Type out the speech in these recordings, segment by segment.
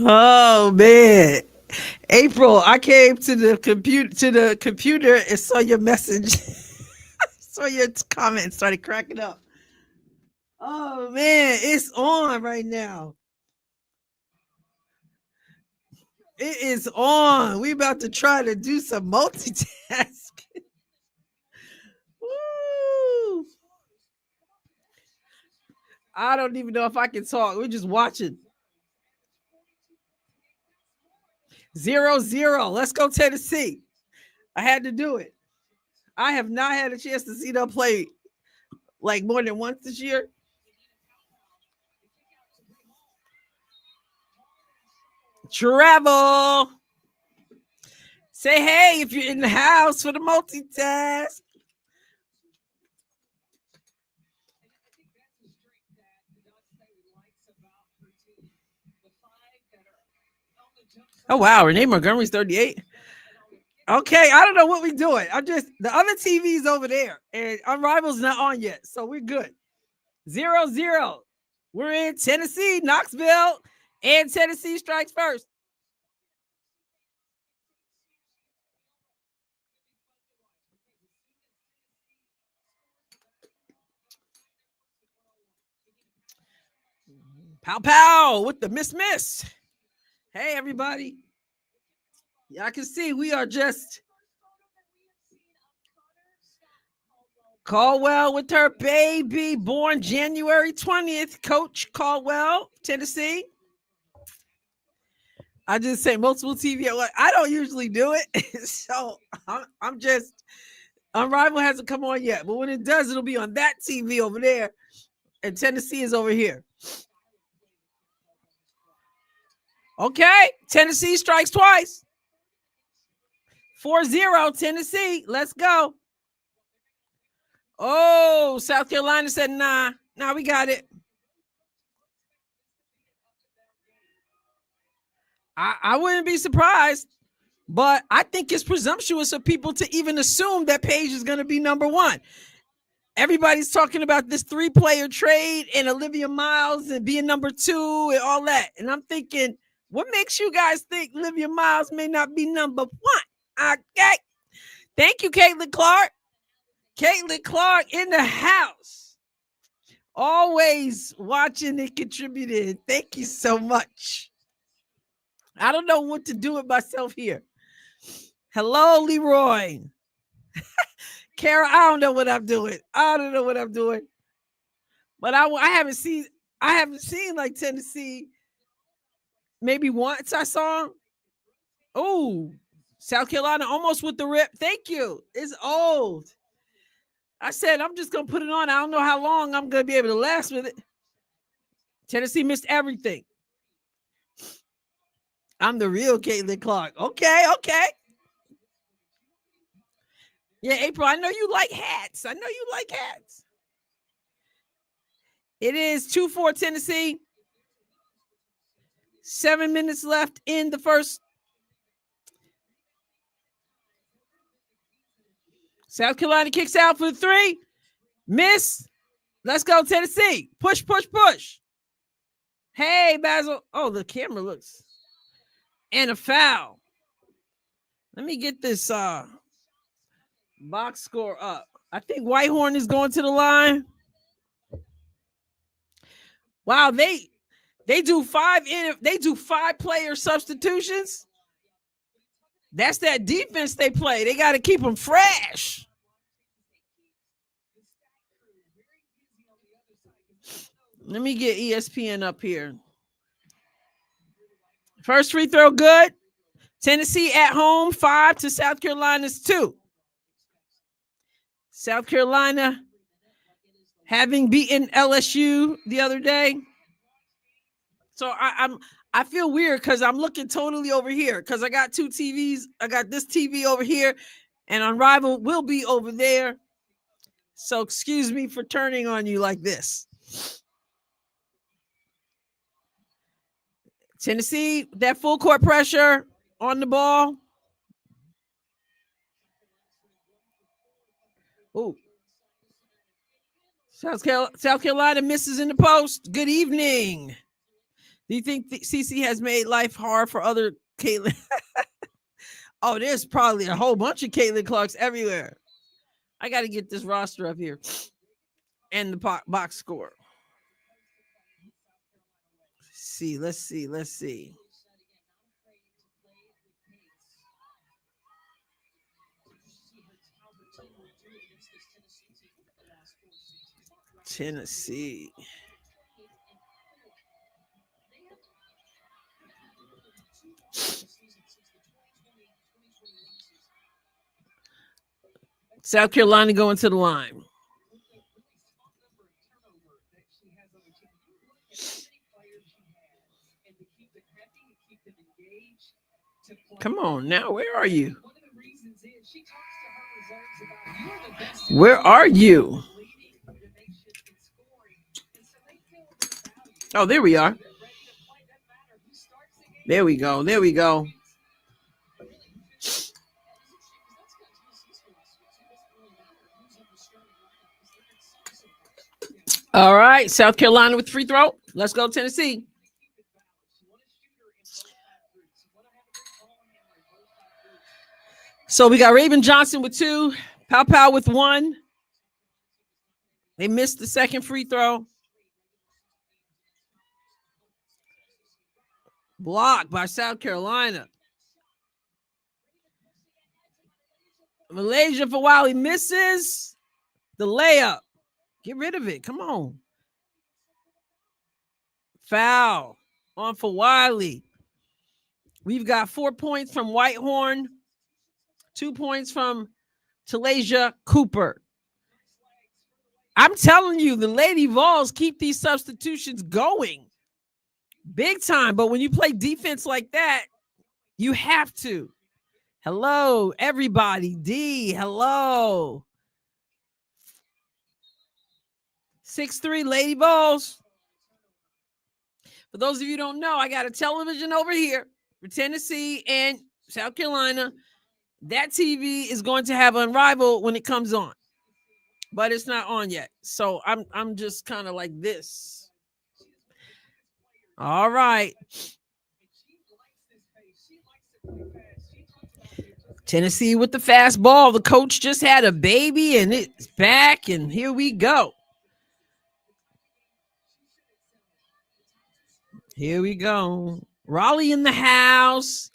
Oh man, April, I came to the computer and saw your message, saw your comment, and started cracking up. Oh man, it's on right now. It is on. We about to try to do some multitask. Woo! I don't even know if I can talk. We're just watching. 0-0. Let's go Tennessee. I had to do it. I have not had a chance to see them play like more than once this year. Travel. Say hey if you're in the house for the multitask. Oh wow, Renee Montgomery's 38. Okay, I don't know what we're doing. I'm just the other TV's over there, and Unrival's not on yet, so we're good. 0-0. We're in Tennessee, Knoxville, and Tennessee strikes first. Pow pow with the miss. Hey everybody. Yeah, I can see we are just Caldwell with her baby, born January 20th. Coach Caldwell, Tennessee. I just say multiple TV. I don't usually do it, so I'm just Unrival hasn't come on yet, but when it does, it'll be on that TV over there, and Tennessee is over here. Okay, Tennessee strikes twice. 4-0, Tennessee. Let's go. Oh, South Carolina said, nah, we got it. I wouldn't be surprised, but I think it's presumptuous of people to even assume that Paige is going to be number one. Everybody's talking about this 3-player trade and Olivia Miles and being number 2 and all that. And I'm thinking, what makes you guys think Olivia Miles may not be number 1? Okay. Thank you, Caitlin Clark. Caitlin Clark in the house. Always watching and contributing. Thank you so much. I don't know what to do with myself here. Hello, Leroy. Kara, I don't know what I'm doing. But I haven't seen like Tennessee. Maybe once I saw him. Oh, South Carolina almost with the rip. Thank you. It's old. I said I'm just gonna put it on. I don't know how long I'm gonna be able to last with it. Tennessee missed everything. I'm the real Caitlin Clark. Okay. Yeah, April, I know you like hats. It is 2-4 Tennessee. 7 minutes left in the first. South Carolina kicks out for the 3. Miss. Let's go, Tennessee. Push. Hey, Basil. Oh, the camera looks. And a foul. Let me get this box score up. I think Whitehorn is going to the line. Wow, they do 5-player substitutions. That's that defense they play. They got to keep them fresh. Let me get ESPN up here. First free throw good. Tennessee at home, 5 to South Carolina's 2. South Carolina having beaten LSU the other day. So I feel weird because I'm looking totally over here because I got 2 TVs. I got this TV over here, and Unrivaled will be over there. So excuse me for turning on you like this. Tennessee, that full court pressure on the ball. Oh, South Carolina misses in the post. Good evening. Do you think CC has made life hard for other Caitlin? Oh, there's probably a whole bunch of Caitlin Clarks everywhere. I got to get this roster up here and the box score. Let's see. Tennessee. South Carolina going to the line. Come on now, where are you? Where are you? Oh, there we are. There we go. There we go. All right, South Carolina with free throw. Let's go, Tennessee. So we got Raven Johnson with 2, Pow Pow with 1. They missed the second free throw. Blocked by South Carolina. Malaysia for Wiley misses the layup. Get rid of it. Come on. Foul on for Wiley. We've got 4 points from Whitehorn, 2 points from Talasia Cooper. I'm telling you, the Lady Vols keep these substitutions going big time. But when you play defense like that, you have to. Hello, everybody. D, hello. 6'3" Lady Vols. For those of you who don't know, I got a television over here for Tennessee and South Carolina. That TV is going to have Unrivaled when it comes on, but it's not on yet. So I'm just kind of like this. All right. Tennessee with the fast ball. The coach just had a baby and it's back, and here we go. Here we go. Raleigh in the house.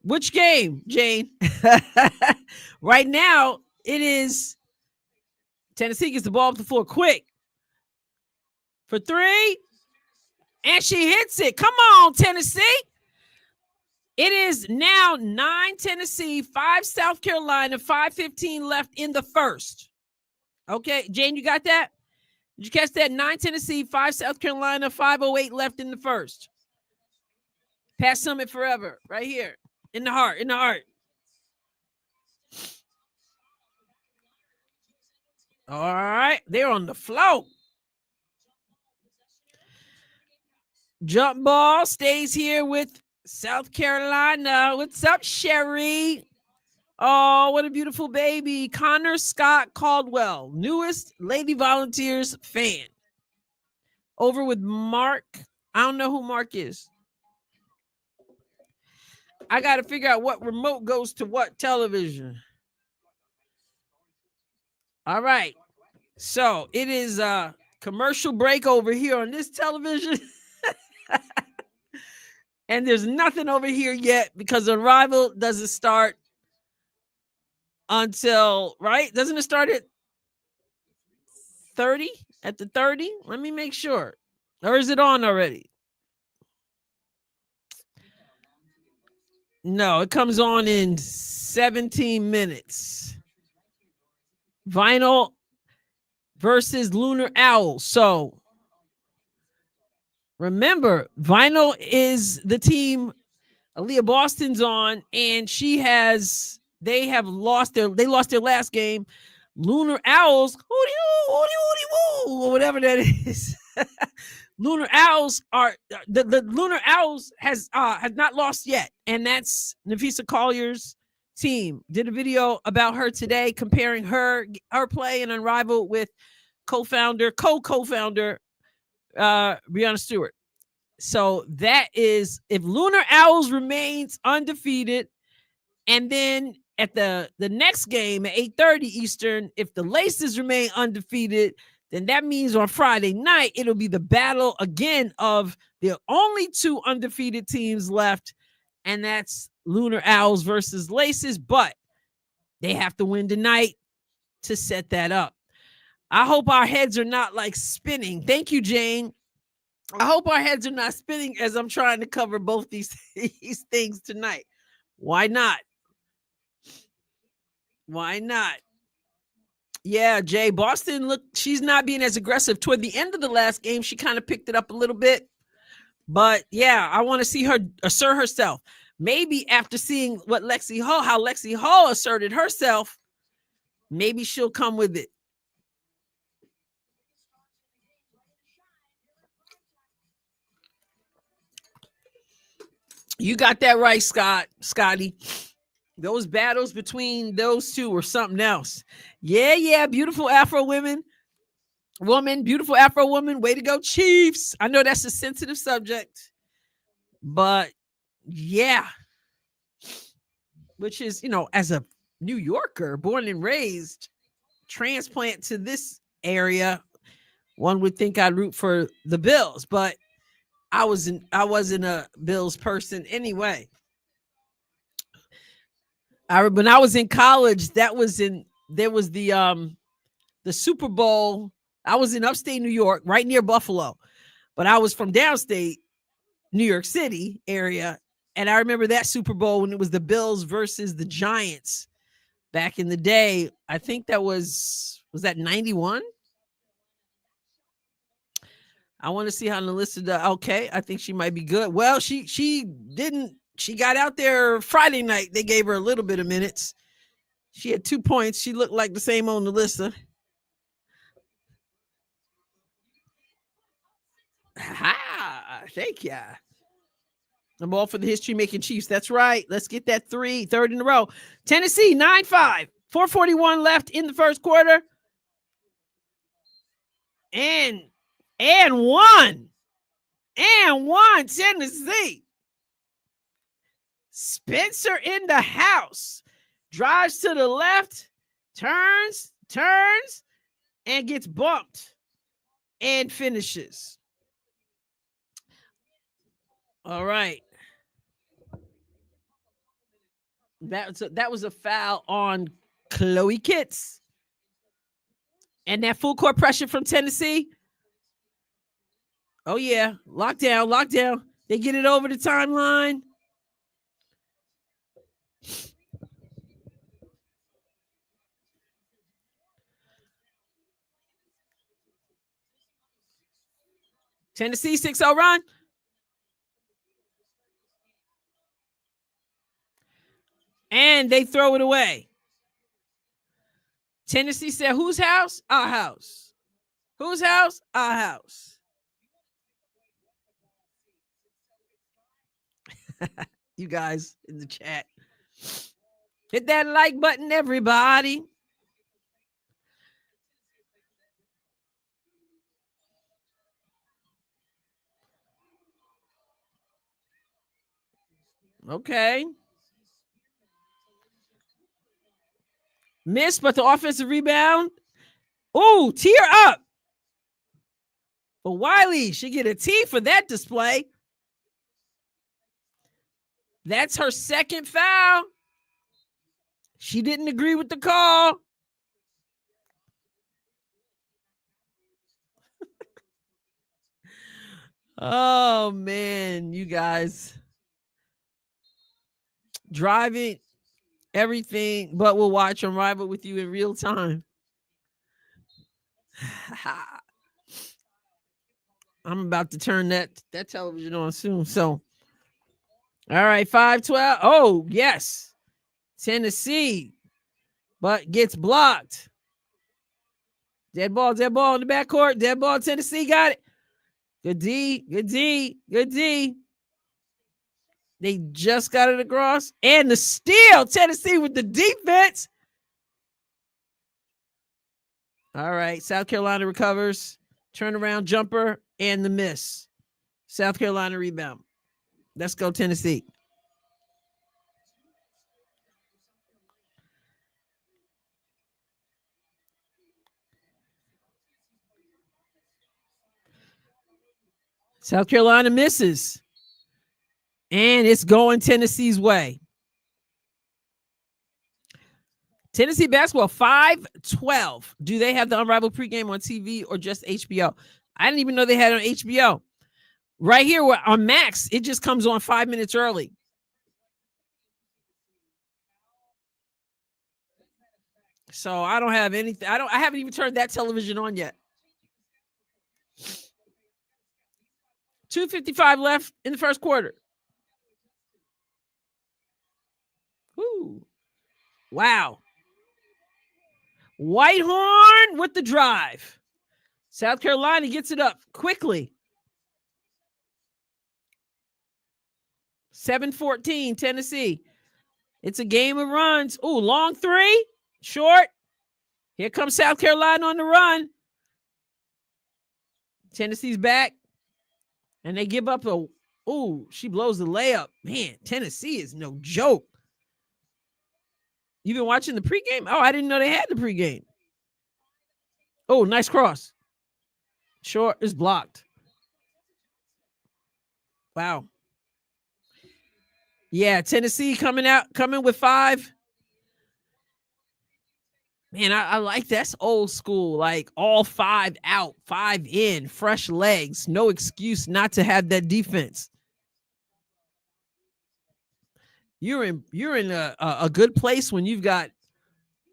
Which game, Jane? Right now, it is Tennessee gets the ball up the floor quick for 3. And she hits it. Come on, Tennessee. It is now 9 Tennessee, 5 South Carolina, 5:15 left in the first. Okay, Jane, you got that? Did you catch that? 9 Tennessee, 5 South Carolina, 5:08 left in the first. Pass Summit forever, right here. In the heart, in the heart. All right, they're on the float. Jump ball stays here with South Carolina. What's up, Sherry? Oh, what a beautiful baby. Connor Scott Caldwell, newest Lady Volunteers fan. Over with Mark. I don't know who Mark is. I got to figure out what remote goes to what television. All right. So it is a commercial break over here on this television. And there's nothing over here yet because Unrivaled doesn't start until, right? Doesn't it start at 30? At the 30? Let me make sure. Or is it on already? No, it comes on in 17 minutes. Vinyl versus Lunar Owl. So remember, Vinyl is the team Aaliyah Boston's on, and they lost their last game. Lunar Owls, or whatever that is. Lunar Owls are the Lunar Owls has not lost yet, and that's Nafisa Collier's team. Did a video about her today, comparing her play in Unrivaled with co-founder Brianna Stewart. So that is if Lunar Owls remains undefeated, and then at the next game at 8:30 Eastern, if the Laces remain undefeated, then that means on Friday night it'll be the battle again of the only two undefeated teams left, and that's Lunar Owls versus Laces. But they have to win tonight to set that up. I hope our heads are not like spinning. Thank you, Jane. I hope our heads are not spinning as I'm trying to cover both these things tonight. Why not? Why not? Yeah, Jay, Boston, look, she's not being as aggressive. Toward the end of the last game, she kind of picked it up a little bit. But yeah, I want to see her assert herself. Maybe after seeing what how Lexi Hall asserted herself, maybe she'll come with it. You got that right, Scotty. Those battles between those two were something else. Yeah, beautiful Afro woman, beautiful Afro woman. Way to go, Chiefs. I know that's a sensitive subject, but yeah, which is, as a New Yorker, born and raised, transplant to this area, one would think I'd root for the Bills, but I wasn't a Bills person anyway. When I was in college, there was the Super Bowl. I was in upstate New York, right near Buffalo, but I was from downstate New York City area. And I remember that Super Bowl when it was the Bills versus the Giants back in the day. I think that was that 91? I want to see how Melissa does. Okay, I think she might be good. Well, she didn't. She got out there Friday night. They gave her a little bit of minutes. She had 2 points. She looked like the same old Melissa. Ha! Thank ya. I'm all for the history-making Chiefs. That's right. Let's get that third in a row. Tennessee, 9-5. 4:41 left in the first quarter. And one. Tennessee. Spencer in the house. Drives to the left. Turns, and gets bumped. And finishes. All right. That was a foul on Chloe Kitts. And that full court pressure from Tennessee. Oh, yeah. Lockdown. They get it over the timeline. Tennessee 6-0 run. And they throw it away. Tennessee said, whose house? Our house. Whose house? Our house. You guys in the chat. Hit that like button, everybody. Okay. Missed, but the offensive rebound. Ooh, tear up. But Wiley should get a T for that display. That's her second foul. She didn't agree with the call. Oh, man, you guys. Driving everything, but we'll watch Unrivaled with you in real time. I'm about to turn that television on soon. So, all right, 5-12. Oh, yes. Tennessee, but gets blocked. Dead ball in the backcourt. Dead ball, Tennessee got it. Good D. They just got it across. And the steal, Tennessee with the defense. All right, South Carolina recovers. Turnaround jumper and the miss. South Carolina rebound. Let's go, Tennessee. South Carolina misses. And it's going Tennessee's way. Tennessee basketball, 5-12. Do they have the Unrivaled pregame on TV or just HBO? I didn't even know they had it on HBO. Right here on Max, it just comes on 5 minutes early. So I don't have anything. I haven't even turned that television on yet. 2:55 left in the first quarter. Ooh. Wow. Whitehorn with the drive. South Carolina gets it up quickly. 7-14, Tennessee. It's a game of runs. Ooh, long three. Short. Here comes South Carolina on the run. Tennessee's back. And they give up a, ooh, she blows the layup. Man, Tennessee is no joke. You been watching the pregame? Oh, I didn't know they had the pregame. Oh, nice cross. Short is blocked. Wow. Yeah, Tennessee coming with 5. Man, I like that's old school. Like all 5 out, 5 in, fresh legs. No excuse not to have that defense. You're in a good place when you've got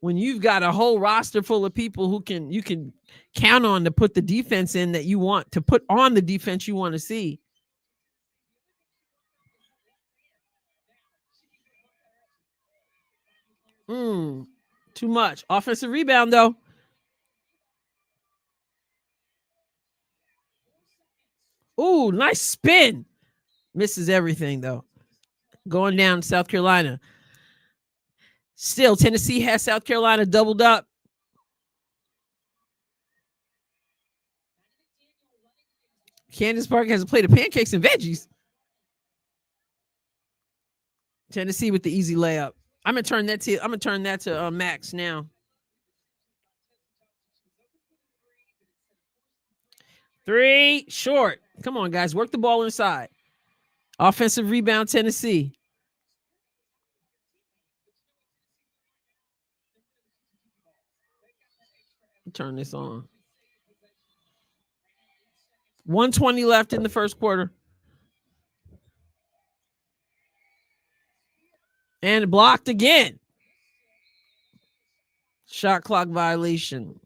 a whole roster full of people who you can count on to put the defense in that you want to put on the defense you want to see. Too much. Offensive rebound, though. Ooh, nice spin. Misses everything, though. Going down South Carolina. Still, Tennessee has South Carolina doubled up. Candace Parker has a plate of pancakes and veggies. Tennessee with the easy layup. I'm gonna turn that to Max now. 3 short. Come on, guys, work the ball inside. Offensive rebound, Tennessee. Turn this on. 1:20 left in the first quarter. And blocked again. Shot clock violation.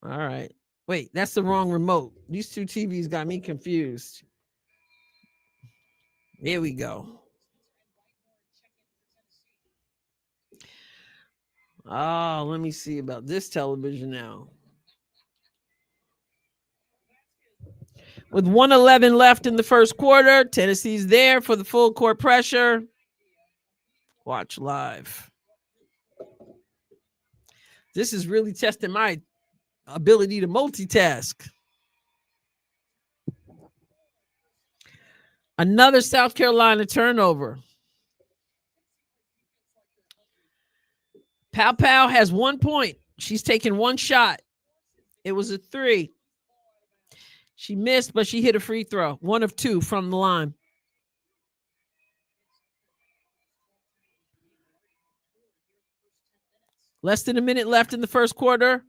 All right. Wait, that's the wrong remote. These two TVs got me confused. Here we go. Oh, let me see about this television now. With 1:11 left in the first quarter, Tennessee's there for the full court pressure. Watch live. This is really testing my ability to multitask. Another South Carolina turnover. Pow Pow has 1 point. She's taken one shot. It was a 3. She missed, but she hit a free throw. 1 of 2 from the line. Less than a minute left in the first quarter.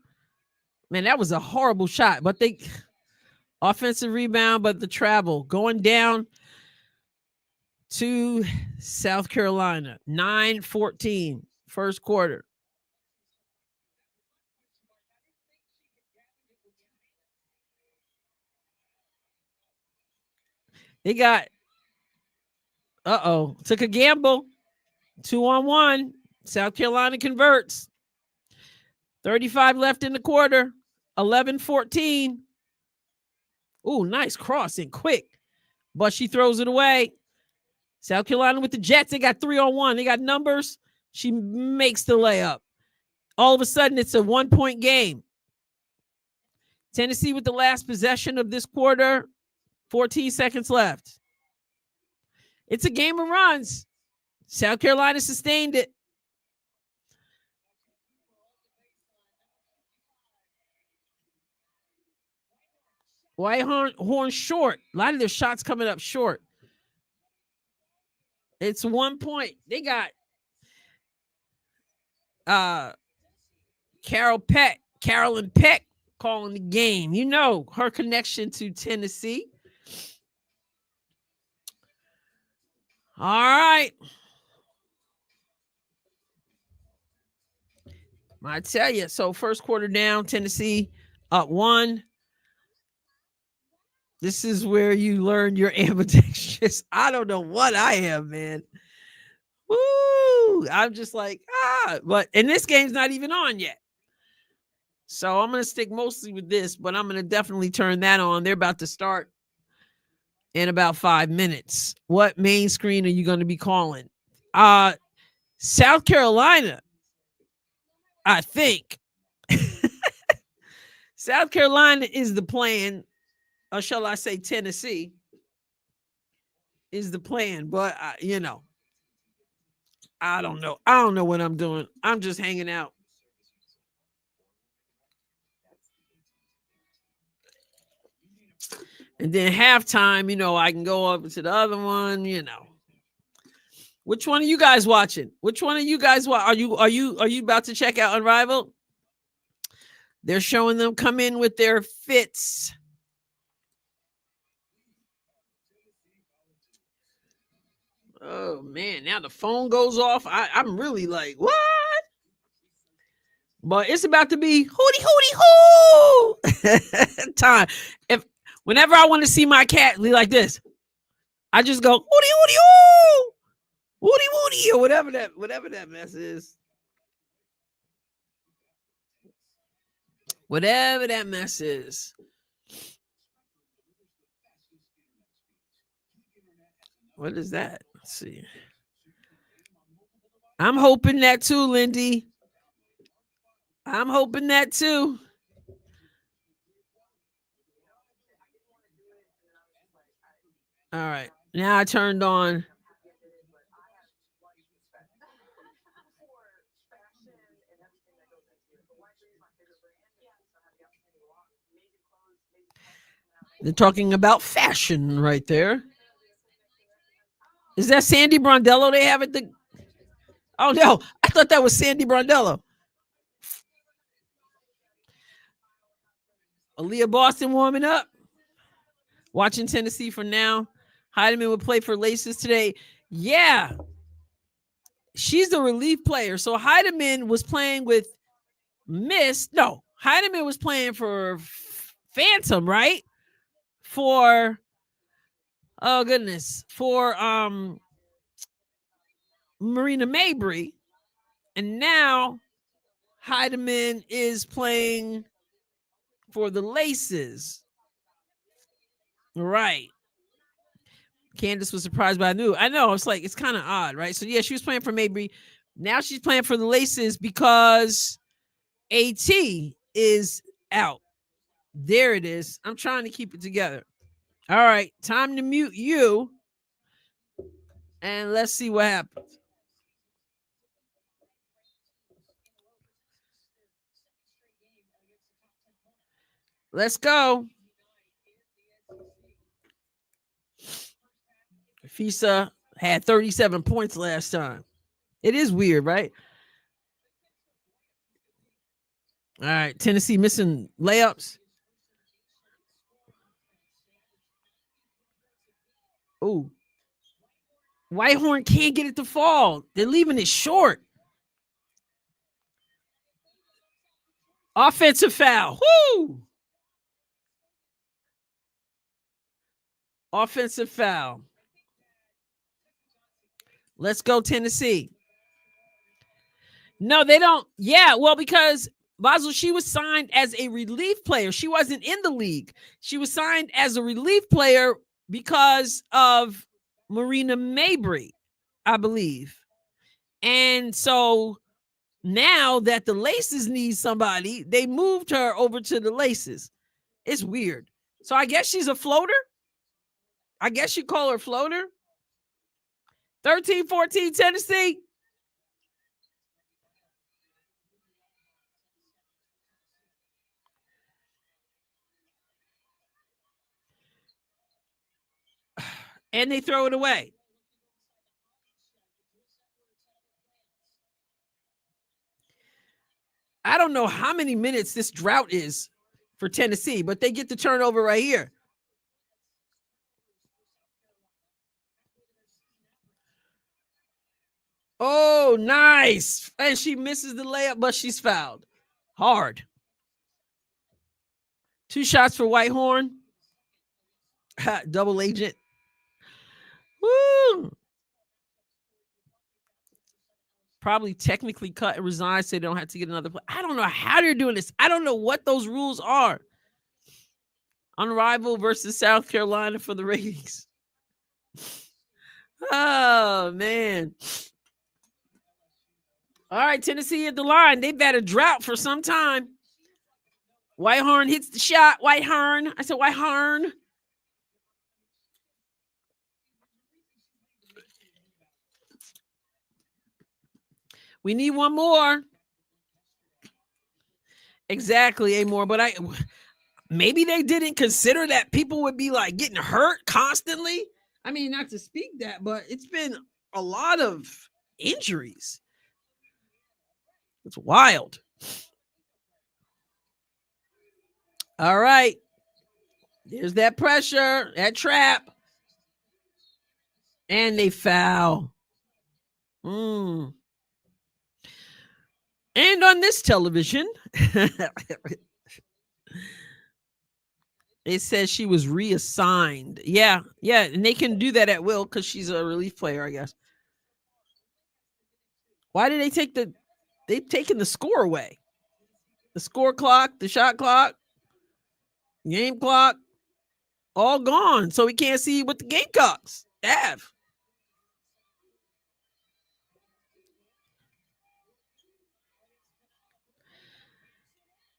Man, that was a horrible shot, but they offensive rebound, but the travel going down to South Carolina. 9-14 first quarter. They got took a gamble. 2-on-1. South Carolina converts. 35 left in the quarter. 11-14. Ooh, nice crossing, quick. But she throws it away. South Carolina with the Jets. They got 3-on-1. They got numbers. She makes the layup. All of a sudden, it's a 1-point game. Tennessee with the last possession of this quarter. 14 seconds left. It's a game of runs. South Carolina sustained it. Whitehorn short. A lot of their shots coming up short. It's 1 point. They got Carolyn Peck calling the game. You know her connection to Tennessee. All right. I tell you, so first quarter down, Tennessee up 1. This is where you learn your ambidextrous. I don't know what I am, man. Woo! I'm just like, and this game's not even on yet. So I'm going to stick mostly with this, but I'm going to definitely turn that on. They're about to start in about 5 minutes. What main screen are you going to be calling? South Carolina, I think. South Carolina is the plan, or shall I say Tennessee is the plan, but you know, I don't know. I don't know what I'm doing. I'm just hanging out. And then halftime, you know, I can go over to the other one, you know. Which one are you guys watching? Which one are you guys are you about to check out Unrivaled? They're showing them come in with their fits. Oh man, now the phone goes off. I'm really like, what? But it's about to be hooty hoo time. Whenever I want to see my cat be like this, I just go hooty hoo, woody, or whatever that mess is. Whatever that mess is. What is that? Let's see. I'm hoping that too, Lindy. I'm hoping that too. All right. Now I turned on. They're talking about fashion right there. Is that Sandy Brondello they have at the... Oh, no. I thought that was Sandy Brondello. Aaliyah Boston warming up. Watching Tennessee for now. Heidemann will play for Laces today. Yeah. She's a relief player. So Heidemann was playing with Heidemann was playing for Phantom, right? For Marina Mabry. And now Heidemann is playing for the Laces. Right. Candace was surprised by new. I know, it's like, it's kind of odd, right? So yeah, she was playing for Mabry. Now she's playing for the Laces because AT is out. There it is. I'm trying to keep it together. All right, time to mute you. And let's see what happens. Let's go. FISA had 37 points last time. It is weird, right? All right, Tennessee missing layups. Oh, Whitehorn can't get it to fall. They're leaving it short. Offensive foul. Woo! Offensive foul. Let's go, Tennessee. No, they don't. Yeah, well, because Basel, she was signed as a relief player. She wasn't in the league. She was signed as a relief player because of Marina Mabry, I believe. And so now that the Laces need somebody, they moved her over to the Laces. It's weird. So I guess she's a floater. I guess you call her floater. 13-14 Tennessee. And they throw it away. I don't know how many minutes this drought is for Tennessee, but they get the turnover right here. Oh, nice. And she misses the layup, but she's fouled. Hard. 2 shots for Whitehorn. Double agent. Woo. Probably technically cut and resign so they don't have to get another play. I don't know how they're doing this. I don't know what those rules are. Unrivaled versus South Carolina for the ratings. Oh, man. All right, Tennessee at the line. They've had a drought for some time. Whitehorn hits the shot. Whitehorn. I said Whitehorn. We need one more. Exactly, a more. But maybe they didn't consider that people would be like getting hurt constantly. I mean, not to speak that, but it's been a lot of injuries. It's wild. All right. There's that pressure, that trap. And they foul. And on this television, it says she was reassigned. Yeah. And they can do that at will because she's a relief player, I guess. Why did they've taken the score away? The score clock, the shot clock, game clock, all gone. So we can't see what the Gamecocks have.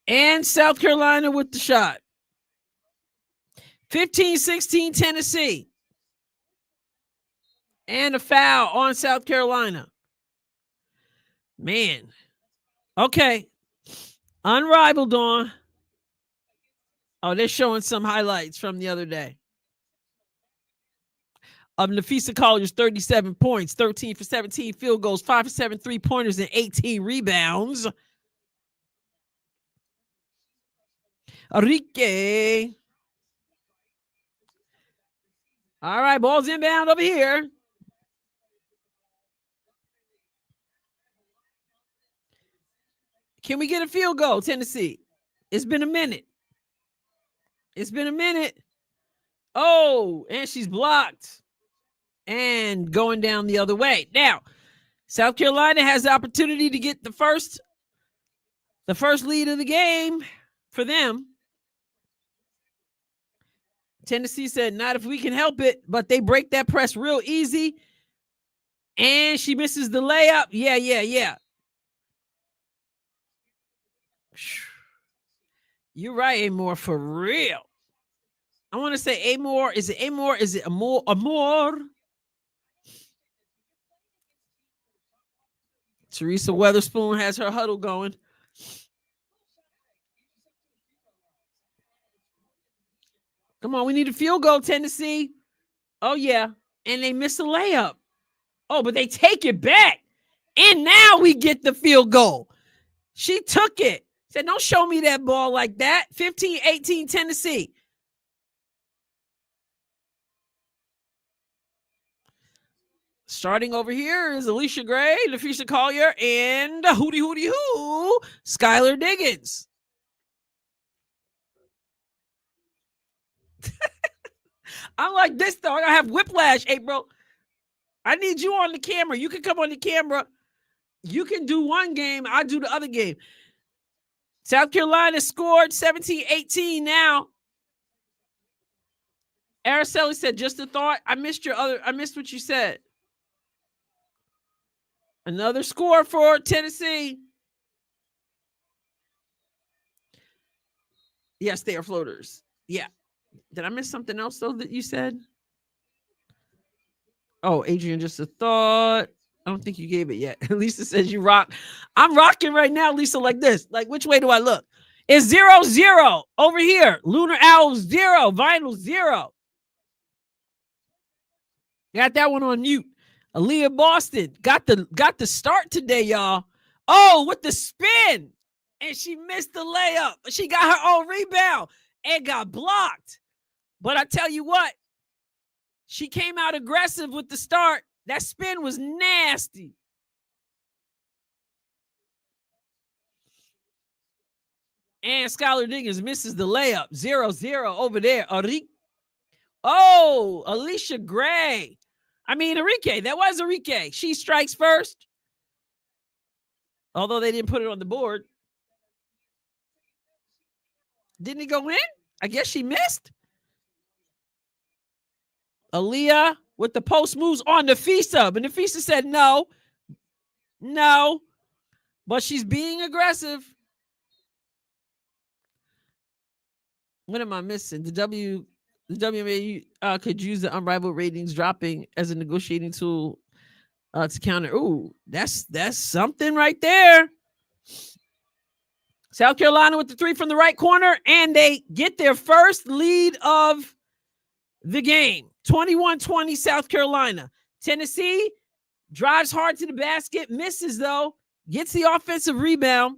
And South Carolina with the shot. 15-16 Tennessee. And a foul on South Carolina. Man. Okay. Unrivaled on. Oh, they're showing some highlights from the other day. Of Nafisa Collier's 37 points, 13 for 17 field goals, 5 for 7 3-pointers, and 18 rebounds. Enrique. All right, ball's inbound over here. Can we get a field goal, Tennessee? It's been a minute. Oh, and she's blocked. And going down the other way. Now, South Carolina has the opportunity to get the first lead of the game for them. Tennessee said, not if we can help it, but they break that press real easy. And she misses the layup. Yeah. You're right, Amor, for real. I want to say Amor. Is it Amor? Is it Amor? Teresa Weatherspoon has her huddle going. Come on, we need a field goal, Tennessee. Oh, yeah. And they miss a layup. Oh, but they take it back. And now we get the field goal. She took it. Said, don't show me that ball like that. 15-18 Tennessee. Starting over here is Alicia Gray, Nafisa Collier, and hoo, Skylar Diggins. I'm like this, though. I have whiplash, April. I need you on the camera. You can come on the camera. You can do one game. I do the other game. South Carolina scored 17-18 now. Araceli said, just a thought. I missed what you said. Another score for Tennessee. Yes, they are floaters. Yeah. Did I miss something else, though, that you said? Oh, Adrienne, just a thought. I don't think you gave it yet. Lisa says you rock. I'm rocking right now, Lisa, like this. Like, which way do I look? It's 0-0 over here. Lunar Owl 0. Vinyl 0. Got that one on mute. Aaliyah Boston got the start today, y'all. Oh, with the spin. And she missed the layup. She got her own rebound and got blocked. But I tell you what, she came out aggressive with the start. That spin was nasty. And Skylar Diggins misses the layup. 0-0 over there. Oh, Alicia Gray. Enrique. That was Enrique. She strikes first. Although they didn't put it on the board. Didn't it go in? I guess she missed. Aaliyah with the post moves on Nafisa. But Nafisa said no. No. But she's being aggressive. What am I missing? The WBA could use the unrivaled ratings dropping as a negotiating tool to counter. Ooh, that's something right there. South Carolina with the 3 from the right corner, and they get their first lead of the game. 21-20 South Carolina. Tennessee drives hard to the basket, misses though, gets the offensive rebound.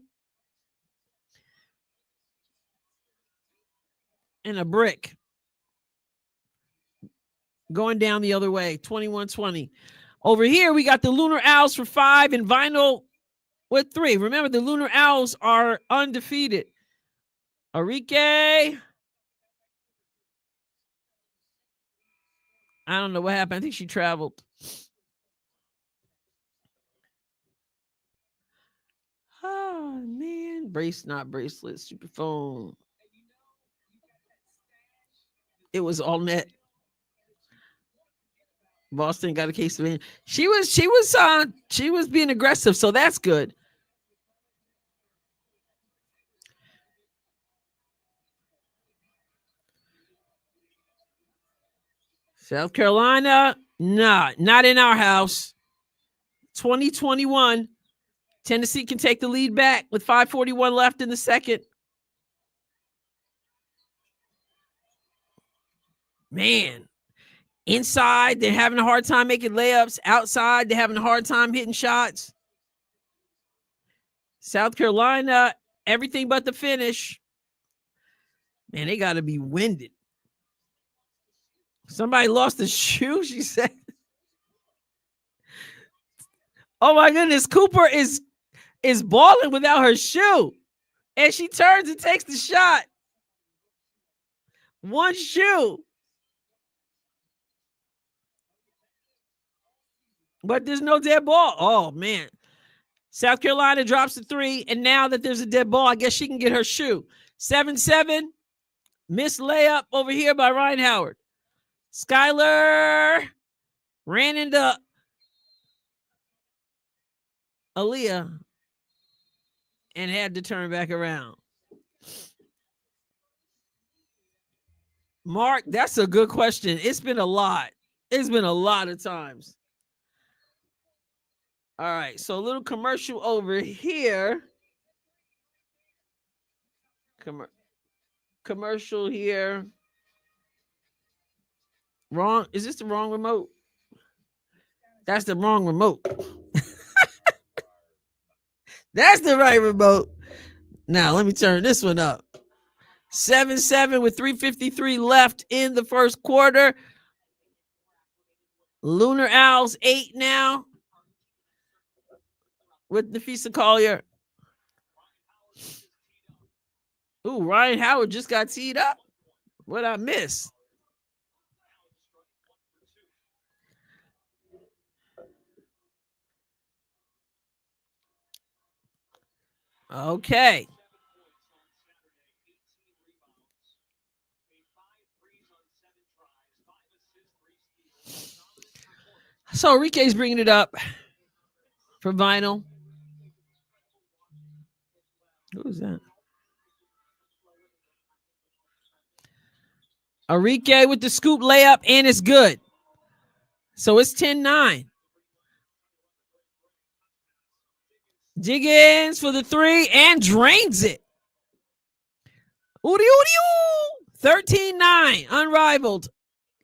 And a brick. Going down the other way, 21-20. Over here, we got the Lunar Owls for 5 and Vinyl with 3. Remember, the Lunar Owls are undefeated. Enrique. I don't know what happened. I think she traveled. Oh, man. Not bracelet. Stupid phone. It was all net. Boston got a case of it. She was being aggressive, so that's good. South Carolina, not in our house. 2021. Tennessee can take the lead back with 5:41 left in the second. Man, inside, they're having a hard time making layups. Outside, they're having a hard time hitting shots. South Carolina, everything but the finish. Man, they got to be winded. Somebody lost a shoe, she said. Oh, my goodness. Cooper is balling without her shoe. And she turns and takes the shot. One shoe. But there's no dead ball. Oh, man. South Carolina drops the 3. And now that there's a dead ball, I guess she can get her shoe. 7-7. Missed layup over here by Ryan Howard. Skylar ran into Aaliyah and had to turn back around. Mark, that's a good question. It's been a lot. It's been a lot of times. All right, so a little commercial over here. Commercial here. Wrong. Is this the wrong remote? That's the wrong remote. That's the right remote. Now, let me turn this one up. 7-7 with 3:53 left in the first quarter. Lunar Owls 8 now with Nafisa Collier. Ooh, Ryan Howard just got teed up. What'd I miss? Okay. So Enrique's bringing it up for Vinyl. Who is that? Enrique with the scoop layup, and it's good. So it's 10-9. Jiggins for the three and drains it. 13-9. Unrivaled.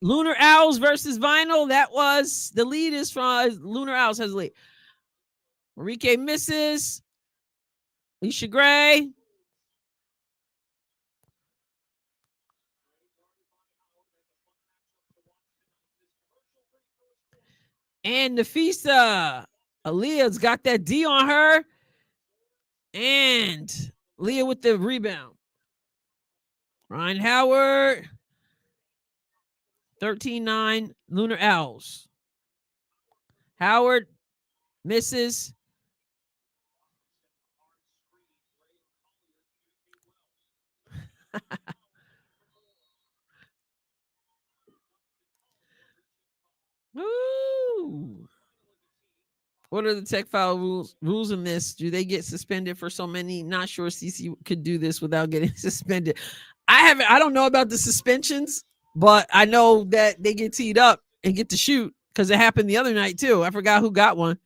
Lunar Owls versus Vinyl. That was the lead is from Lunar Owls has the lead. Enrique misses. Alicia Gray. And Nafisa. Aaliyah's got that D on her. And Leah with the rebound. Ryan Howard. 13-9. Lunar Owls. Howard misses. Woo! What are the tech foul rules in this? Do they get suspended for so many? Not sure CC could do this without getting suspended. I don't know about the suspensions, but I know that they get teed up and get to shoot because it happened the other night too. I forgot who got one,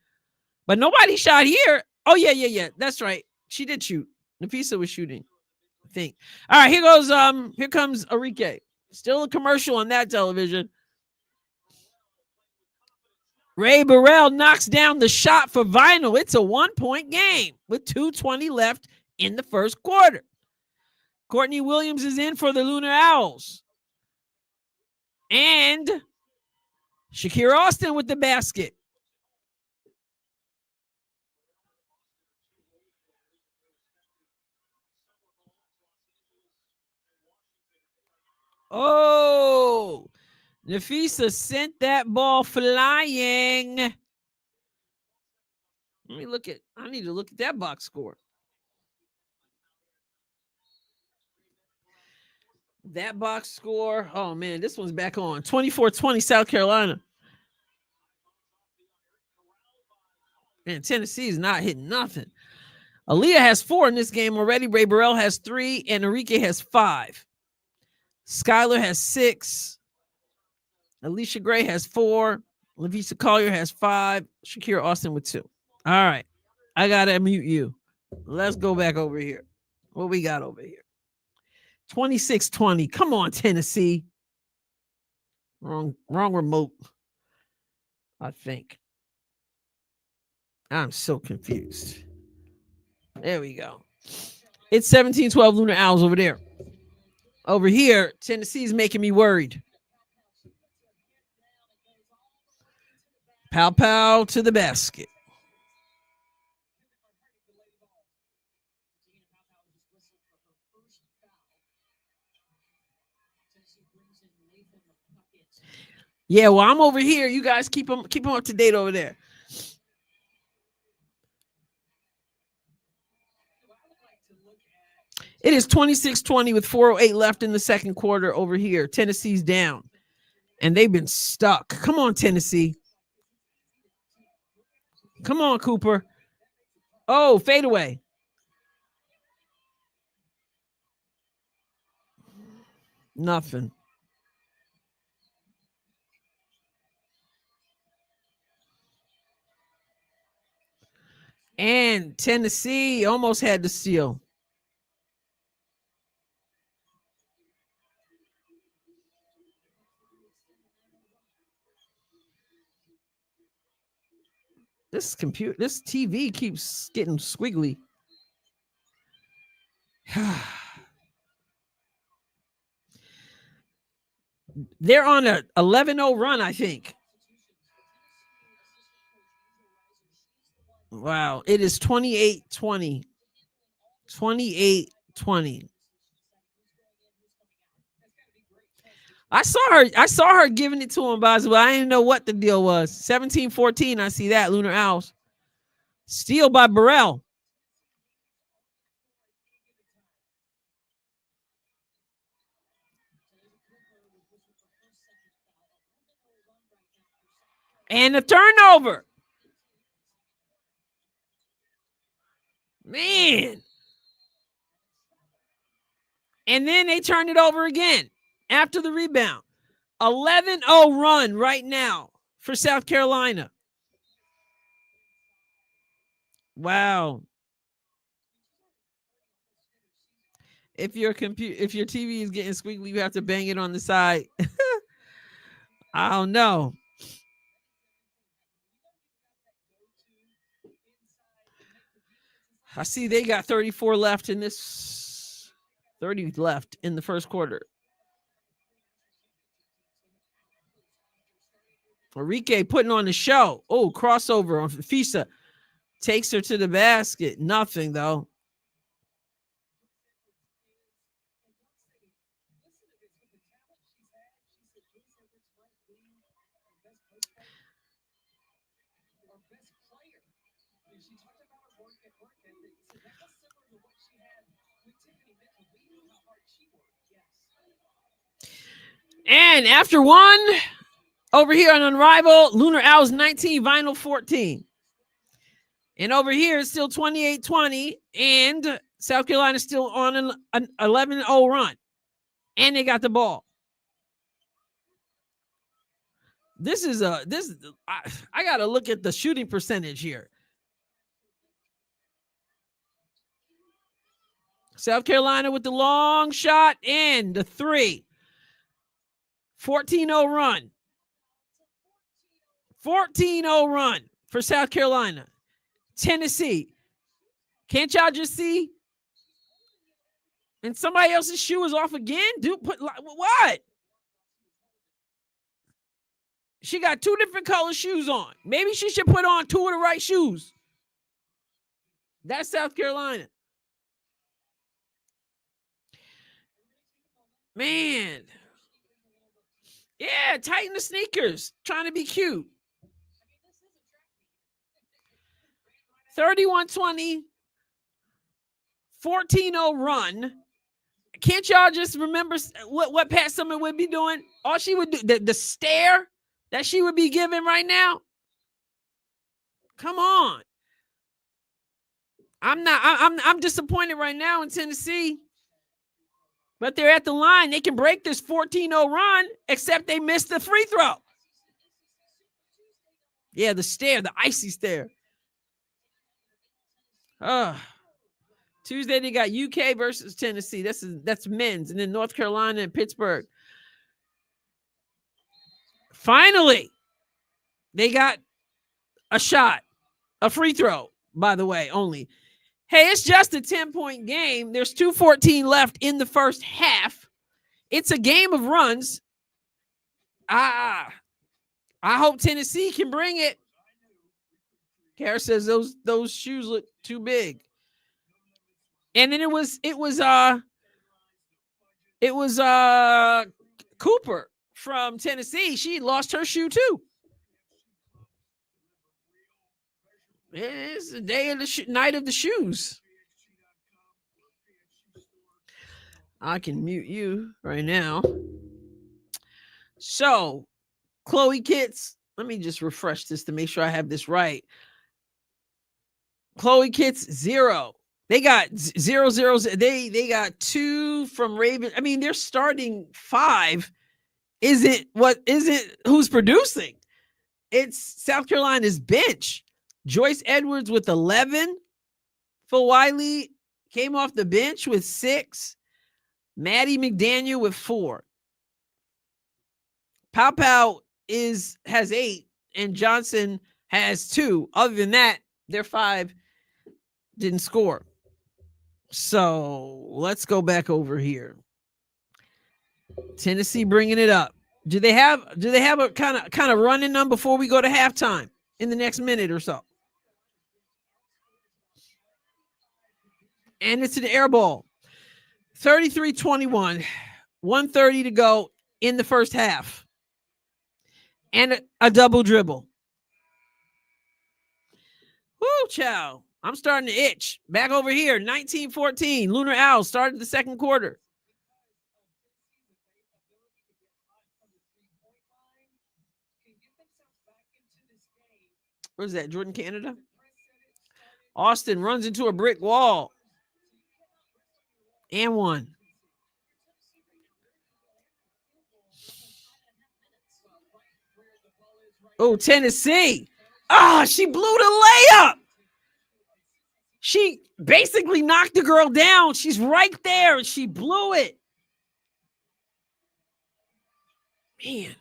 but nobody shot here. Oh yeah. That's right. She did shoot. Nafisa was shooting, I think. All right, here goes. Here comes Enrique. Still a commercial on that television. Ray Burrell knocks down the shot for Vinyl. It's a 1-point game with 2:20 left in the first quarter. Courtney Williams is in for the Lunar Owls. And Shakira Austin with the basket. Oh, Nafisa sent that ball flying. Let me look at, I need to look at that box score. That box score, oh man, this one's back on. 24-20 South Carolina. And Tennessee is not hitting nothing. Aaliyah has 4 in this game already. Ray Burrell has 3, and Enrique has 5. Skylar has 6. Alicia Gray has 4. Lavisa Collier has 5. Shakira Austin with 2. All right. I got to mute you. Let's go back over here. What we got over here? 26-20. Come on, Tennessee. Wrong remote, I think. I'm so confused. There we go. It's 17-12 Lunar Owls over there. Over here, Tennessee's making me worried. Pow pow to the basket. Yeah, well, I'm over here. You guys keep them up to date over there. It is 26-20 with 4:08 left in the second quarter over here. Tennessee's down, and they've been stuck. Come on, Tennessee. Come on, Cooper. Oh, fade away. Nothing. And Tennessee almost had to steal. This TV keeps getting squiggly. They're on a 11-0 run, I think. Wow, it is 28-20. 28-20. I saw her giving it to him, but I didn't know what the deal was. 17-14, I see that, Lunar Owls. Steal by Burrell. And a turnover. Man. And then they turned it over again after the rebound. 11-0 run right now for South Carolina. Wow. If your TV is getting squeaky, you have to bang it on the side. I don't know. I see they got 34 left in this. 30 left in the first quarter. Enrique putting on the show. Oh, crossover on Fisa. Takes her to the basket. Nothing, though. And after one, over here on Unrivaled, Lunar Owls 19, Vinyl 14. And over here, it's still 28-20, and South Carolina still on an 11-0 run. And they got the ball. I got to look at the shooting percentage here. South Carolina with the long shot and the three. 14-0 run. 14-0 run for South Carolina. Tennessee. Can't y'all just see? And somebody else's shoe is off again? Dude, what? She got two different color shoes on. Maybe she should put on two of the right shoes. That's South Carolina. Man. Yeah, tighten the sneakers. Trying to be cute. 31-20. 14-0 run. Can't y'all just remember what Pat Summitt would be doing? All she would do, the stare that she would be giving right now. Come on. I'm disappointed right now in Tennessee. But they're at the line. They can break this 14-0 run, except they missed the free throw. Yeah, the stare, the icy stare. Tuesday, they got UK versus Tennessee. That's men's. And then North Carolina and Pittsburgh. Finally, they got a shot, a free throw, by the way, only. Hey, it's just a 10-point game. There's 2:14 left in the first half. It's a game of runs. I hope Tennessee can bring it. Kara says those shoes look too big. And then it was Cooper from Tennessee. She lost her shoe too. It's the day of the night of the shoes. I can mute you right now. So, Chloe Kitts, let me just refresh this to make sure I have this right. Chloe Kitts 0. They got 0. They got 2 from Raven. I mean, they're starting 5. Who's producing? It's South Carolina's bench. Joyce Edwards with 11. Phil Wiley came off the bench with 6. Maddie McDaniel with 4. Pow has 8, and Johnson has 2. Other than that, their 5 didn't score. So let's go back over here. Tennessee bringing it up. Do they have a kind of running them before we go to halftime in the next minute or so? And it's an air ball. 33-21. 1:30 to go in the first half. And a double dribble. Woo, chow. I'm starting to itch. Back over here, 19-14. Lunar Owls started the second quarter. What is that, Jordan, Canada? Austin runs into a brick wall. And one. Oh, Tennessee. Oh, she blew the layup. She basically knocked the girl down. She's right there, and she blew it. Man.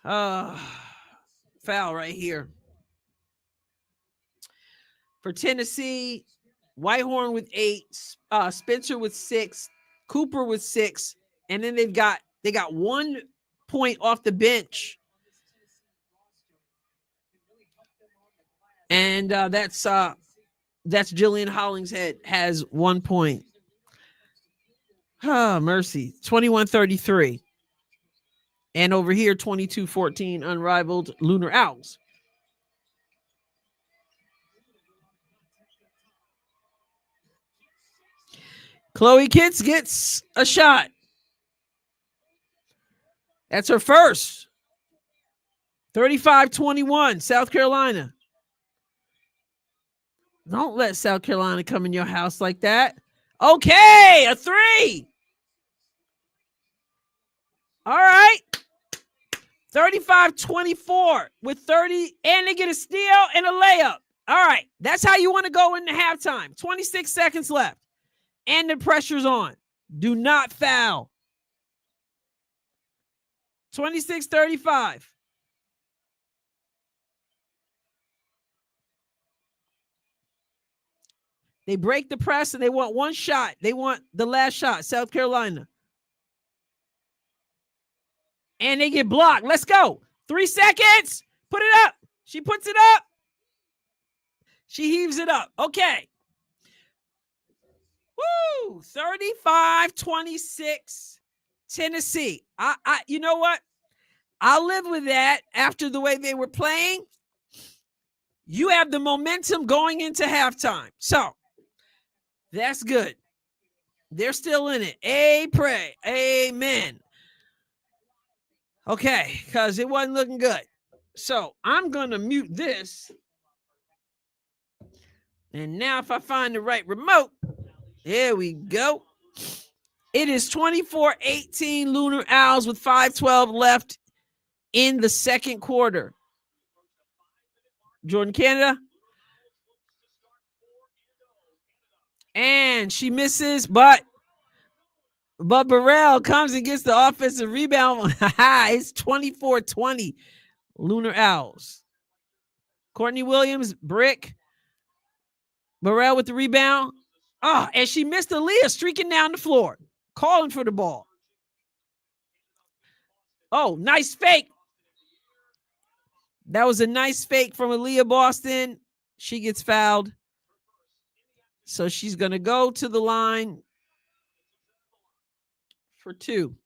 Foul right here. For Tennessee, Whitehorn with 8, Spencer with 6, Cooper with 6, and then they got 1 point off the bench. And that's Jillian Hollingshead has 1 point. Oh, mercy. 21-33. And over here, 22-14, Unrivaled Lunar Owls. Chloe Kitts gets a shot. That's her first. 35-21, South Carolina. Don't let South Carolina come in your house like that. Okay, a 3. All right. 35-24 with 30, and they get a steal and a layup. All right. That's how you want to go into halftime. 26 seconds left. And the pressure's on. Do not foul. 26-35. They break the press and they want one shot. They want the last shot, South Carolina. And they get blocked. Let's go. 3 seconds. Put it up. She puts it up. She heaves it up. Okay. Woo! 35-26, Tennessee. You know what? I'll live with that after the way they were playing. You have the momentum going into halftime. So that's good. They're still in it. Pray. Amen. Okay, because it wasn't looking good. So I'm going to mute this. And now if I find the right remote, there we go. It is 24-18 Lunar Owls with 5:12 left in the second quarter. Jordan Canada. And she misses, but Burrell comes and gets the offensive rebound. It's 24-20 Lunar Owls. Courtney Williams, brick. Burrell with the rebound. Oh, and she missed Aaliyah streaking down the floor, calling for the ball. Oh, nice fake. That was a nice fake from Aaliyah Boston. She gets fouled. So she's going to go to the line for 2.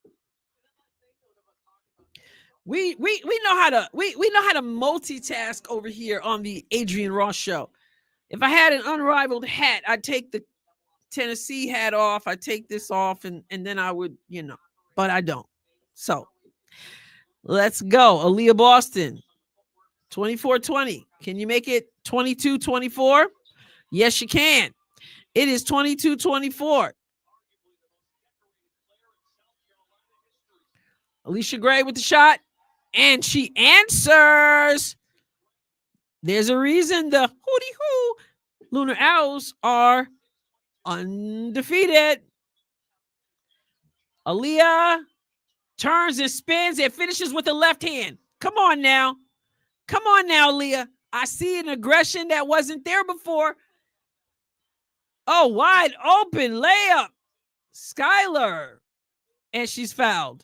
We know how to we know how to multitask over here on the Adrienne Ross Show. If I had an unrivaled hat, I'd take the Tennessee hat off. I'd take this off and then I would, but I don't. So let's go. Aaliyah Boston, 24-20. Can you make it 22-24? Yes, you can. It is 22-24. Alicia Gray with the shot, and she answers. There's a reason the hootie-hoo Lunar Owls are undefeated. Aaliyah turns and spins and finishes with the left hand. Come on now. Come on now, Aaliyah. I see an aggression that wasn't there before. Oh, wide open layup. Skylar. And she's fouled.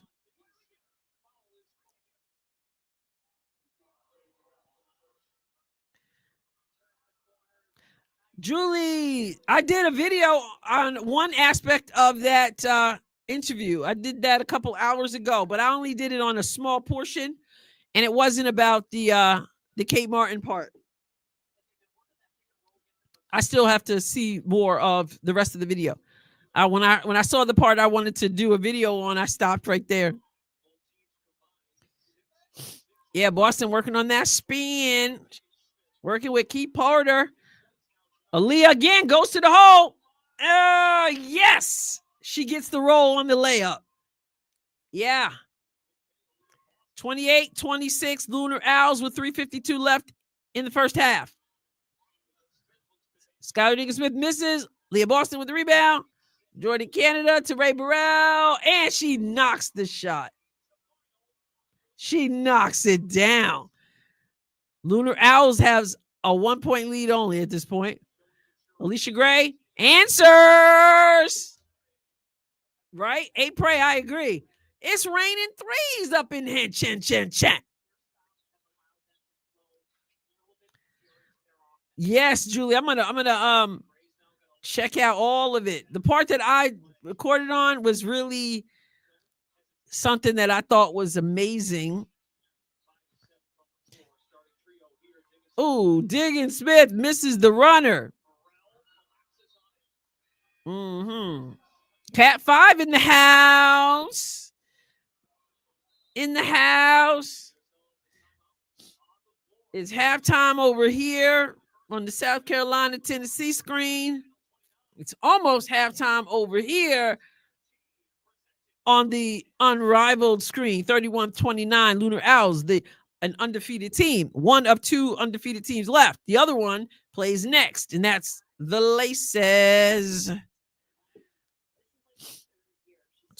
Julie, I did a video on one aspect of that interview. I did that a couple hours ago, but I only did it on a small portion, and it wasn't about the Kate Martin part. I still have to see more of the rest of the video. When I saw the part I wanted to do a video on, I stopped right there. Yeah, Boston working on that spin, working with Keith Porter. Aaliyah again goes to the hole. Yes, she gets the roll on the layup. Yeah. 28-26 Lunar Owls with 3:52 left in the first half. Skylar Diggins-Smith misses. Leah Boston with the rebound. Jordan Canada to Ray Burrell. And she knocks the shot. She knocks it down. Lunar Owls has a 1-point lead only at this point. Alicia Gray answers. Right? Pray, I agree. It's raining threes up in here. Chin. Yes, Julie. I'm gonna check out all of it. The part that I recorded on was really something that I thought was amazing. Ooh, Diggins Smith misses the runner. Cat 5 in the house. In the house. It's halftime over here on the South Carolina, Tennessee screen. It's almost halftime over here on the Unrivaled screen. 31-29 Lunar Owls, an undefeated team. One of two undefeated teams left. The other one plays next, and that's the Laces.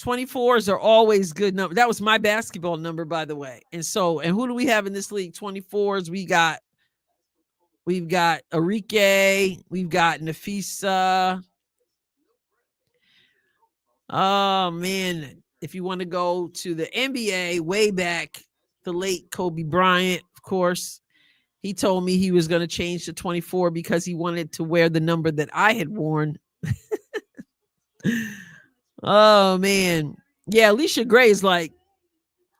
24s are always good number. That was my basketball number, by the way. And who do we have in this league? 24s. We've got Arike. We've got Nafisa. Oh man, if you want to go to the NBA way back, the late Kobe Bryant, of course, he told me he was going to change to 24 because he wanted to wear the number that I had worn. Oh man. Yeah, Alicia Gray is like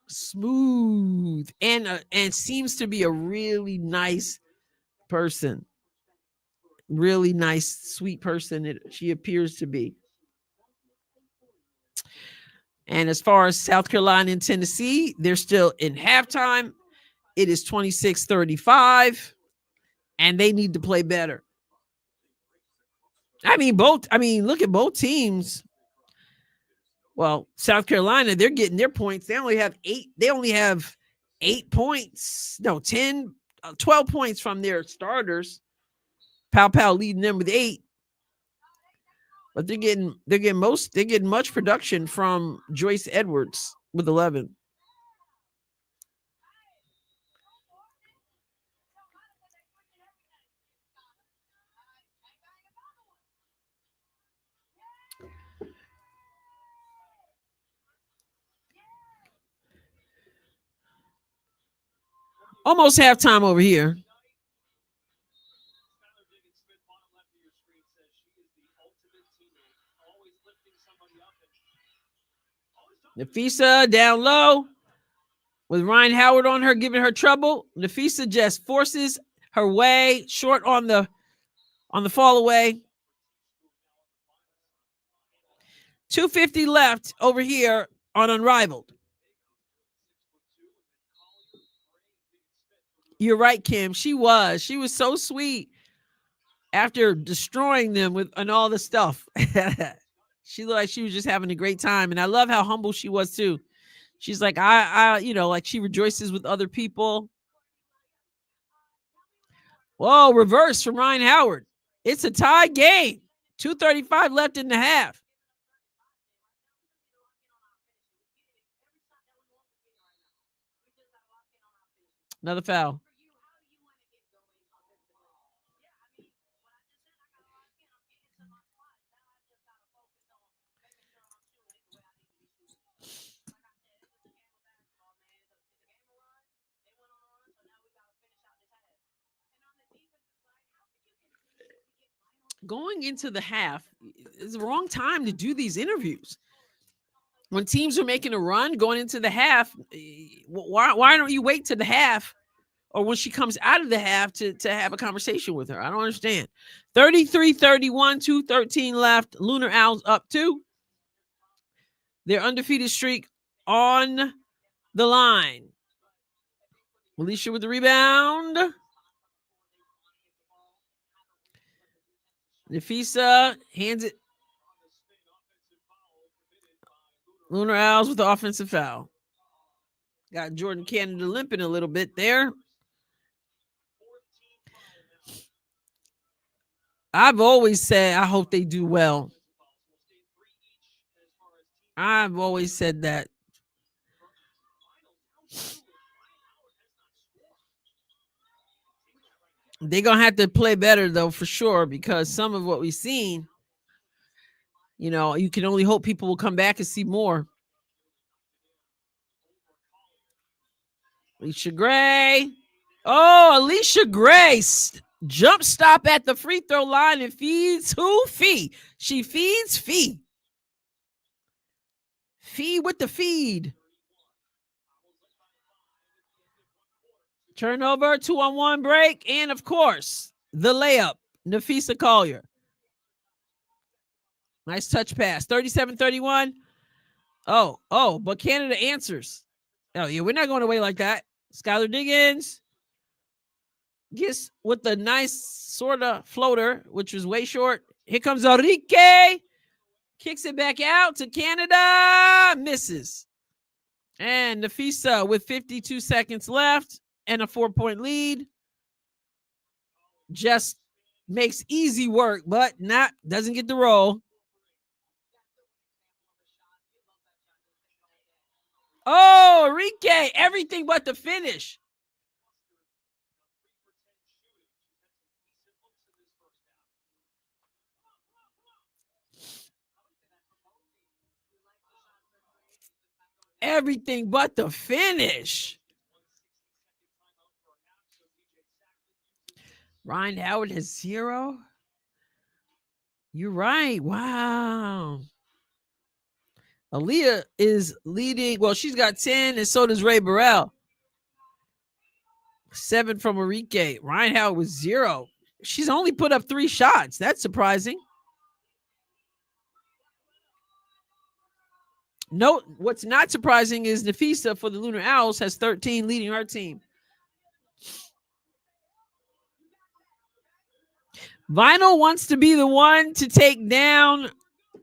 smooth and seems to be a really nice person. Really nice, sweet person she appears to be. And as far as South Carolina and Tennessee, they're still in halftime. It is 26-35, and they need to play better. Look at both teams. Well, South Carolina, they're getting their points. They only have 8 points. No, 10, 12 points from their starters. Pow leading them with 8. But they're getting much production from Joyce Edwards with 11. Almost halftime over here. Nafisa down low with Ryan Howard on her, giving her trouble. Nafisa just forces her way short on the fall away. 2:50 left over here on Unrivaled. You're right, Kim. She was so sweet after destroying them and all the stuff. She looked like she was just having a great time. And I love how humble she was too. She's like, like she rejoices with other people. Whoa, reverse from Ryan Howard. It's a tie game. 2:35 left in the half. Another foul. Going into the half is the wrong time to do these interviews. When teams are making a run going into the half, why don't you wait to the half or when she comes out of the half to have a conversation with her? I don't understand. 33-31, 2:13 left. Lunar Owls up 2. Their undefeated streak on the line. Alicia with the rebound. Nafisa hands it. Lunar Owls with the offensive foul. Got Jordan Canada limping a little bit there. I've always said I hope they do well. I've always said that. They're going to have to play better, though, for sure, because some of what we've seen, you can only hope people will come back and see more. Alicia Gray. Oh, Alicia Gray. Jump stop at the free throw line and feeds who? Fee. She feeds Fee. Fee with the feed. Turnover, 2-on-1 break, and of course, the layup, Nafisa Collier. Nice touch pass, 37-31. Oh, but Canada answers. Oh, yeah, we're not going away like that. Skylar Diggins gets with the nice sort of floater, which was way short. Here comes Enrique. Kicks it back out to Canada. Misses. And Nafisa with 52 seconds left and a 4-point lead. Just makes easy work, but doesn't get the roll. Oh, Enrique, everything but the finish. Everything but the finish. Ryan Howard has 0. You're right. Wow. Aaliyah is leading. Well, she's got 10, and so does Ray Burrell. 7 from Enrique. Ryan Howard with 0. She's only put up 3 shots. That's surprising. Note, what's not surprising is Nafisa for the Lunar Owls has 13, leading our team. Vinyl wants to be the one to take down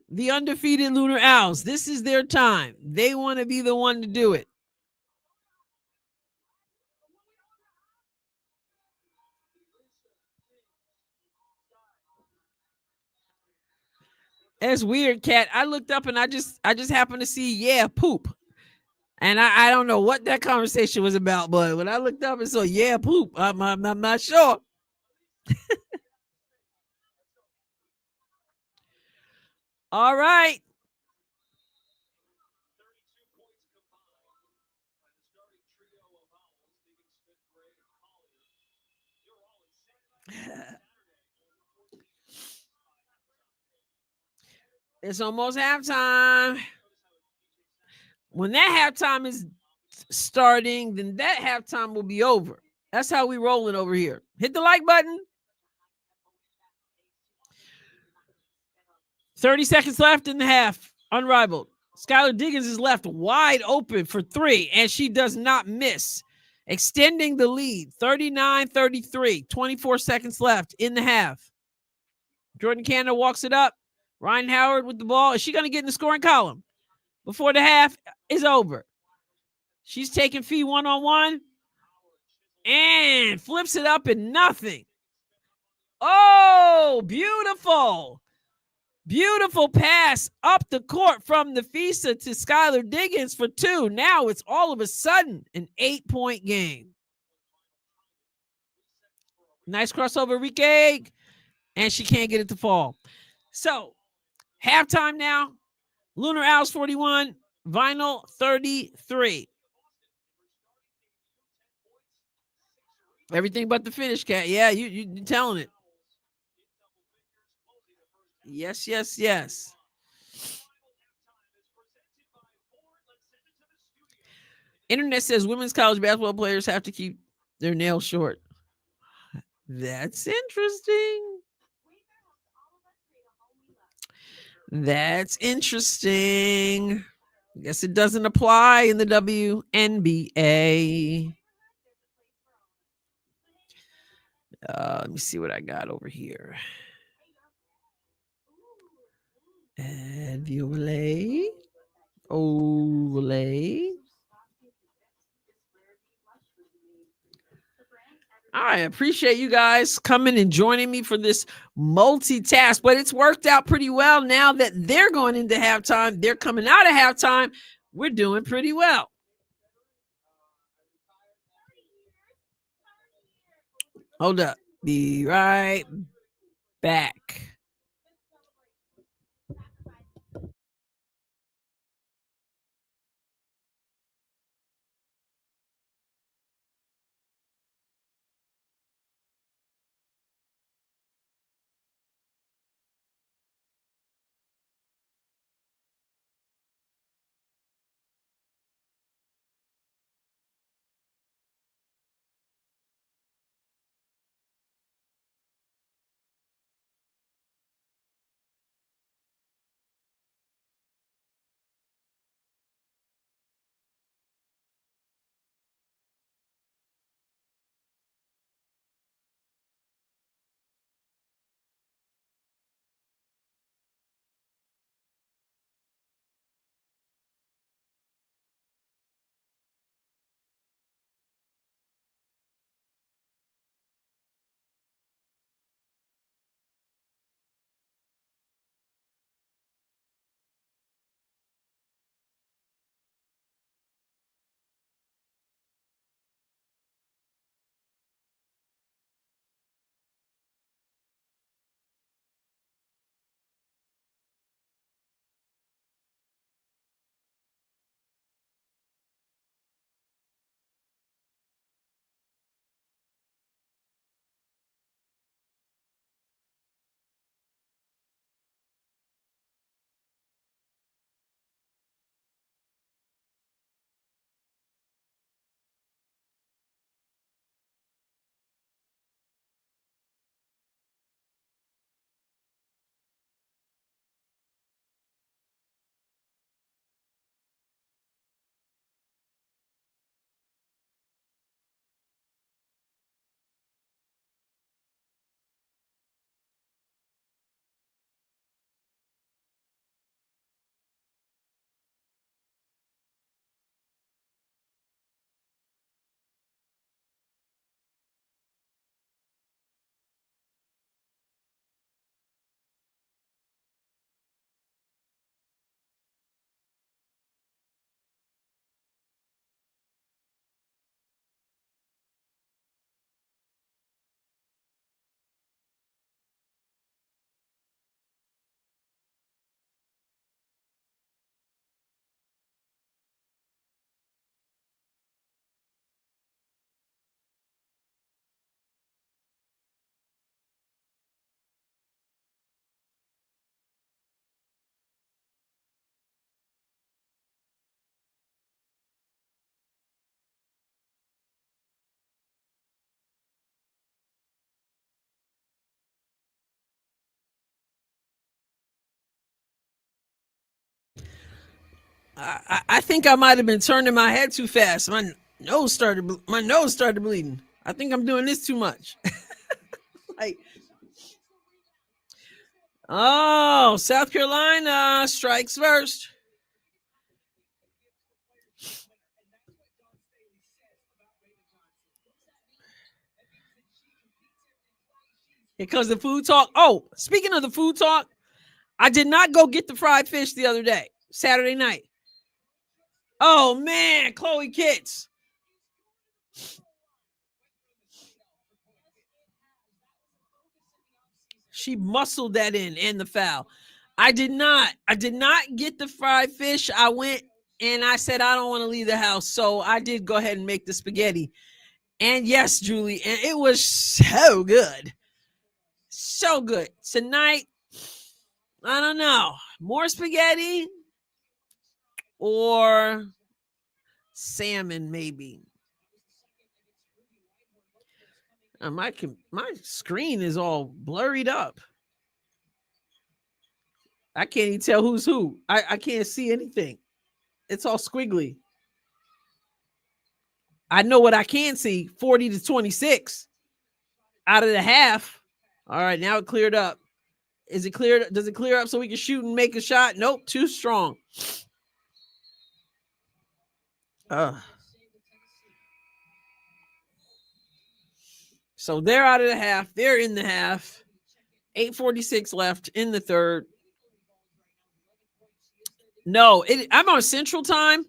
the undefeated Lunar Owls. This is their time. They want to be the one to do it. That's weird, Kat. I looked up and I just happened to see poop. And I don't know what that conversation was about, but when I looked up and saw poop, I'm not sure. All right. It's almost halftime. When that halftime is starting, then that halftime will be over. That's how we rolling over here. Hit the like button. 30 seconds left in the half. Unrivaled. Skylar Diggins is left wide open for 3, and she does not miss. Extending the lead. 39-33. 24 seconds left in the half. Jordan Canada walks it up. Ryan Howard with the ball. Is she going to get in the scoring column before the half is over? She's taking Fee 1-on-1 and flips it up in nothing. Oh, beautiful. Beautiful pass up the court from Nafisa to Skylar Diggins for 2. Now it's all of a sudden an 8-point game. Nice crossover, Enrique. And she can't get it to fall. So, halftime now. Lunar Owls 41, Vinyl 33. Everything but the finish, Kat. Yeah, you're telling it. Yes. Internet says women's college basketball players have to keep their nails short. That's interesting. That's interesting. I guess it doesn't apply in the WNBA. Let me see what I got over here. Adrienne. Overlay. I appreciate you guys coming and joining me for this multitask, but it's worked out pretty well now that they're going into halftime. They're coming out of halftime. We're doing pretty well. Hold up. Be right back. I think I might have been turning my head too fast. My nose started bleeding. I think I'm doing this too much. Like, oh, South Carolina strikes first. Here comes the food talk. Oh, speaking of the food talk, I did not go get the fried fish the other day, Saturday night. Oh man, Chloe Kitts. She muscled that in and the foul. I did not. I did not get the fried fish. I went and I said I don't want to leave the house, so I did go ahead and make the spaghetti. And yes, Julie, and it was so good. So good. Tonight, I don't know. More spaghetti or salmon, maybe. My screen is all blurred up. I can't even tell who's who. I can't see anything. It's all squiggly. I know what I can see, 40-26 out of the half. All right, now it cleared up. Is it cleared? Does it clear up so we can shoot and make a shot? Nope, too strong. So they're out of the half. They're in the half. 8:46 left in the third. No, I'm on Central Time,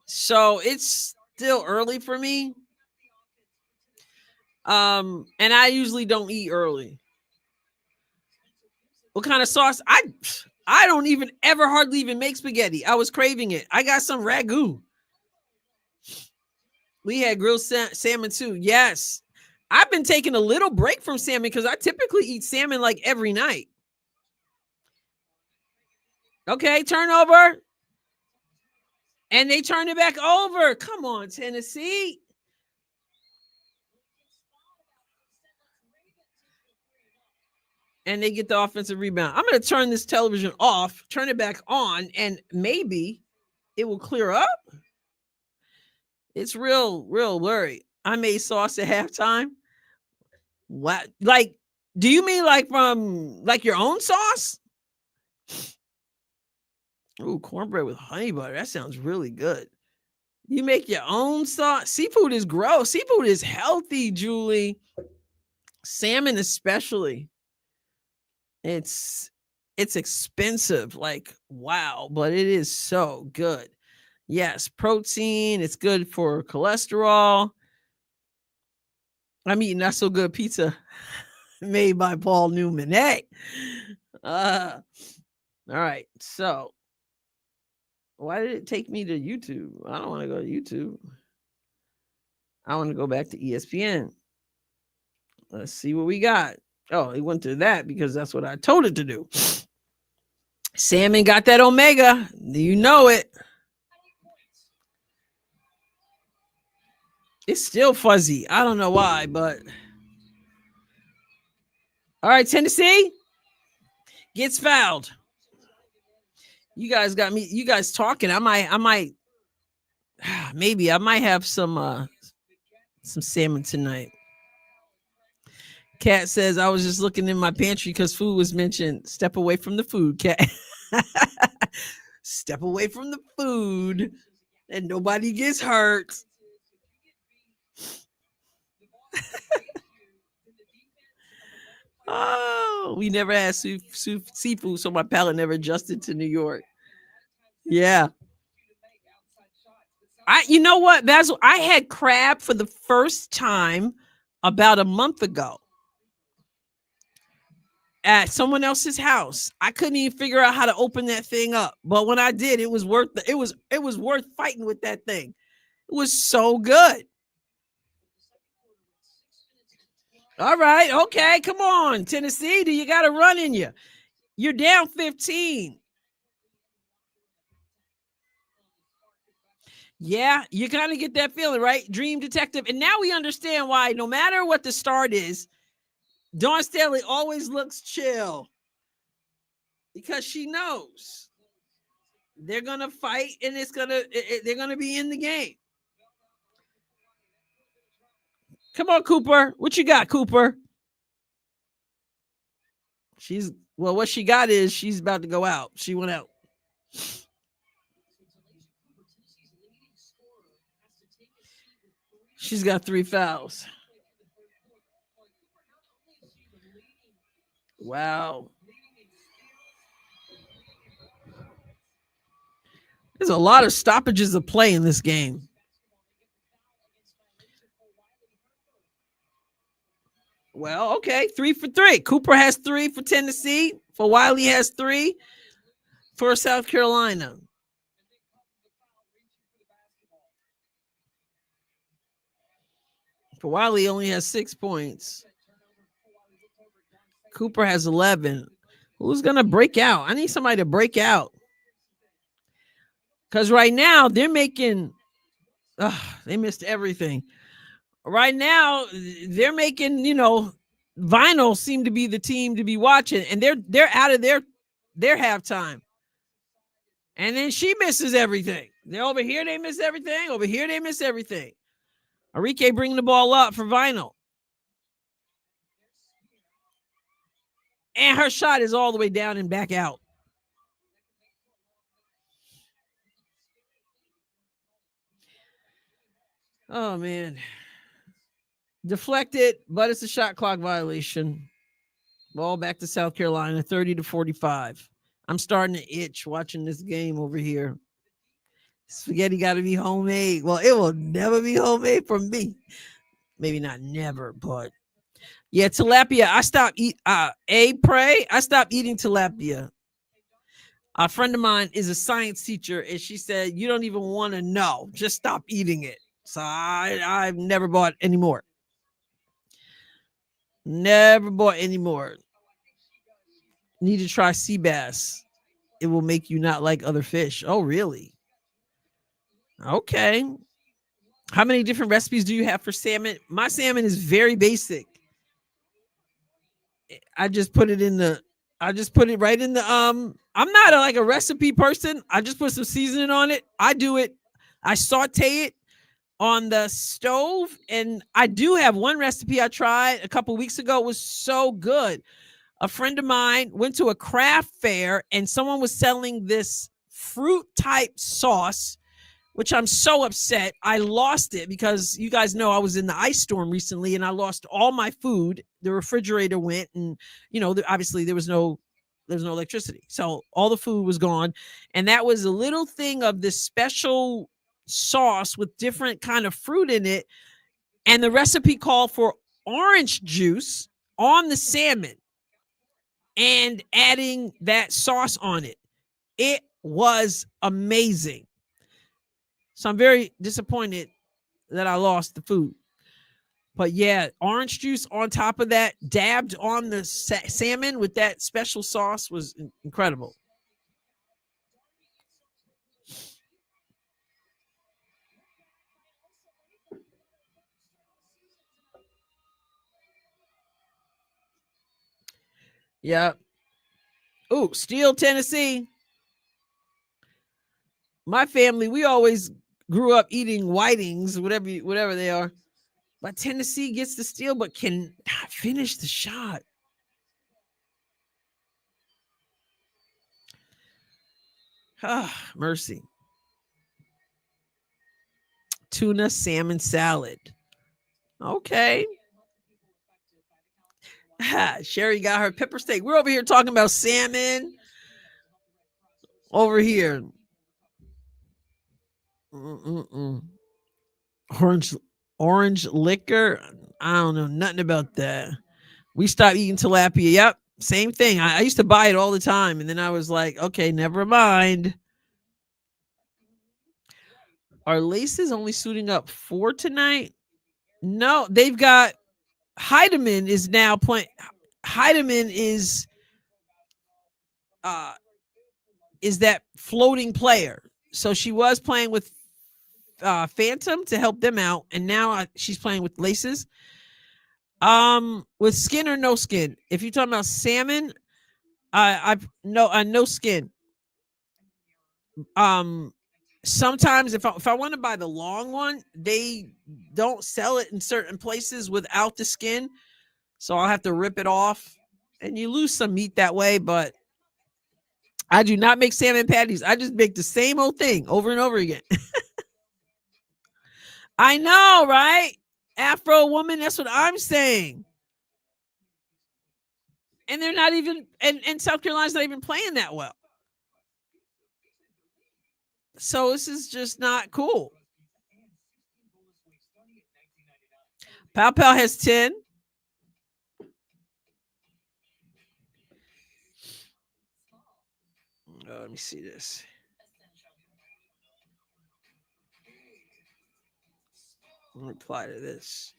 so it's still early for me. And I usually don't eat early. What kind of sauce? I don't even ever hardly even make spaghetti. I was craving it. I got some ragu. We had grilled salmon too. Yes. I've been taking a little break from salmon because I typically eat salmon like every night. Okay, turnover. And they turn it back over. Come on, Tennessee. And they get the offensive rebound. I'm going to turn this television off, turn it back on, and maybe it will clear up. It's real blurry. I made sauce at halftime. What? Like, do you mean like from like your own sauce? Ooh, cornbread with honey butter. That sounds really good. You make your own sauce. Seafood is gross. Seafood is healthy, Julie. Salmon especially. It's expensive. Like, wow, but it is so good. Yes, protein. It's good for cholesterol. I'm eating not so good pizza made by Paul Newman. Hey. All right. So why did it take me to YouTube? I don't want to go to YouTube. I want to go back to ESPN. Let's see what we got. Oh, it went to that because that's what I told it to do. Salmon got that omega. You know it. It's still fuzzy. I don't know why, but all right, Tennessee gets fouled. You guys got me. You guys talking. I might. Maybe I might have some salmon tonight. Cat says I was just looking in my pantry because food was mentioned. Step away from the food, Cat. Step away from the food, and nobody gets hurt. Oh, we never had seafood, so my palate never adjusted to New York. Yeah. You know what, Basil? I had crab for the first time about a month ago at someone else's house. I couldn't even figure out how to open that thing up, but when I did, it was worth fighting with that thing. It was so good. All right, okay, come on, Tennessee. Do you got a run in you? You're down 15. Yeah, you kind of get that feeling, right? Dream Detective. And now we understand why no matter what the start is, Dawn Staley always looks chill because she knows they're going to fight and they're going to be in the game. Come on, Cooper. What you got, Cooper? What she got is she's about to go out. She went out. She's got 3 fouls. Wow. There's a lot of stoppages of play in this game. Well, okay, 3 for 3. Cooper has 3 for Tennessee. For Wiley has 3 for South Carolina. For Wiley only has 6 points. Cooper has 11. Who's going to break out? I need somebody to break out. Because right now they're making, they missed everything. Right now they're making, Vinyl seem to be the team to be watching, and they're out of their halftime. And then she misses everything. They're over here, they miss everything. Over here, they miss everything. Enrique bringing the ball up for Vinyl. And her shot is all the way down and back out. Oh man. Deflected, but it's a shot clock violation. Ball back to South Carolina, 30-45. I'm starting to itch watching this game over here. Spaghetti got to be homemade. Well, it will never be homemade from me. Maybe not never, but yeah, tilapia. I stopped I stopped eating tilapia. A friend of mine is a science teacher, and she said, "You don't even want to know. Just stop eating it." So I've never bought any more. Never bought any more. Need to try sea bass. It will make you not like other fish. Oh, really? Okay. How many different recipes do you have for salmon? My salmon is very basic. I just put it in the I just put it right in the I'm not like a recipe person. I just put some seasoning on it. I do it. I saute it on the stove, and I do have one recipe I tried a couple weeks ago. It was so good. A friend of mine went to a craft fair and someone was selling this fruit type sauce, which I'm so upset. I lost it because you guys know I was in the ice storm recently and I lost all my food. The refrigerator went, and obviously there was no electricity. So all the food was gone. And that was a little thing of this special sauce with different kind of fruit in it. And the recipe called for orange juice on the salmon and adding that sauce on it. It was amazing. So I'm very disappointed that I lost the food. But yeah, orange juice on top of that, dabbed on the salmon with that special sauce was incredible. Yeah. Ooh, Steele, Tennessee. My family, we always grew up eating whitings, whatever they are. But Tennessee gets the steal, but can not finish the shot. Ah, mercy. Tuna salmon salad. Okay. Sherry got her pepper steak. We're over here talking about salmon. Over here. Mm-mm-mm. Orange liquor. I don't know nothing about that. We stopped eating tilapia. Yep. Same thing. I used to buy it all the time. And then I was like, okay, never mind. Are laces only suiting up for tonight? No, they've got Heidemann is now playing. Heidemann uh is that floating player. So she was playing with Phantom to help them out, and now she's playing with laces. With skin or no skin. If you're talking about salmon, I've no skin. Um, Sometimes if I want to buy the long one, they don't sell it in certain places without the skin, so I'll have to rip it off, and you lose some meat that way. But I do not make salmon patties. I just make the same old thing over and over again. I know, right? Afro woman, that's what I'm saying. And they're not even, and South Carolina's not even playing that well. So this is just not cool. Pow Pow has 10. Let me see this. I'll reply to this.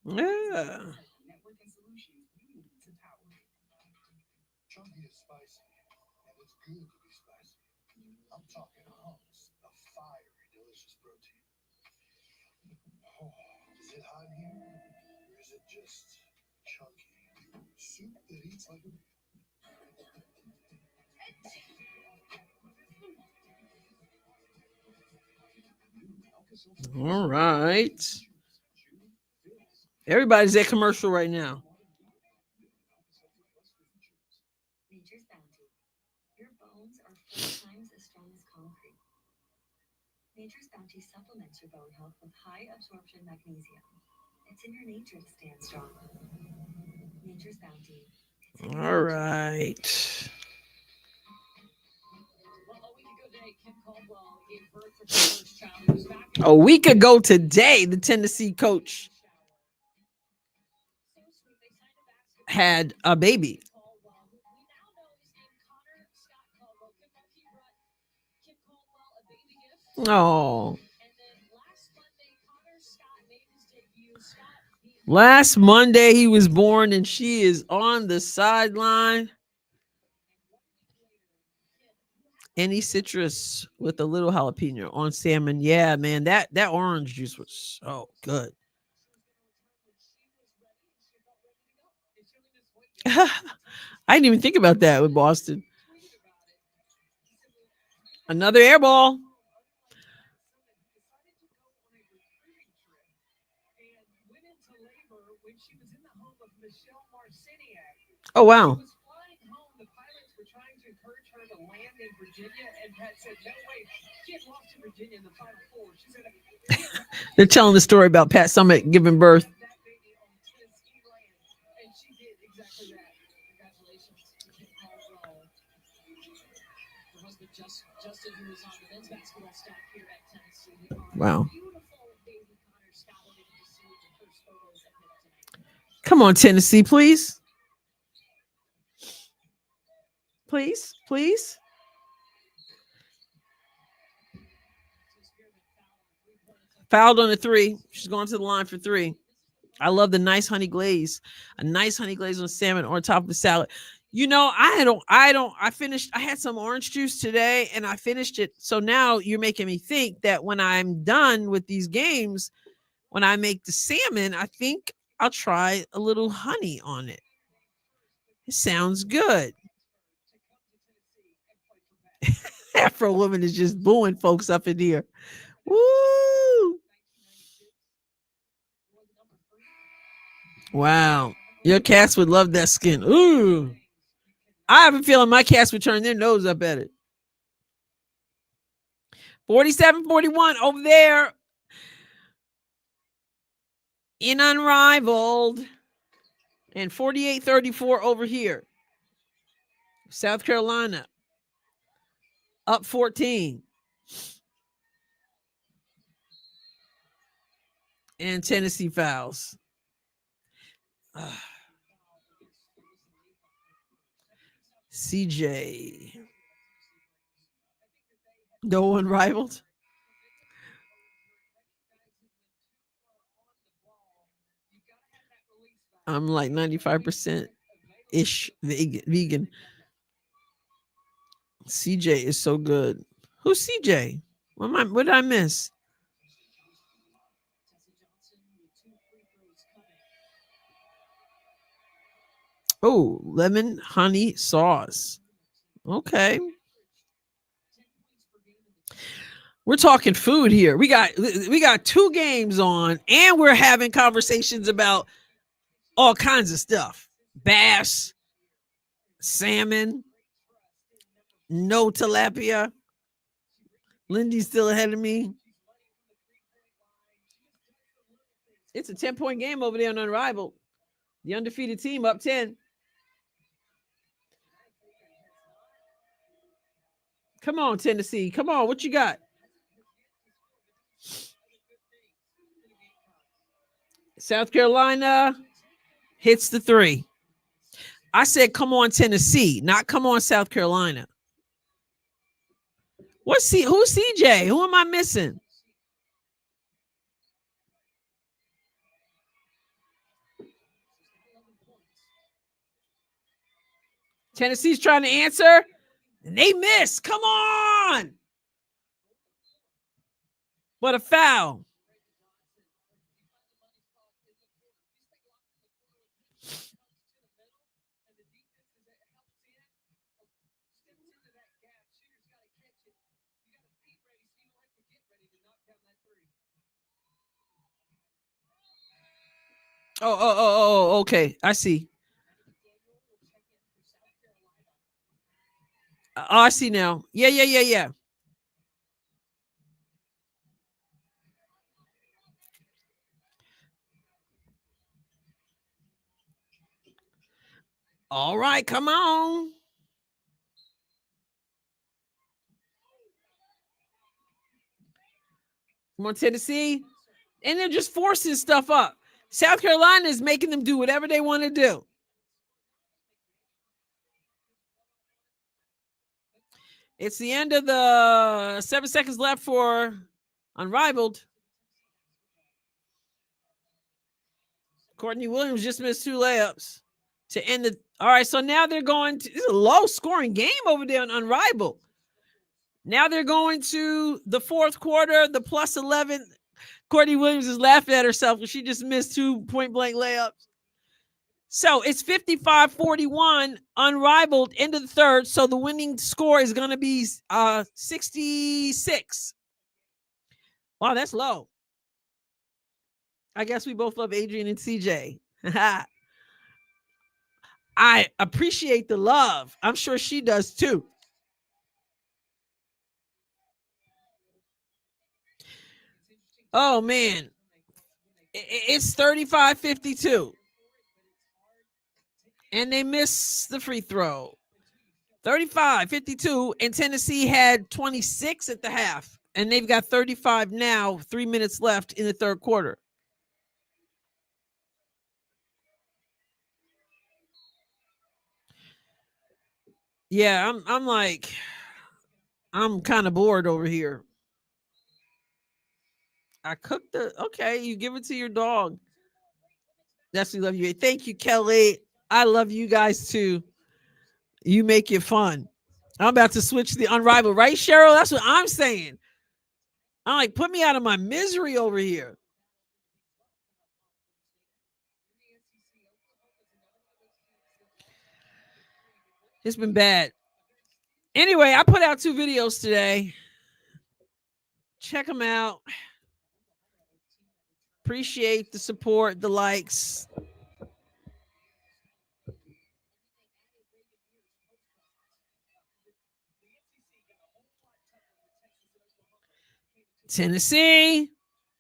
Yeah. Chunky is spicy, and it's good to be spicy. I'm talking humps of fiery, delicious protein. Oh, is it hot here, or is it just chunky? Soup that eats like a baby. All right. Everybody's at commercial right now. Nature's Bounty supplements your bone health with high absorption magnesium. It's in your nature to stand strong. Nature's Bounty. All right. A week ago today, the Tennessee coach had a baby. Oh. Last Monday he was born and she is on the sideline. Any citrus with a little jalapeno on salmon. Yeah, man, that orange juice was so good. I didn't even think about that with Boston. Another air ball. Oh, wow. They're telling the story about Pat Summitt giving birth. Wow. Come on, Tennessee, please. Please, please. Fouled on the three. She's going to the line for three. I love the nice honey glaze. A nice honey glaze on salmon on top of the salad. You know, I finished, I had some orange juice today and I finished it. So now you're making me think that when I'm done with these games, when I make the salmon, I think I'll try a little honey on it. It sounds good. Afro woman is just booing folks up in here. Woo! Wow. Your cats would love that skin. Ooh. I have a feeling my cats would turn their nose up at it. 47-41 over there in Unrivaled. And 48-34 over here. South Carolina up 14. And Tennessee fouls. CJ. No Unrivaled. I'm like 95% ish vegan. CJ is so good. Who's CJ? What did I miss? Oh, lemon honey sauce. Okay. We're talking food here. We got two games on, and we're having conversations about all kinds of stuff. Bass, salmon, no tilapia. Lindy's still ahead of me. It's a 10-point game over there on Unrivaled. The undefeated team up 10. Come on, Tennessee. Come on. What you got? South Carolina hits the three. I said, come on, Tennessee, not come on, South Carolina. Who's CJ? Who am I missing? Tennessee's trying to answer, and they miss. Come on. What a foul. Oh, okay. I see. Oh, I see now. Yeah. All right, come on. Come on, Tennessee. And they're just forcing stuff up. South Carolina is making them do whatever they want to do. It's the end of the 7 seconds left for Unrivaled. Courtney Williams just missed 2 layups to end the. All right, so now they're going to. This is a low scoring game over there on Unrivaled. Now they're going to the fourth quarter, the plus 11. Courtney Williams is laughing at herself because she just missed 2 point blank layups. So it's 55-41, Unrivaled, end of the third. So the winning score is going to be 66. Wow, that's low. I guess we both love Adrienne and CJ. I appreciate the love. I'm sure she does too. Oh, man. It's 35-52. And they missed the free throw. 35-52. And Tennessee had 26 at the half. And they've got 35 now, 3 minutes left in the third quarter. Yeah, I'm like, I'm kind of bored over here. I cooked the, okay, you give it to your dog. Definitely love you. Thank you, Kelly. I love you guys too. You make it fun. I'm about to switch the Unrivaled, right, Cheryl? That's what I'm saying. I'm like, put me out of my misery over here. It's been bad. Anyway, I put out 2 videos today. Check them out. Appreciate the support, the likes. Tennessee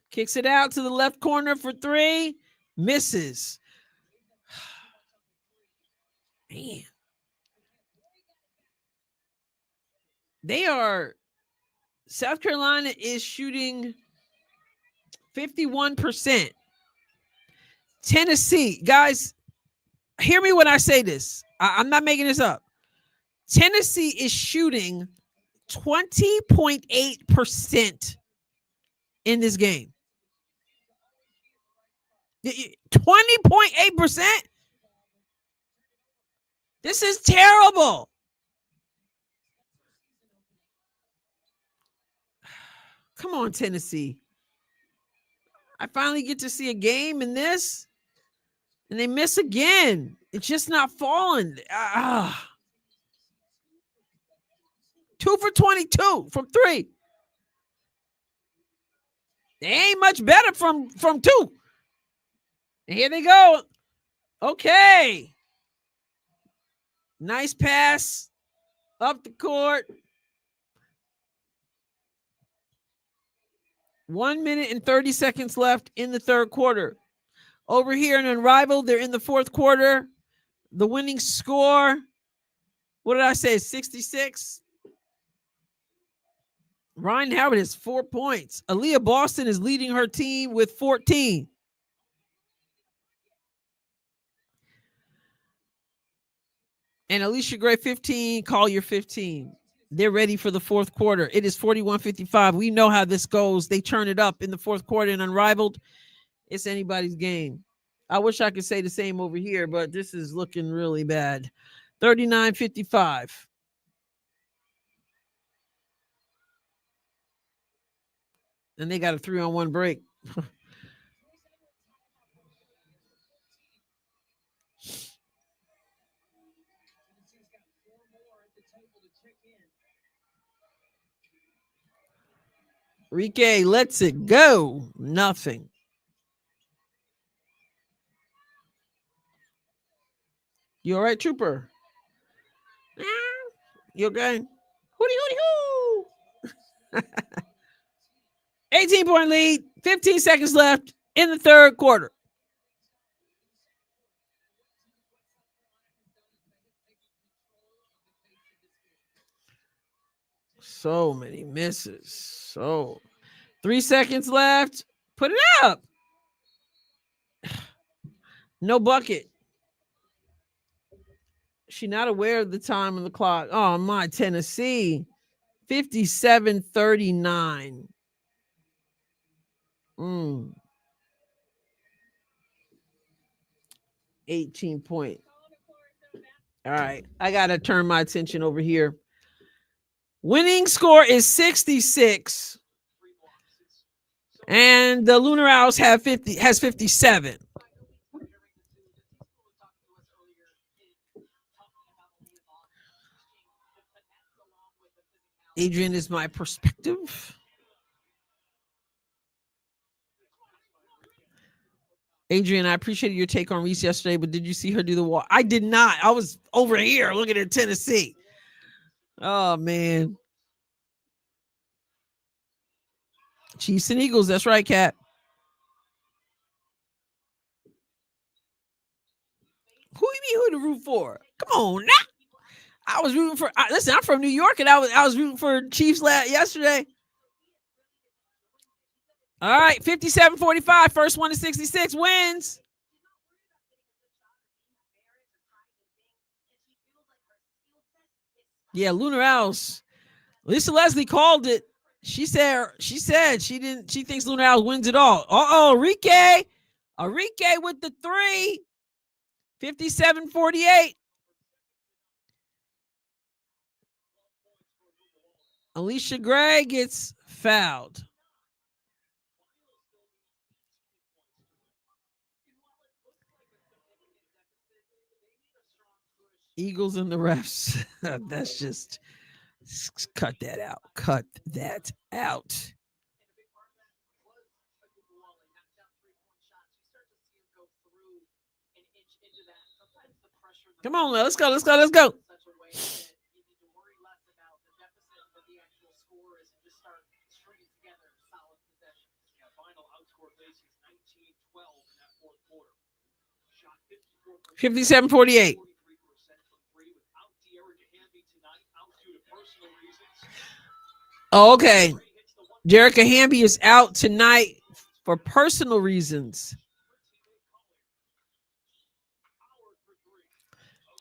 kicks it out to the left corner for 3. Misses. Man. They are, South Carolina is shooting 51%. Tennessee, guys, hear me when I say this. I'm not making this up. Tennessee is shooting 20.8% in this game. 20.8%? This is terrible. Come on, Tennessee. I finally get to see a game in this, and they miss again. It's just not falling. 2 for 22 from 3. They ain't much better from 2. And here they go. Okay. Nice pass up the court. 1 minute and 30 seconds left in the third quarter. Over here in Unrivaled, they're in the fourth quarter. The winning score, what did I say, 66? Ryan Howard has 4 points. Aaliyah Boston is leading her team with 14. And Alicia Gray, 15. Collier, 15. They're ready for the fourth quarter. It is 41-55. We know how this goes. They turn it up in the fourth quarter in Unrivaled. It's anybody's game. I wish I could say the same over here, but this is looking really bad. 39-55. And they got a 3-on-1 break. Rique lets it go. Nothing. You all right, Trooper? You okay? Hooty, hooty, hoo. 18-point lead. 15 seconds left in the third quarter. So many misses. So 3 seconds left. Put it up. No bucket. She not aware of the time on the clock. Oh my, Tennessee. 57-39. 18 point. All right. I gotta turn my attention over here. Winning score is 66. And the Lunar Owls has 57. Adrienne is my perspective. Adrienne, I appreciated your take on Reese yesterday, but did you see her do the walk? I did not. I was over here looking at Tennessee. Oh, man. Chiefs and Eagles. That's right, Cat. Who you mean who to root for? Come on now. I was rooting for. Listen, I'm from New York, and I was rooting for Chiefs yesterday. All right, 57-45. First one to 66 wins. Yeah, Lunar Owls. Lisa Leslie called it. She said she didn't. She thinks Lunar Owls wins it all. Enrique with the 3. 57-48. Alicia Gray gets fouled. Eagles and the refs. That's just cut that out. Cut that out. Come on, let's go. $57-48. Oh, okay. Jerica Hamby is out tonight for personal reasons.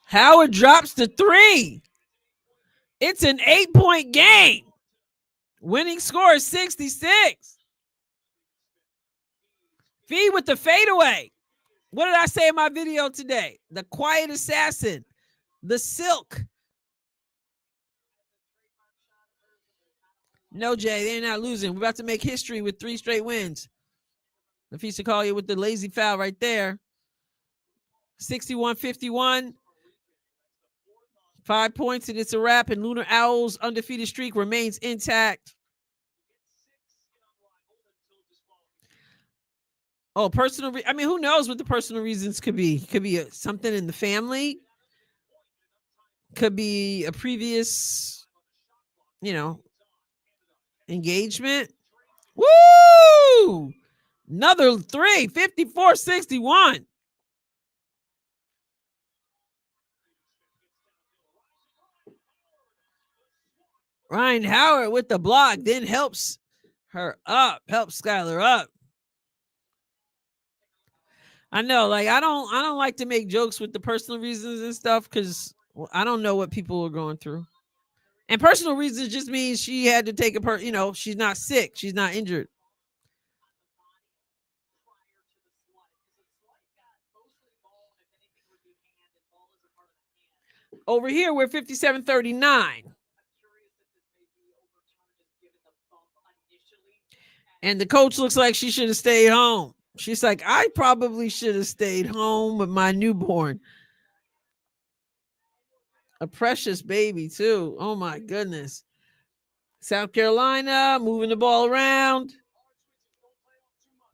Howard drops the 3. It's an 8-point game. Winning score is 66. Fee with the fadeaway. What did I say in my video today? The quiet assassin. The silk. No, Jay, they're not losing. We're about to make history with 3 straight wins. Nafisa Collier with the lazy foul right there. 61-51. 5 points and it's a wrap. And Lunar Owls' undefeated streak remains intact. Oh, personal. Who knows what the personal reasons could be? Could be something in the family. Could be a previous, engagement. Woo! Another 3. 54-61. Ryan Howard with the block, then helps Skylar up. I know, I don't like to make jokes with the personal reasons and stuff because I don't know what people are going through. And personal reasons just means she had to take she's not sick, she's not injured. Over here, we're 57-39. And the coach looks like she should have stayed home. She's like, I probably should have stayed home with my newborn. A precious baby, too. Oh, my goodness. South Carolina moving the ball around.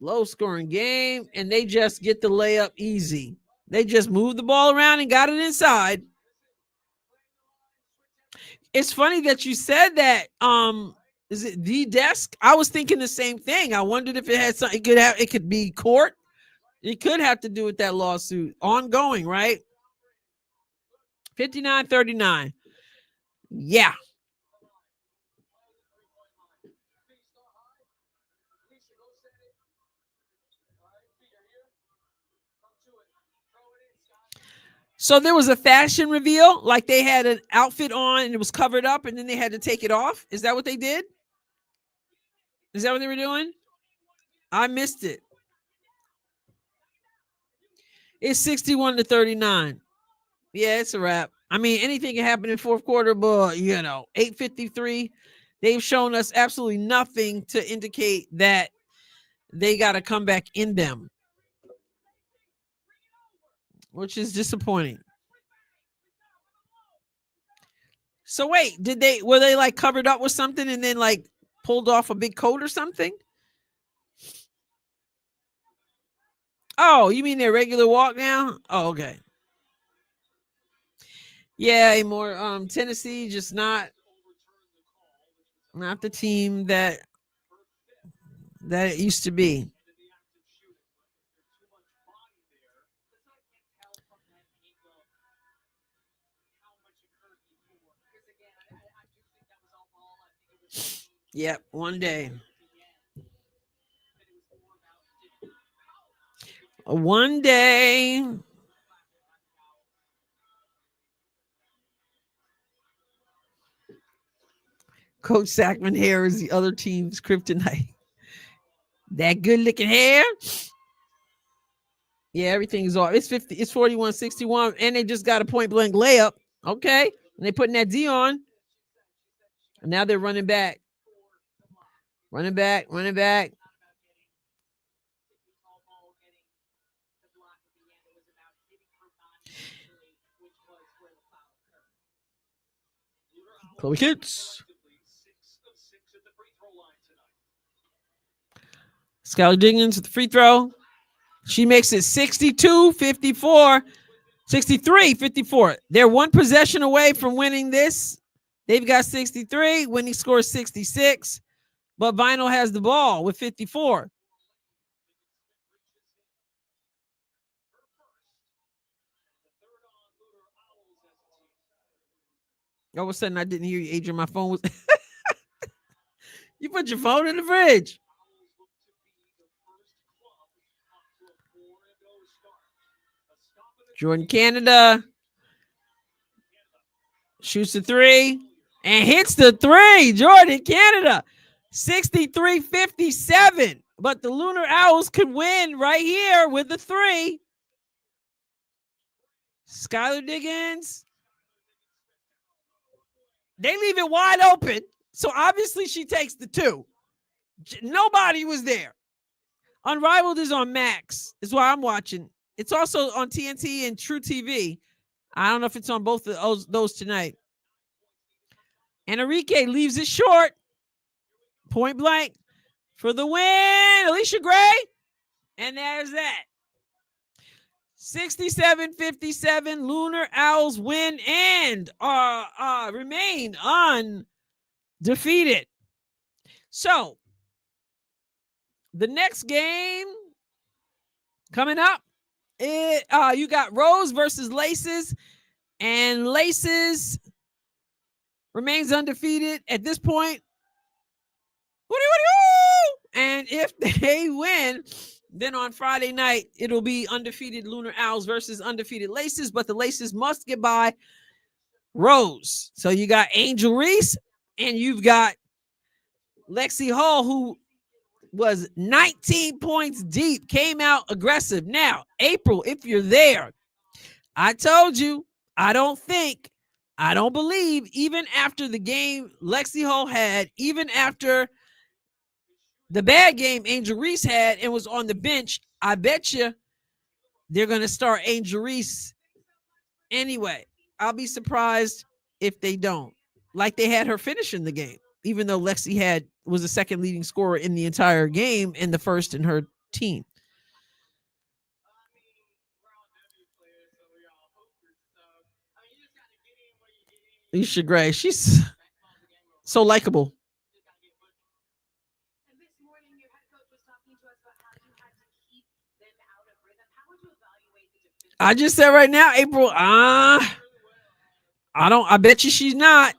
Low scoring game. And they just get the layup easy. They just moved the ball around and got it inside. It's funny that you said that. Is it the desk? I was thinking the same thing. I wondered if it had something. It could be court. It could have to do with that lawsuit. Ongoing, right? 59-39. Yeah. So there was a fashion reveal, like they had an outfit on and it was covered up and then they had to take it off. Is that what they did? Is that what they were doing? I missed it. It's 61-39. Yeah, it's a wrap. I mean, anything can happen in fourth quarter, but 8:53. They've shown us absolutely nothing to indicate that they got a comeback in them, which is disappointing. So wait, were they like covered up with something and then like pulled off a big coat or something? Oh, you mean their regular walk now? Oh, okay. Yeah, more Tennessee just not the team that it used to be. Yep, one day. One day. Coach Sackman hair is the other team's kryptonite. That good looking hair. Yeah, everything's off. It's 50, it's 41-61, and they just got a point blank layup. Okay. And they putting that D on. And now they're running back. Running back. Chloe Kitts. Skylar Diggins with the free throw. She makes it 62-54. 63-54. They're one possession away from winning this. They've got 63. Winning score 66. But Vinyl has the ball with 54. All of a sudden, I didn't hear you, Adrienne. My phone was... You put your phone in the fridge. Jordan Canada shoots the three and hits the three. Jordan Canada, 63-57. But the Lunar Owls could win right here with the three. Skylar Diggins. They leave it wide open. So obviously she takes the two. Nobody was there. Unrivaled is on Max. Is why I'm watching. It's also on TNT and True TV. I don't know if it's on both of those tonight. And Enrique leaves it short. Point blank for the win. Alicia Gray. And there's that. 67-57. Lunar Owls win and remain undefeated. So the next game coming up, you got Rose versus Laces, and Laces remains undefeated at this point. And if they win, then on Friday night, it'll be undefeated Lunar Owls versus undefeated Laces, but the Laces must get by Rose. So you got Angel Reese, and you've got Lexi Hall, who was 19 points deep, came out aggressive. Now, April, if you're there, I told you, I don't believe, even after the game Lexi Hall had, even after the bad game Angel Reese had and was on the bench, I bet you they're going to start Angel Reese anyway. I'll be surprised if they don't. Like they had her finishing the game, even though Lexi was the second leading scorer in the entire game and the first in her team. Alicia Gray, she's so likable. I just said right now, April, I bet you she's not.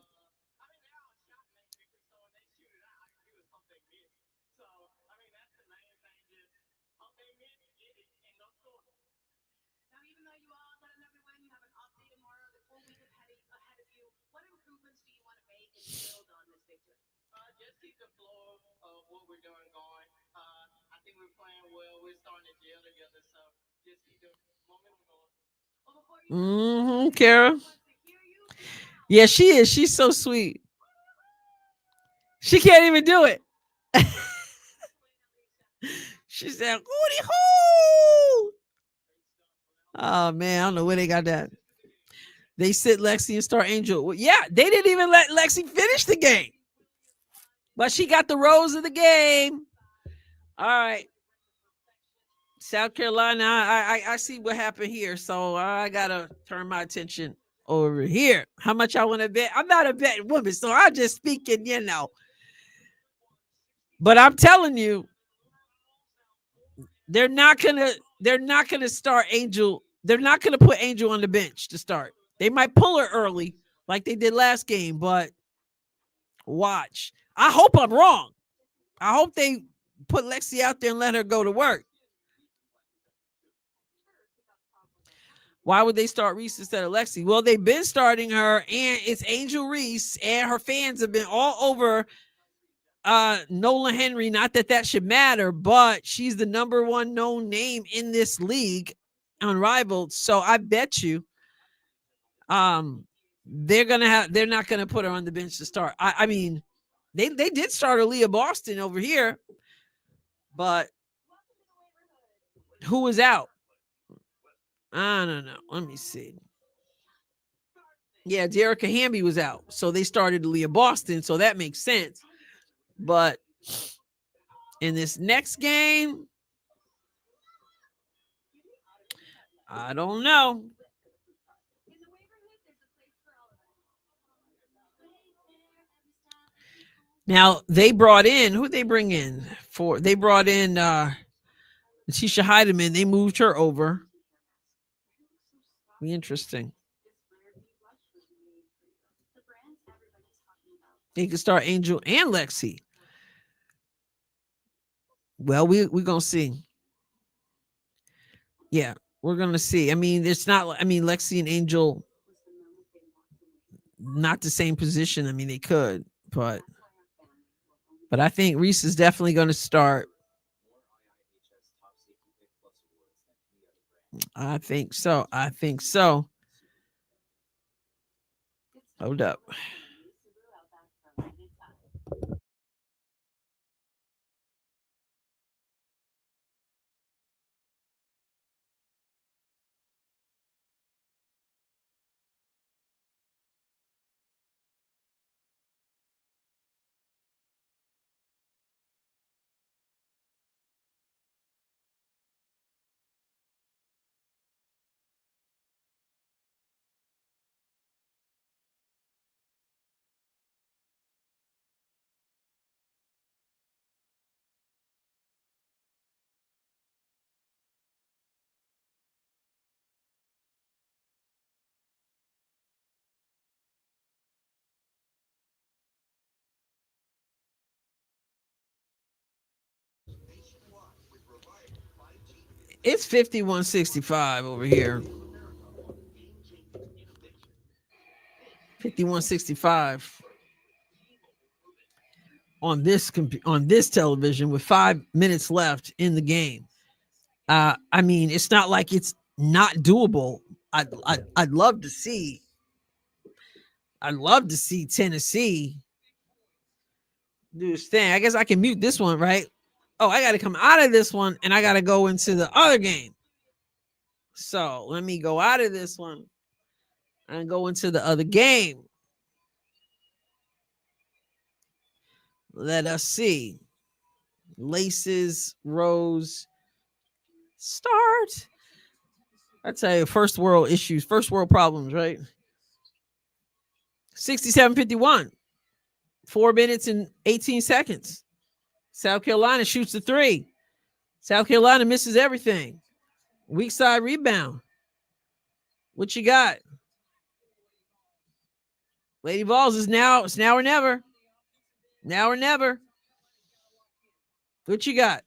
Kara. Yeah, she is. She's so sweet. She can't even do it. She said, "Hootie hoo." Oh man, I don't know where they got that. They sit Lexi and start Angel. Well, yeah, they didn't even let Lexi finish the game. But she got the rose of the game. All right. South Carolina, I see what happened here. So I gotta turn my attention over here. How much I want to bet? I'm not a betting woman, so I'm just speaking, But I'm telling you, they're not gonna start Angel. They're not gonna put Angel on the bench to start. They might pull her early, like they did last game, but watch. I hope I'm wrong. I hope they put Lexi out there and let her go to work. Why would they start Reese instead of Lexi? Well, they've been starting her, and it's Angel Reese, and her fans have been all over Nola Henry. Not that that should matter, but she's the number one known name in this league, unrivaled. So I bet you, they're not gonna put her on the bench to start. I mean, they did start Aaliyah Boston over here, but who was out? I don't know. Let me see. Yeah, Derica Hamby was out. So they started Aaliyah Boston. So that makes sense. But in this next game, I don't know. Now they brought in who they bring in for they brought in Tisha Heideman. They moved her over. Be interesting. They could start Angel and Lexi. Well, we're gonna see. Yeah, we're gonna see. I mean, it's not. I mean, Lexi and Angel, not the same position. I mean, they could, but I think Reese is definitely going to start. I think so. I think so. Hold up. It's 5165 over here. 5165 on this television with 5 minutes left in the game. I mean, it's not like it's not doable. I'd love to see. I'd love to see Tennessee do this thing. I guess I can mute this one, right? Oh, I got to come out of this one and I got to go into the other game. So let me go out of this one and go into the other game. Let us see. Laces, Rose, start. I tell you, first world issues, first world problems, right? 67-51. 4 minutes and 18 seconds. South Carolina shoots the three. South Carolina misses everything. Weak side rebound. What you got? Lady Balls is now, it's now or never. Now or never. What you got?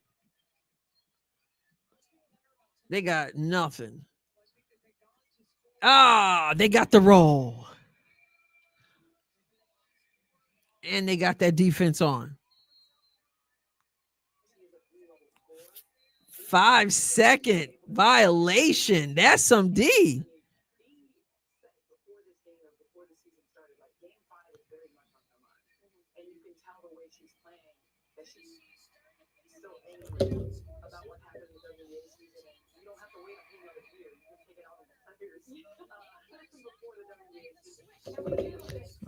They got nothing. Ah, they got the roll. And they got that defense on. 5-second violation. That's some D.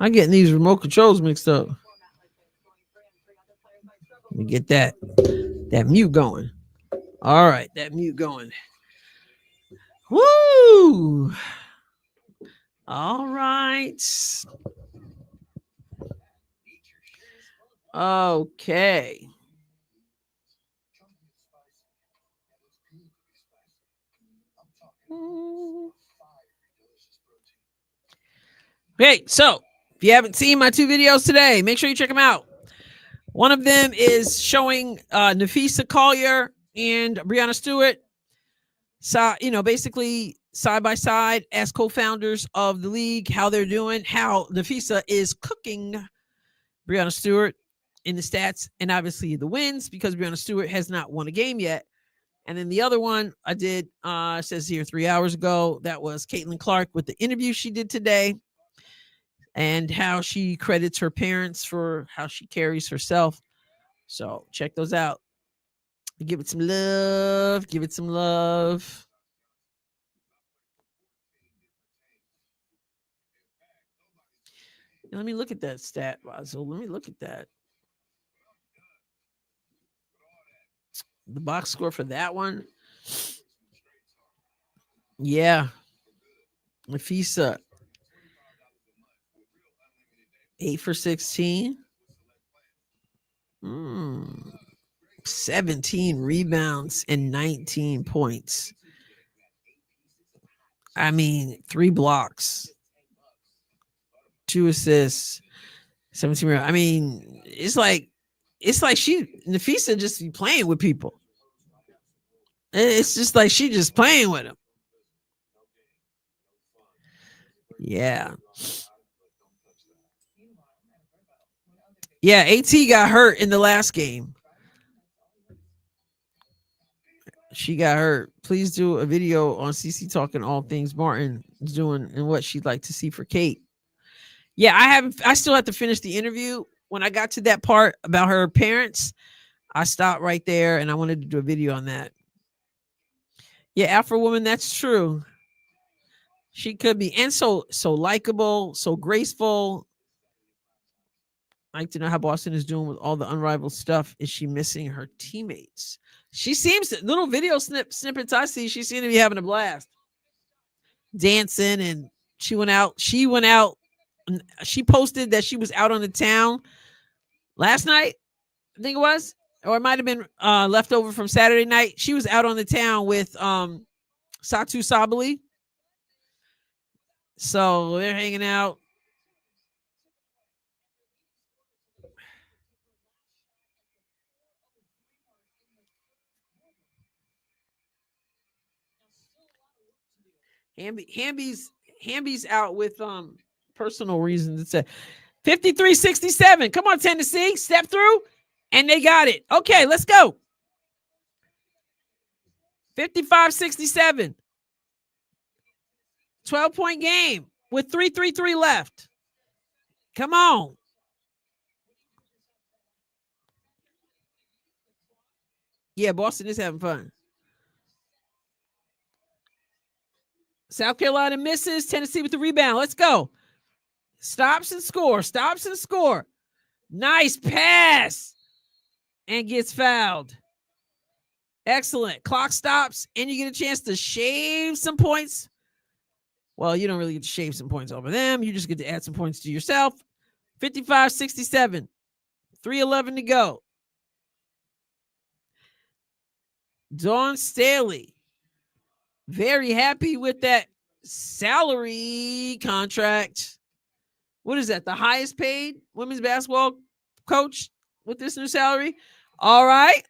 I'm getting these remote controls mixed up. Let me get that mute going. All right, that mute going. Woo! All right. Okay. Okay, so if you haven't seen my 2 videos today, make sure you check them out. One of them is showing Nafisa Collier and Breanna Stewart, basically side by side as co-founders of the league, how they're doing, how Nafisa is cooking Breanna Stewart in the stats, and obviously the wins, because Breanna Stewart has not won a game yet. And then the other one I did, says here 3 hours ago, that was Caitlin Clark with the interview she did today, and how she credits her parents for how she carries herself. So check those out. Give it some love. Give it some love. Let me look at that stat, Basil. Let me look at that. The box score for that one. Yeah. Nafisa. 8 for 16. 17 rebounds and 19 points. I mean, 3 blocks, 2 assists, 17 rebounds. I mean, it's like Nafisa just be playing with people. It's just like she just playing with them. Yeah. Yeah, AT got hurt in the last game. She got hurt. Please do a video on CC talking all things Martin is doing and what she'd like to see for Kate. Yeah, I still have to finish the interview. When I got to that part about her parents, I stopped right there and I wanted to do a video on that. Yeah, Afro woman, that's true. She could be, and so likable, so graceful. I'd like to know how Boston is doing with all the unrivaled stuff. Is she missing her teammates? She seems to, little video snippets I see, she seemed to be having a blast. Dancing, and she went out. She posted that she was out on the town last night, I think it was, or it might have been leftover from Saturday night. She was out on the town with Satu Sabali. So they're hanging out. Hamby's out with personal reasons. It's a 53-67. Come on, Tennessee, step through, and they got it. Okay, let's go. 55-67. 12-point game with 3:33 left. Come on. Yeah, Boston is having fun. South Carolina misses. Tennessee with the rebound. Let's go. Stops and score. Stops and score. Nice pass. And gets fouled. Excellent. Clock stops, and you get a chance to shave some points. Well, you don't really get to shave some points over them. You just get to add some points to yourself. 55-67. 3:11 to go. Dawn Staley. Very happy with that salary contract. What is that? The highest paid women's basketball coach with this new salary? All right.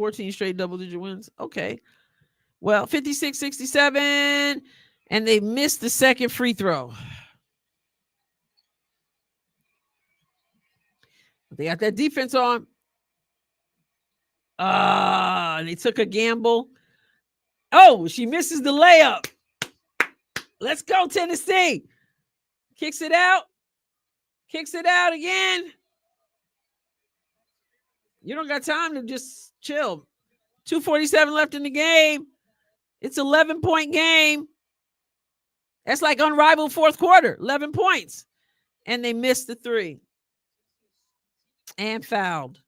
14 straight double-digit wins. Okay. Well, 56-67, and they missed the second free throw. They got that defense on. They took a gamble. Oh, she misses the layup. Let's go, Tennessee. Kicks it out. Kicks it out again. You don't got time to just chill. 2:47 left in the game. It's 11-point game. That's like unrivaled fourth quarter. 11 points. And they missed the three. And fouled.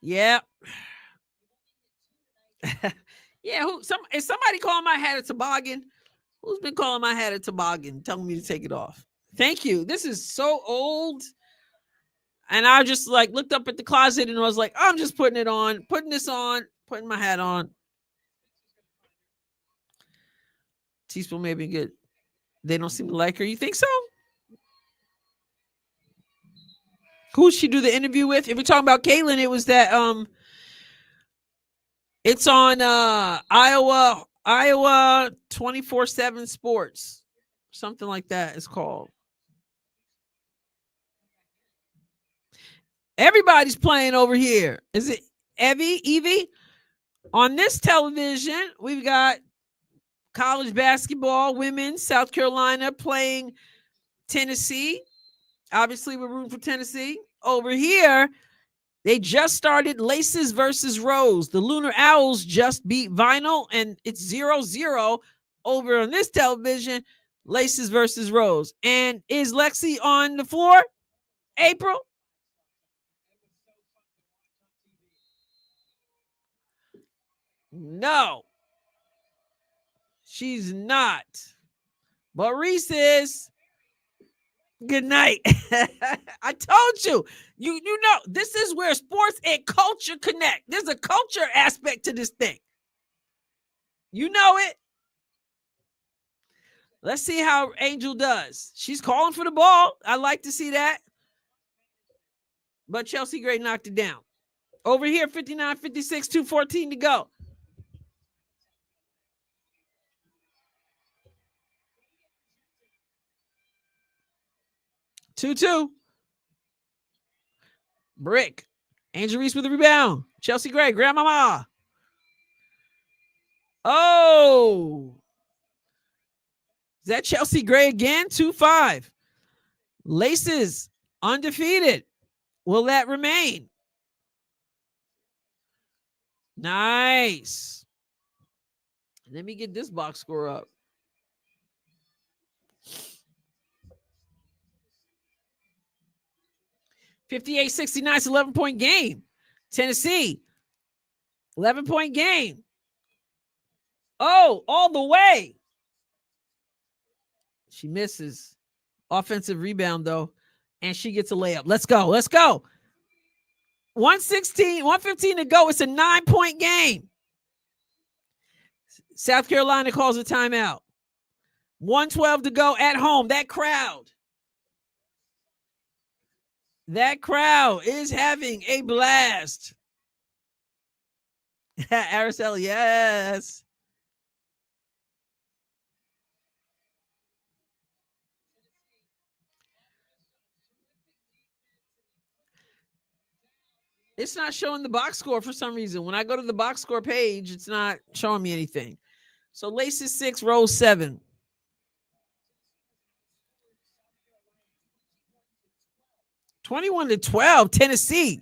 Yeah. Yeah. Is somebody calling my hat a toboggan? Who's been calling my hat a toboggan, telling me to take it off? Thank you. This is so old. And I just like looked up at the closet and was like, I'm just putting it on, putting this on, putting my hat on. Teaspoon may be good. They don't seem to like her. You think so? Who'd she do the interview with? If we're talking about Caitlyn, it was that it's on Iowa 24/7 Sports. Something like that is called. Everybody's playing over here. Is it Evie? On this television, we've got college basketball, women, South Carolina playing Tennessee. Obviously, we're rooting for Tennessee. Over here, they just started Laces versus Rose. The Lunar Owls just beat Vinyl, and it's 0-0 over on this television, Laces versus Rose. And is Lexi on the floor? April? No. She's not. But Reese is. Good night. I told you. You know, this is where sports and culture connect. There's a culture aspect to this thing. You know it. Let's see how Angel does. She's calling for the ball. I like to see that. But Chelsea Gray knocked it down. Over here, 59-56, 2:14 to go. Two. Brick. Angel Reese with the rebound. Chelsea Gray, grandmama. Oh. Is that Chelsea Gray again? 2-5. Laces undefeated. Will that remain? Nice. Let me get this box score up. $58-69, 11-point game. Tennessee, 11-point game. Oh, all the way. She misses. Offensive rebound, though. And she gets a layup. Let's go. 1:15 to go. It's a 9-point game. South Carolina calls a timeout. 1:12 to go at home. That crowd is having a blast. Araceli, yes. It's not showing the box score for some reason. When I go to the box score page, it's not showing me anything. So Laces 6, Rose 7. (21-12), Tennessee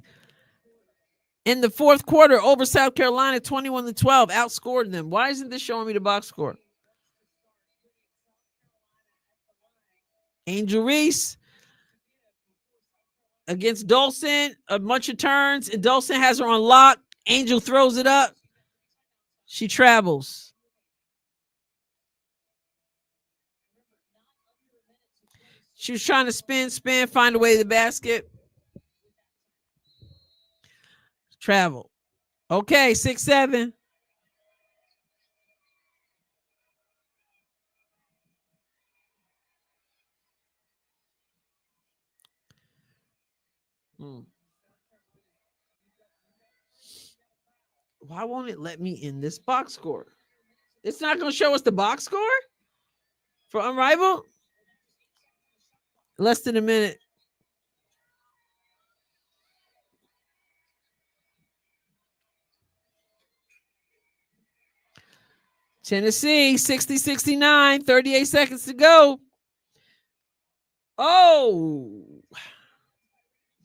in the fourth quarter over South Carolina, 21-12, outscored them. Why isn't this showing me the box score? Angel Reese against Dawson, a bunch of turns, and Dawson has her on lock. Angel throws it up. She travels. She was trying to spin, find a way to the basket. Travel. Okay, 6-7. Why won't it let me in this box score? It's not going to show us the box score for Unrivaled? Less than a minute. Tennessee, 60-69, 38 seconds to go. Oh.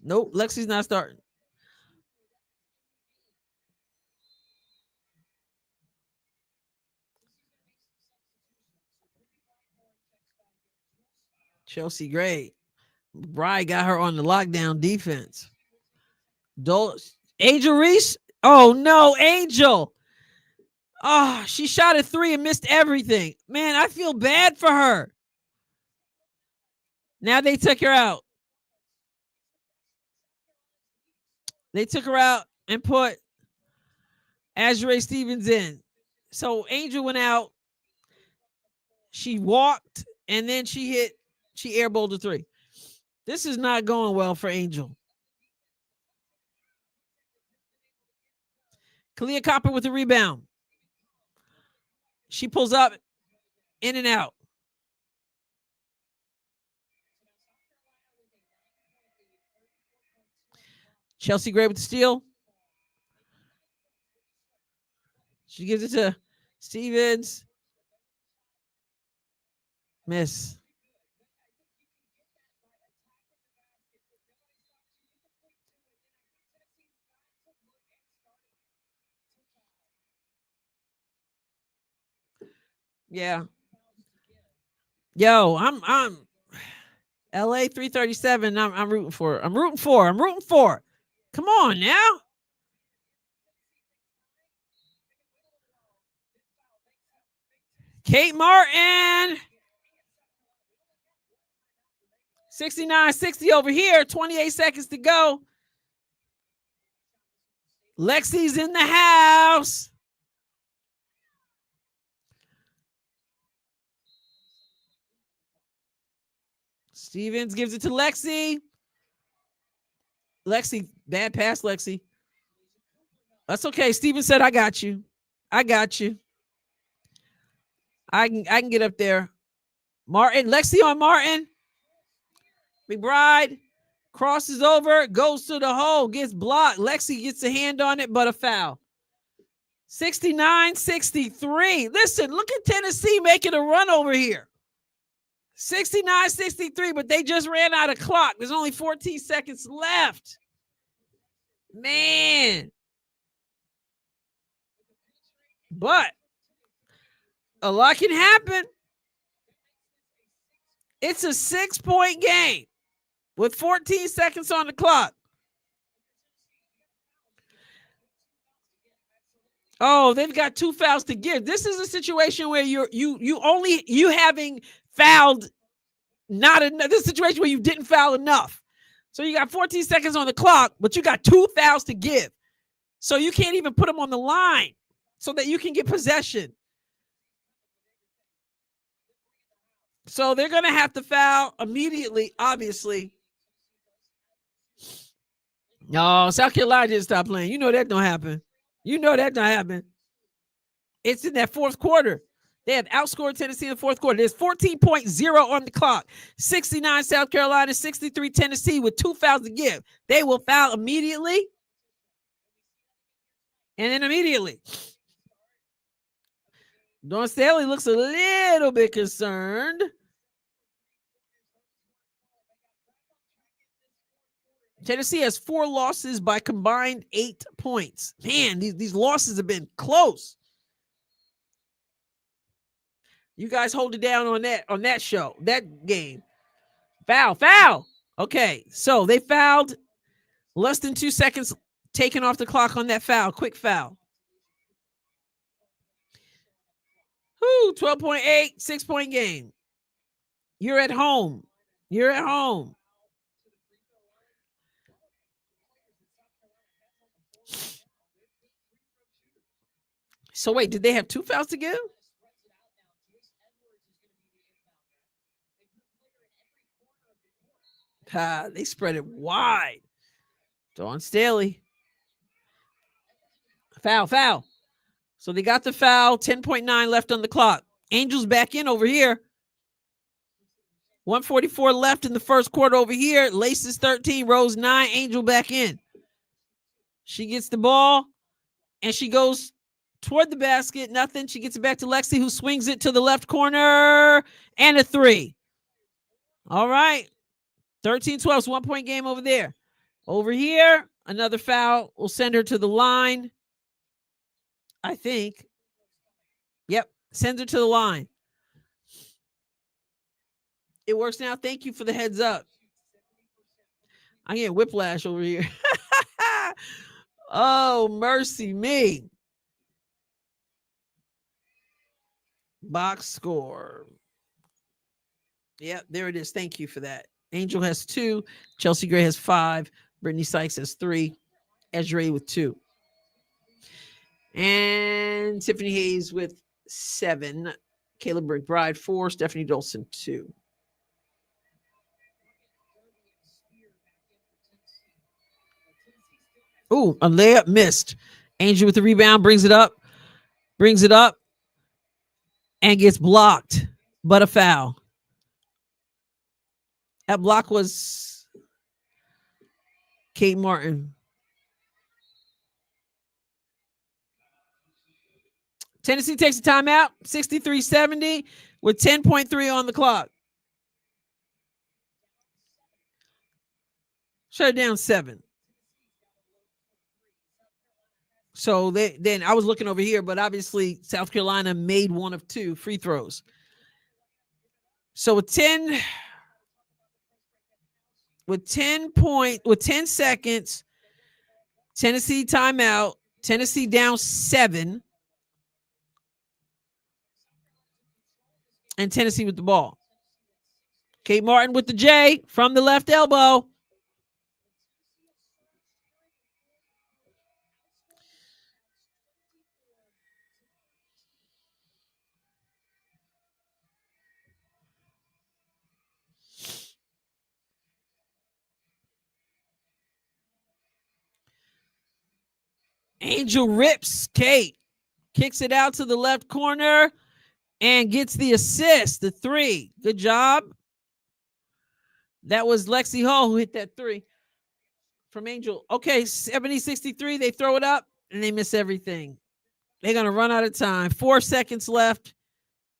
Nope, Lexi's not starting. Chelsea Gray. Bry got her on the lockdown defense. Angel Reese. Oh, no, Angel. Oh, she shot a 3 and missed everything. Man, I feel bad for her. Now they took her out. They took her out and put Azure Stevens in. So Angel went out. She walked, and then she airballed a 3. This is not going well for Angel. Kalia Copper with the rebound. She pulls up, in and out. Chelsea Gray with the steal. She gives it to Stevens. Miss. Yeah. Yo, I'm LA 337. I'm rooting for. I'm rooting for. Come on now. Kate Martin. 69-60 over here. 28 seconds to go. Lexi's in the house. Stevens gives it to Lexi. Lexi, bad pass, Lexi. That's okay. Stevens said, I got you. I can get up there. Martin, Lexi on Martin. McBride crosses over, goes to the hole, gets blocked. Lexi gets a hand on it, but a foul. 69-63. Listen, look at Tennessee making a run over here. 69-63, but they just ran out of clock. There's only 14 seconds left. Man. But a lot can happen. It's a 6-point game with 14 seconds on the clock. Oh, they've got 2 fouls to give. This is a situation where you having fouled not enough. This is a situation where you didn't foul enough. So you got 14 seconds on the clock, but you got 2 fouls to give. So you can't even put them on the line so that you can get possession. So they're going to have to foul immediately, obviously. No, South Carolina didn't stop playing. You know that don't happen. It's in that fourth quarter. They have outscored Tennessee in the fourth quarter. There's 14.0 on the clock. 69 South Carolina, 63 Tennessee with 2 fouls to give. They will foul immediately. And then immediately. Dawn Staley looks a little bit concerned. Tennessee has 4 losses by combined 8 points. Man, these losses have been close. You guys hold it down on that show, that game. Foul. Okay, so they fouled. Less than 2 seconds taken off the clock on that foul. Quick foul. 12.8, 6-point game. You're at home. So wait, did they have 2 fouls to give? They spread it wide. Dawn Staley. Foul. So they got the foul. 10.9 left on the clock. Angels back in over here. 144 left in the first quarter over here. Laces 13, Rose 9, Angel back in. She gets the ball and she goes toward the basket. Nothing. She gets it back to Lexi, who swings it to the left corner and a 3. All right. 13-12. It's 1 point game over there. Over here, another foul will send her to the line. I think. Yep. Sends her to the line. It works now. Thank you for the heads up. I'm getting whiplash over here. Oh, mercy me. Box score. Yep, there it is. Thank you for that. Angel has 2. Chelsea Gray has 5. Brittany Sykes has 3. Ezra with 2. And Tiffany Hayes with 7. Caleb McBride 4. Stephanie Dolson 2. Ooh, a layup missed. Angel with the rebound, brings it up, and gets blocked, but a foul. That block was Kate Martin. Tennessee takes a timeout, 63-70, with 10.3 on the clock. Shut it down 7. So then I was looking over here, but obviously South Carolina made 1 of 2 free throws. So with 10 seconds, Tennessee timeout, Tennessee down 7, and Tennessee with the ball. Kate Martin with the J from the left elbow. Angel rips Kate, kicks it out to the left corner, and gets the assist, the 3. Good job. That was Lexi Hall who hit that 3 from Angel. Okay, 70-63. They throw it up, and they miss everything. They're going to run out of time. 4 seconds left.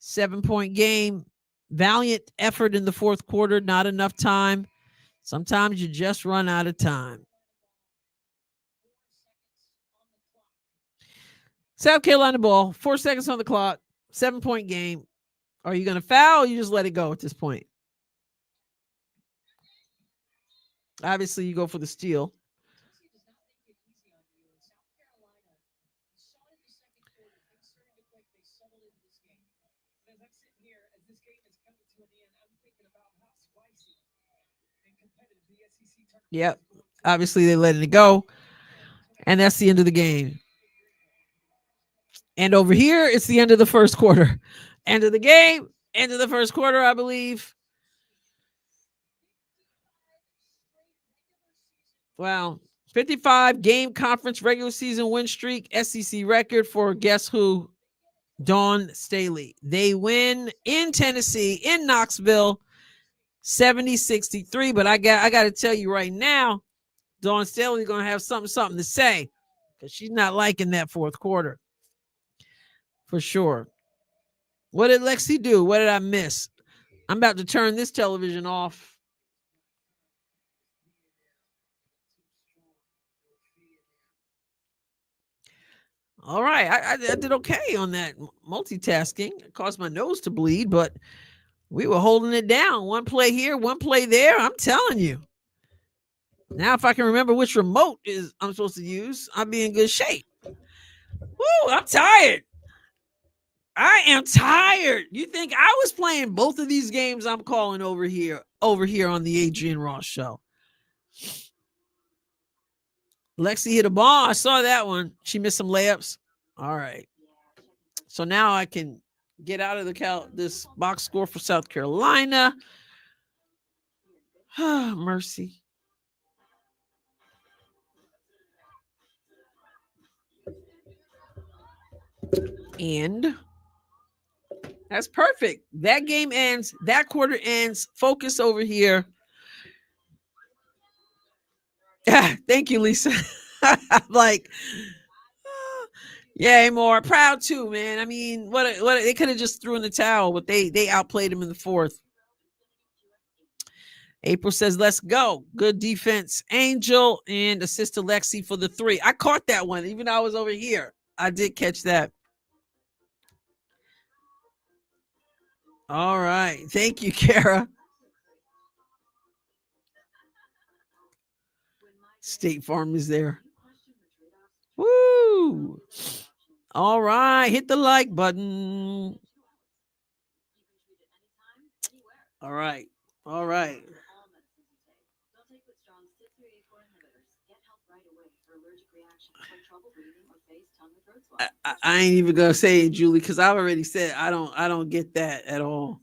7-point game. Valiant effort in the fourth quarter. Not enough time. Sometimes you just run out of time. South Carolina ball. 4 seconds on the clock. 7-point game. Are you going to foul or you just let it go at this point? Obviously, you go for the steal. Yep. Obviously, they letting it go. And that's the end of the game. And over here, it's the end of the first quarter. End of the game. End of the first quarter, I believe. Wow. 55 game conference regular season win streak, SEC record for guess who? Dawn Staley. They win in Tennessee, in Knoxville, 70-63. But I got to tell you right now, Dawn Staley's going to have something to say because she's not liking that fourth quarter. For sure. What did Lexi do? What did I miss? I'm about to turn this television off. All right. I did okay on that multitasking. It caused my nose to bleed, but we were holding it down. 1 play here, 1 play there. I'm telling you. Now, if I can remember which remote I'm supposed to use, I'll be in good shape. Woo, I'm tired. I am tired. You think I was playing both of these games I'm calling over here on the Adrienne Ross show? Lexi hit a ball. I saw that one. She missed some layups. All right. So now I can get out of this box score for South Carolina. Mercy. And that's perfect. That game ends. That quarter ends. Focus over here. Thank you, Lisa. Like, yeah, more proud too, man. I mean, what they could have just threw in the towel, but they outplayed him in the fourth. April says, let's go. Good defense, Angel, and assist to Lexi for the 3. I caught that one, even though I was over here. I did catch that. All right. Thank you, Kara. State Farm is there. Woo! All right. Hit the like button. All right. All right. I ain't even gonna say it, Julie, because I've already said I don't get that at all.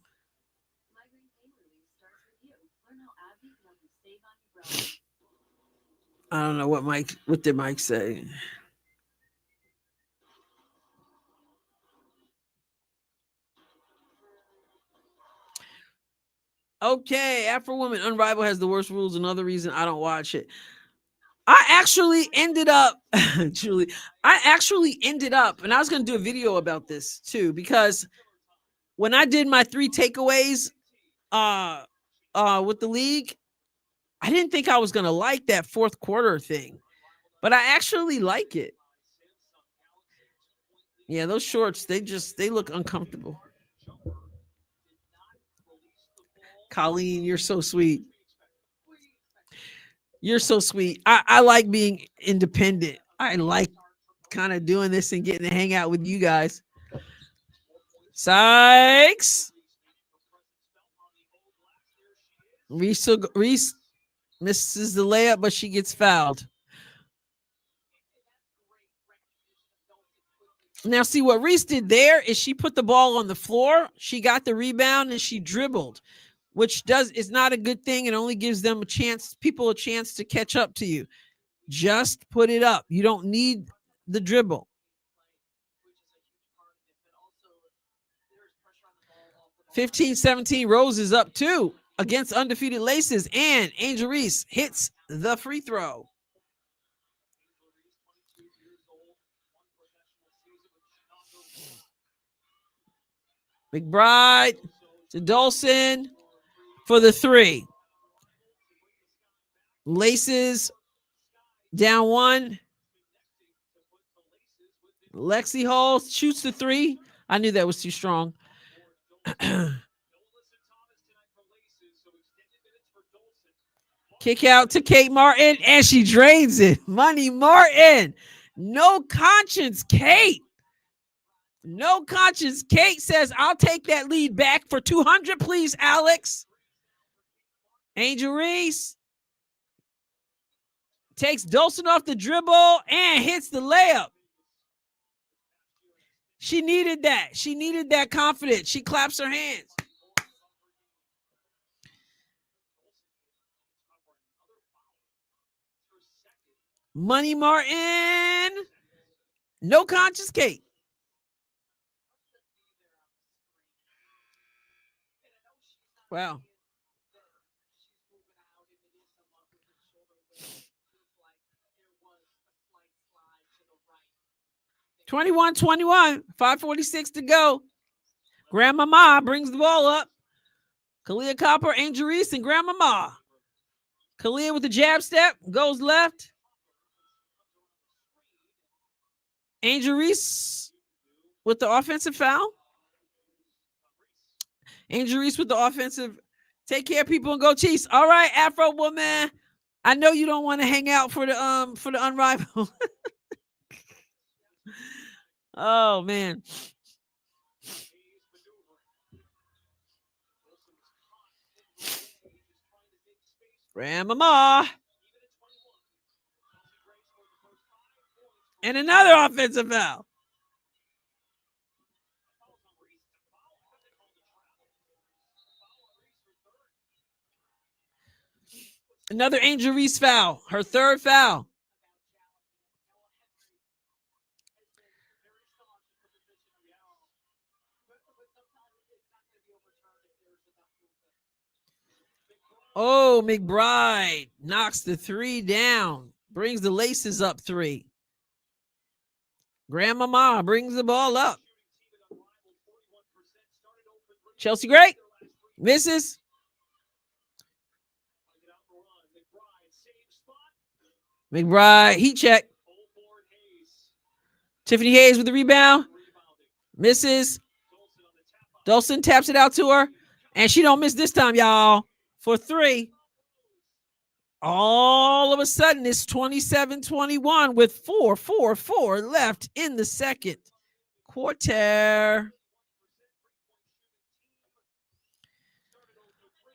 I don't know what did Mike say? Okay, Afro Woman Unrivaled has the worst rules. Another reason I don't watch it. I actually ended up, Julie, and I was going to do a video about this too, because when I did my 3 takeaways with the league, I didn't think I was going to like that fourth quarter thing, but I actually like it. Yeah, those shorts, they look uncomfortable. Colleen, you're so sweet. You're so sweet. I like being independent. I like kind of doing this and getting to hang out with you guys. Sykes. Reese misses the layup, but she gets fouled. Now, see what Reese did there is she put the ball on the floor. She got the rebound and she dribbled, which is not a good thing. It only gives them people a chance to catch up to you. Just put it up. You don't need the dribble. 15-17, Rose is up 2 against undefeated Laces, and Angel Reese hits the free throw. McBride to Dawson for the 3. Laces down 1. Lexi Hall shoots the 3. I knew that was too strong. Kick out to Kate Martin, and she drains it. Money Martin. No conscience, Kate. No conscience. Kate says, I'll take that lead back for 200, please, Alex. Angel Reese takes Dawson off the dribble and hits the layup. She needed that. She needed that confidence. She claps her hands. Money Martin. No conscious Kate. Wow. Twenty-one, 5:46 to go. Grandmama brings the ball up. Kalia Copper, Angel Reese, and Grandmama. Kalia with the jab step, goes left. Angel Reese with the offensive foul. Angel Reese with the offensive. Take care, people, and go Chiefs. All right, Afro Woman. I know you don't want to hang out for the Unrivaled. Oh man. Grandmama. And another offensive foul. Another Angel Reese foul. Her 3rd foul. Oh, McBride knocks the 3 down, brings the Laces up 3. Grandmama brings the ball up. Chelsea Gray misses. McBride, heat check. Tiffany Hayes with the rebound. Misses. Dolson taps it out to her. And she don't miss this time, y'all. For 3. All of a sudden, it's 27-21 with 4:44 left in the second quarter.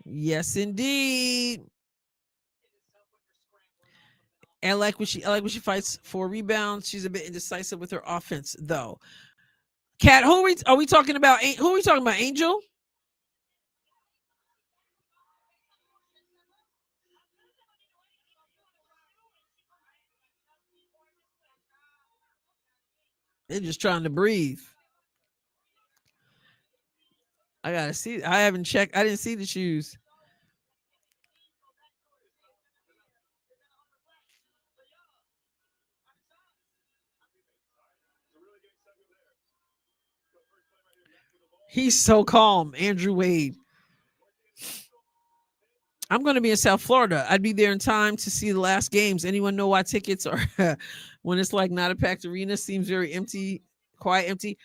Yes, indeed. And I like when she fights for rebounds. She's a bit indecisive with her offense, though. Kat, are we talking about? Who are we talking about? Angel? They're just trying to breathe. I gotta see. I haven't checked. I didn't see the shoes. He's so calm, Andrew Wade. I'm going to be in South Florida. I'd be there in time to see the last games. Anyone know why tickets are when it's like not a packed arena seems very empty, quiet, empty?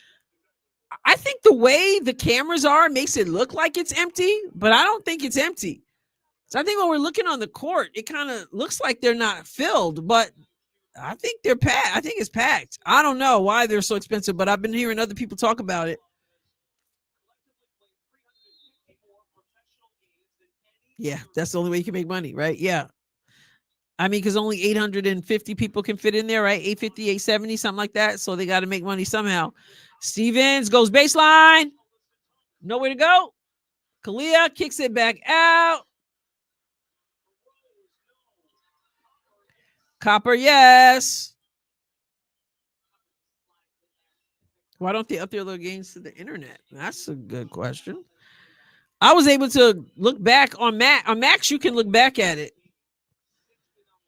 I think the way the cameras are makes it look like it's empty, but I don't think it's empty. So I think when we're looking on the court, it kind of looks like they're not filled, but I think they're packed. I think it's packed. I don't know why they're so expensive, but I've been hearing other people talk about it. Yeah, that's the only way you can make money, right? Yeah. I mean, because only 850 people can fit in there, right? 850, 870, something like that. So they got to make money somehow. Stevens goes baseline. Nowhere to go. Kalia kicks it back out. Copper, yes. Why don't they update their games to the internet? That's a good question. I was able to look back on Mac. On Max, you can look back at it.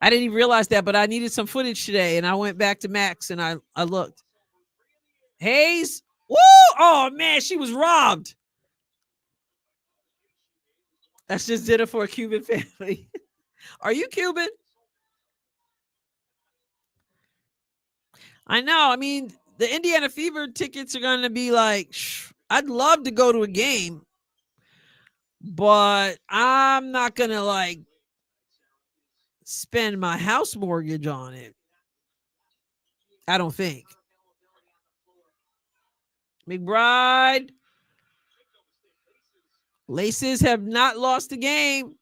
I didn't even realize that, but I needed some footage today, and I went back to Max and I looked. Hayes, woo! Oh man, she was robbed. That's just dinner for a Cuban family. Are you Cuban? I know. I mean, the Indiana Fever tickets are going to be like, I'd love to go to a game, but I'm not going to like spend my house mortgage on it. I don't think. McBride. Laces have not lost a game.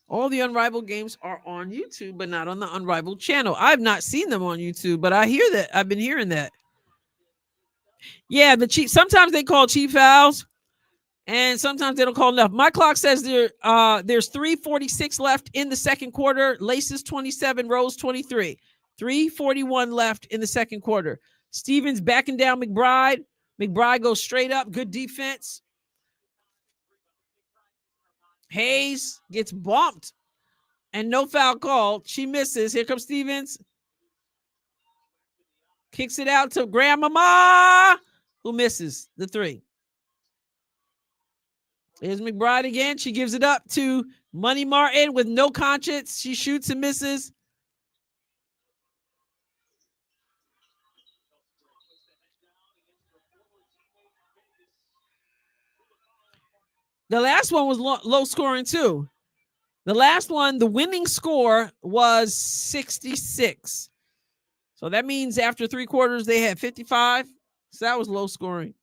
All the Unrivaled games are on YouTube, but not on the Unrivaled channel. I've not seen them on YouTube, but I hear that. I've been hearing that. Yeah, the cheap. Sometimes they call cheap fouls, and sometimes they don't call enough. My clock says there's 3:46 left in the second quarter. Laces 27, Rose 23. 3:41 left in the second quarter. Stevens backing down McBride. McBride goes straight up. Good defense. Hayes gets bumped and no foul called. She misses. Here comes Stevens. Kicks it out to Grandmama, who misses the 3. Here's McBride again. She gives it up to Money Martin with no conscience. She shoots and misses. The last one was low scoring too. The last one, the winning score was 66. So that means after 3 quarters, they had 55. So that was low scoring.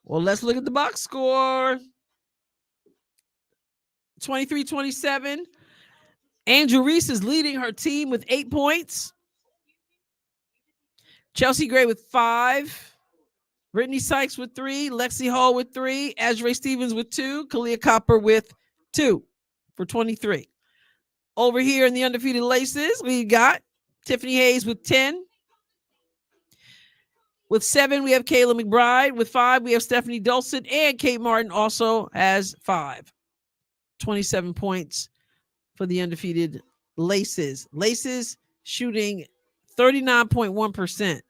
Well, let's look at the box score. 23-27. Angel Reese is leading her team with 8 points. Chelsea Gray with 5. Brittany Sykes with 3. Lexi Hall with 3. Azrae Stevens with 2. Kalia Copper with 2 for 23. Over here in the undefeated Laces, we got Tiffany Hayes with 10. With 7, we have Kayla McBride. With 5, we have Stephanie Dulcet. And Kate Martin also has 5. 27 points for the undefeated Laces. Laces shooting 39.1%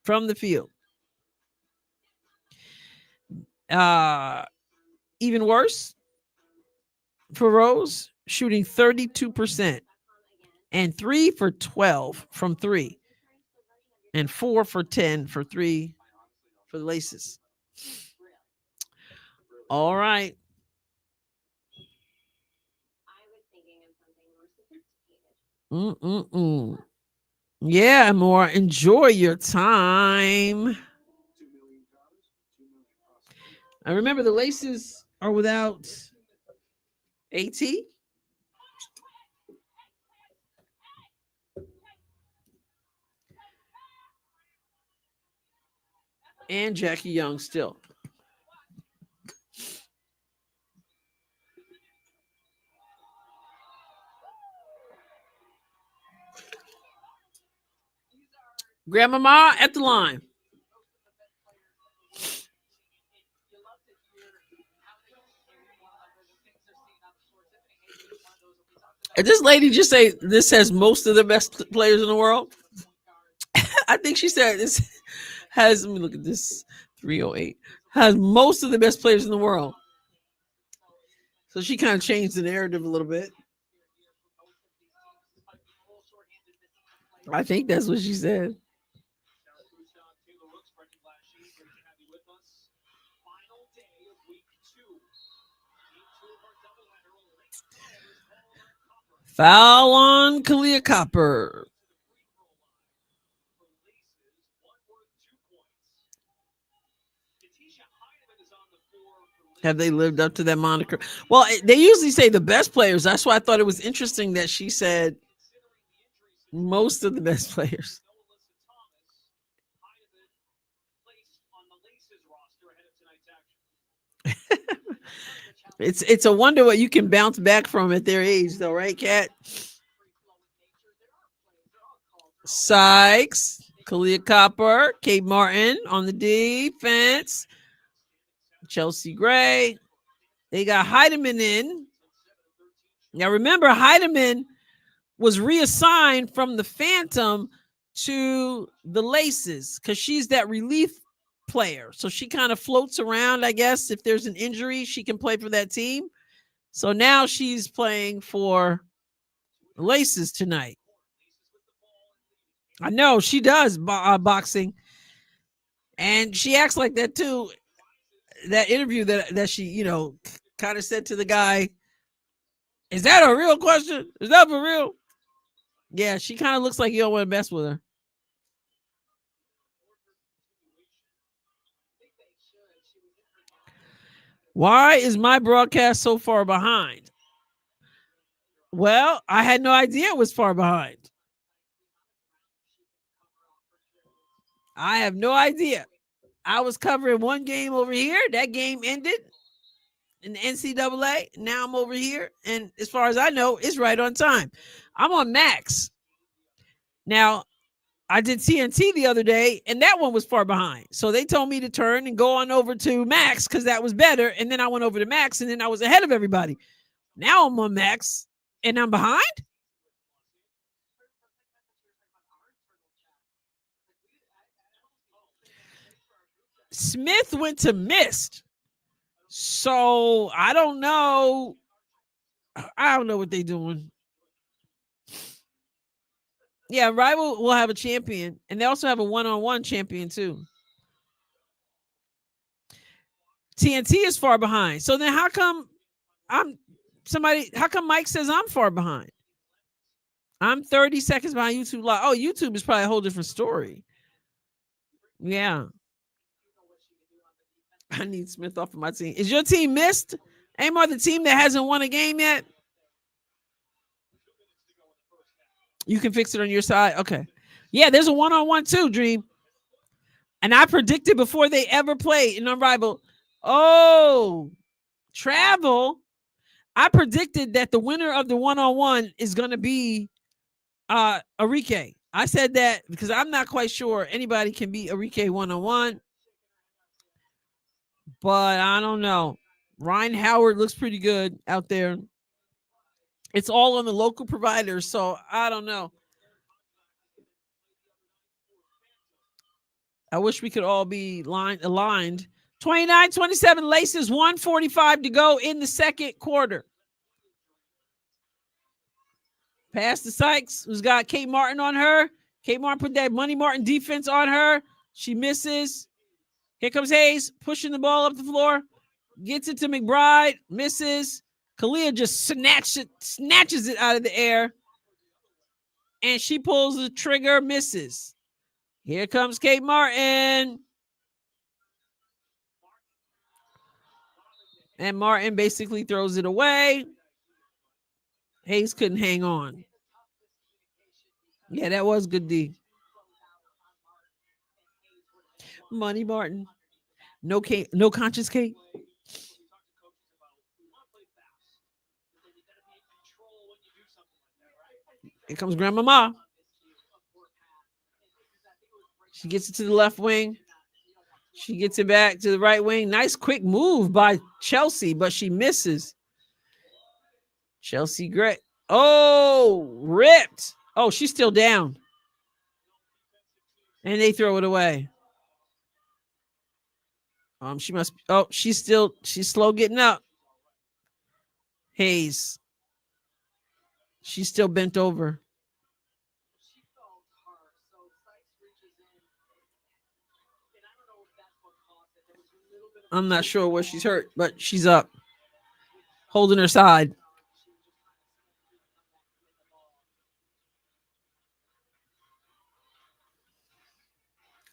from the field. Even worse for Rose, shooting 32% and 3 for 12 from 3 and 4 for 10 for 3 for the Laces. All right. Yeah, more. Enjoy your time. I remember the Laces are without AT. And Jackie Young still. Grandmama at the line. And this lady just say this has most of the best players in the world. I think she said this has, let me look at this, 308, has most of the best players in the world. So she kind of changed the narrative a little bit. I think that's what she said. Foul on Kalia Copper. Have they lived up to that moniker? Well, they usually say the best players. That's why I thought it was interesting that she said most of the best players. It's a wonder what you can bounce back from at their age, though, right, Kat? Sykes, Kalia Copper, Kate Martin on the defense, Chelsea Gray. They got Heidemann in. Now, remember, Heidemann was reassigned from the Phantom to the Laces because she's that relief player. So she kind of floats around, I guess. If there's an injury, she can play for that team. So now she's playing for the Laces tonight. I know she does boxing. And she acts like that too. That interview that she, kind of said to the guy, is that a real question? Is that for real? Yeah, she kind of looks like you don't want to mess with her. Why is my broadcast so far behind? Well, I had no idea it was far behind. I have no idea. I was covering one game over here. That game ended in the NCAA. Now I'm over here. And as far as I know, it's right on time. I'm on Max. Now, I did TNT the other day, and that one was far behind. So they told me to turn and go on over to Max because that was better. And then I went over to Max, and then I was ahead of everybody. Now I'm on Max, and I'm behind? Smith went to Mist. So I don't know. I don't know what they're doing. Yeah, Rival will have a champion, and they also have a one-on-one champion too. TNT is far behind. So then how come how come Mike says I'm far behind? I'm 30 seconds behind YouTube Live. Oh, YouTube is probably a whole different story. Yeah. I need Smith off of my team. Is your team Missed? Amar, the team that hasn't won a game yet? You can fix it on your side? Okay. Yeah, there's a one-on-one too, Dream. And I predicted before they ever played in Unrivaled. Oh, travel. I predicted that the winner of the one-on-one is going to be Enrique. I said that because I'm not quite sure anybody can beat Enrique one-on-one, but I don't know. Ryan Howard looks pretty good out there. It's all on the local providers, so I don't know. I wish we could all be aligned. 29-27 Laces, 1:45 to go in the second quarter. Pass to Sykes, who's got Kate Martin on her. Kate Martin put that Money Martin defense on her. She misses. Here comes Hayes, pushing the ball up the floor. Gets it to McBride, misses. Kalia just snatches it out of the air. And she pulls the trigger, misses. Here comes Kate Martin. And Martin basically throws it away. Hayes couldn't hang on. Yeah, that was good D. Money Martin. No Kate, no conscious Kate. Here comes Grandmama. She gets it to the left wing. She gets it back to the right wing. Nice quick move by Chelsea, but she misses. Chelsea Gray. Oh, ripped. Oh, she's still down. And they throw it away. She must. Oh, she's slow getting up. Hayes. She's still bent over. I'm not sure where she's hurt, but she's up, holding her side.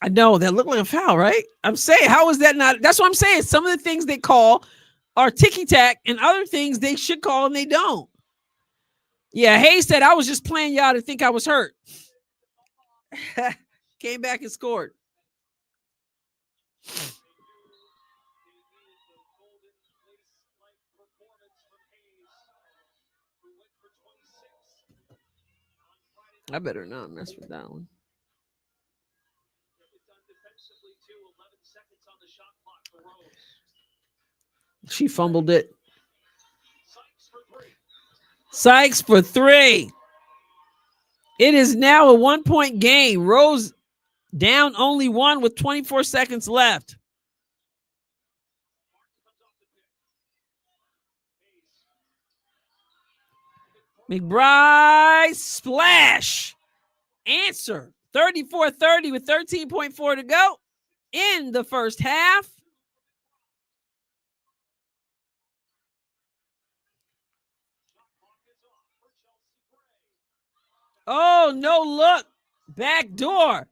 I know that looked like a foul, right? I'm saying, how is that not? That's what I'm saying. Some of the things they call are ticky-tack, and other things they should call and they don't. Yeah, Hayes said, I was just playing y'all to think I was hurt. Came back and scored. I better not mess with that one. She fumbled it. Sykes for 3. It is now a 1-point game. Rose down only 1 with 24 seconds left. McBride splash. Answer 34-30 with 13.4 to go in the first half. Oh, no look. Back door.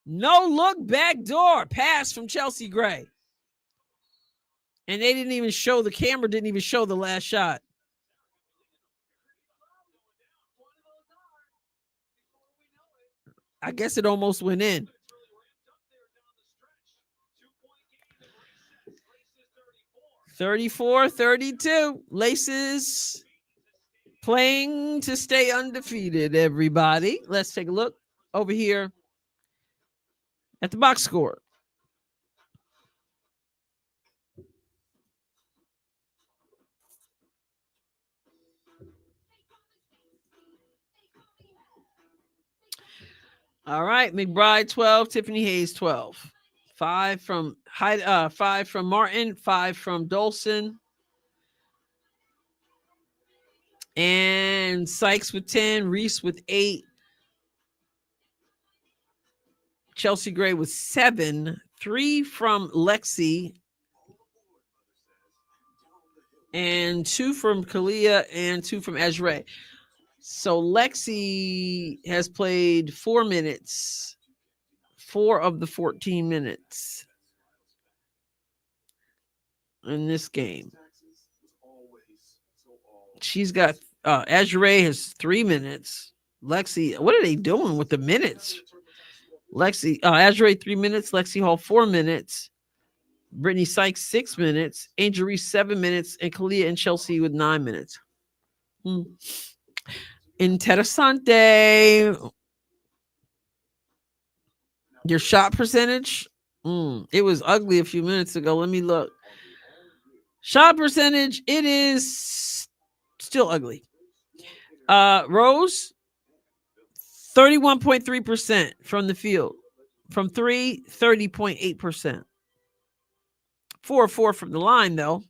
No look, back door. Pass from Chelsea Gray. And they didn't even show, the camera didn't even show the last shot. I guess it almost went in. $34-32. Laces playing to stay undefeated, everybody. Let's take a look over here at the box score. All right, McBride 12, Tiffany Hayes 12. 5 from Martin, 5 from Dolson. And Sykes with 10, Reese with 8. Chelsea Gray with 7, 3 from Lexi. And 2 from Kalia and 2 from Ezra. So Lexi has played 4 minutes, 4 of the 14 minutes in this game. She's got Ezra has 3 minutes. Lexi, what are they doing with the minutes? Lexi, Ezra 3 minutes. Lexi Hall 4 minutes. Brittany Sykes 6 minutes. Angel Reese 7 minutes, and Kalia and Chelsea with 9 minutes. Interessante. Your shot percentage? It was ugly a few minutes ago. Let me look. Shot percentage, it is still ugly. Rose, 31.3% from the field. From 3, 30.8%. 4-4 from the line, though.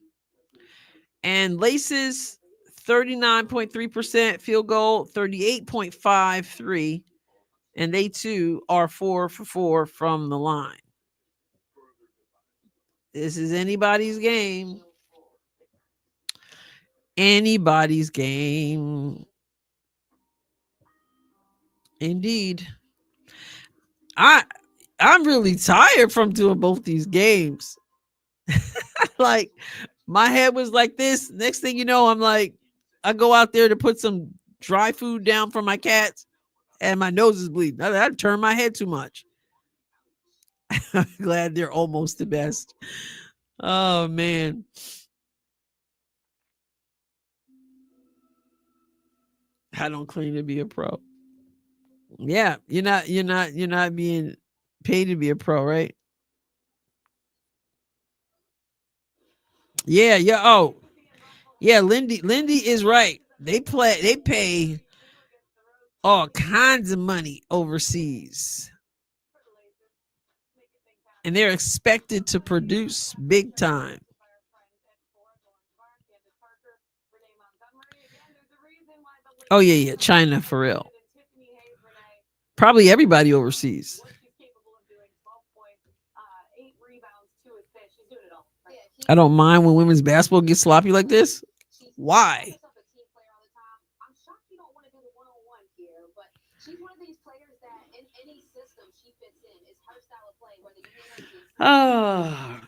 And Laces, 39.3% field goal, 38.53. And they too are 4 for 4 from the line. This is anybody's game. Anybody's game. Indeed. I'm really tired from doing both these games. Like, my head was like this. Next thing you know, I'm like, I go out there to put some dry food down for my cats, and my nose is bleeding. I turn my head too much. I'm glad they're almost the best. Oh man. I don't claim to be a pro. Yeah, you're not being paid to be a pro, right? Yeah. Oh, yeah. Lindy is right. They pay all kinds of money overseas, and they're expected to produce big time. Oh yeah, China for real. Probably everybody overseas. I don't mind when women's basketball gets sloppy like this. Why? Oh.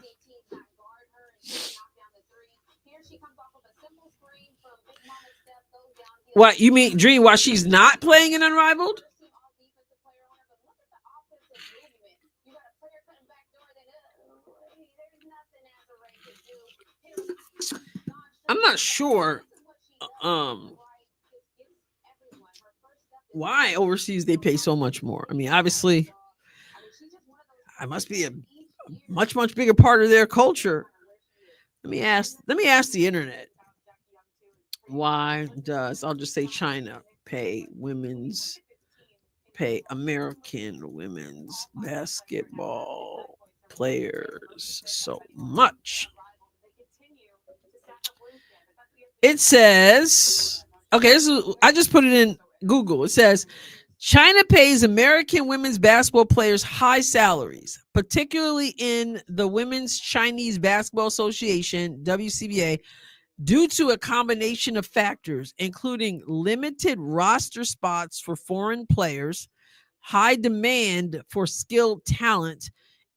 What you mean, Dream? Why she's not playing in Unrivaled? I'm not sure why overseas they pay so much more. I mean, obviously, it must be a much bigger part of their culture. Let me ask the internet. Why does, I'll just say, China pay American women's basketball players so much? It says, okay, I just put it in Google. It says China pays American women's basketball players high salaries, particularly in the Women's Chinese Basketball Association, WCBA, due to a combination of factors, including limited roster spots for foreign players, high demand for skilled talent,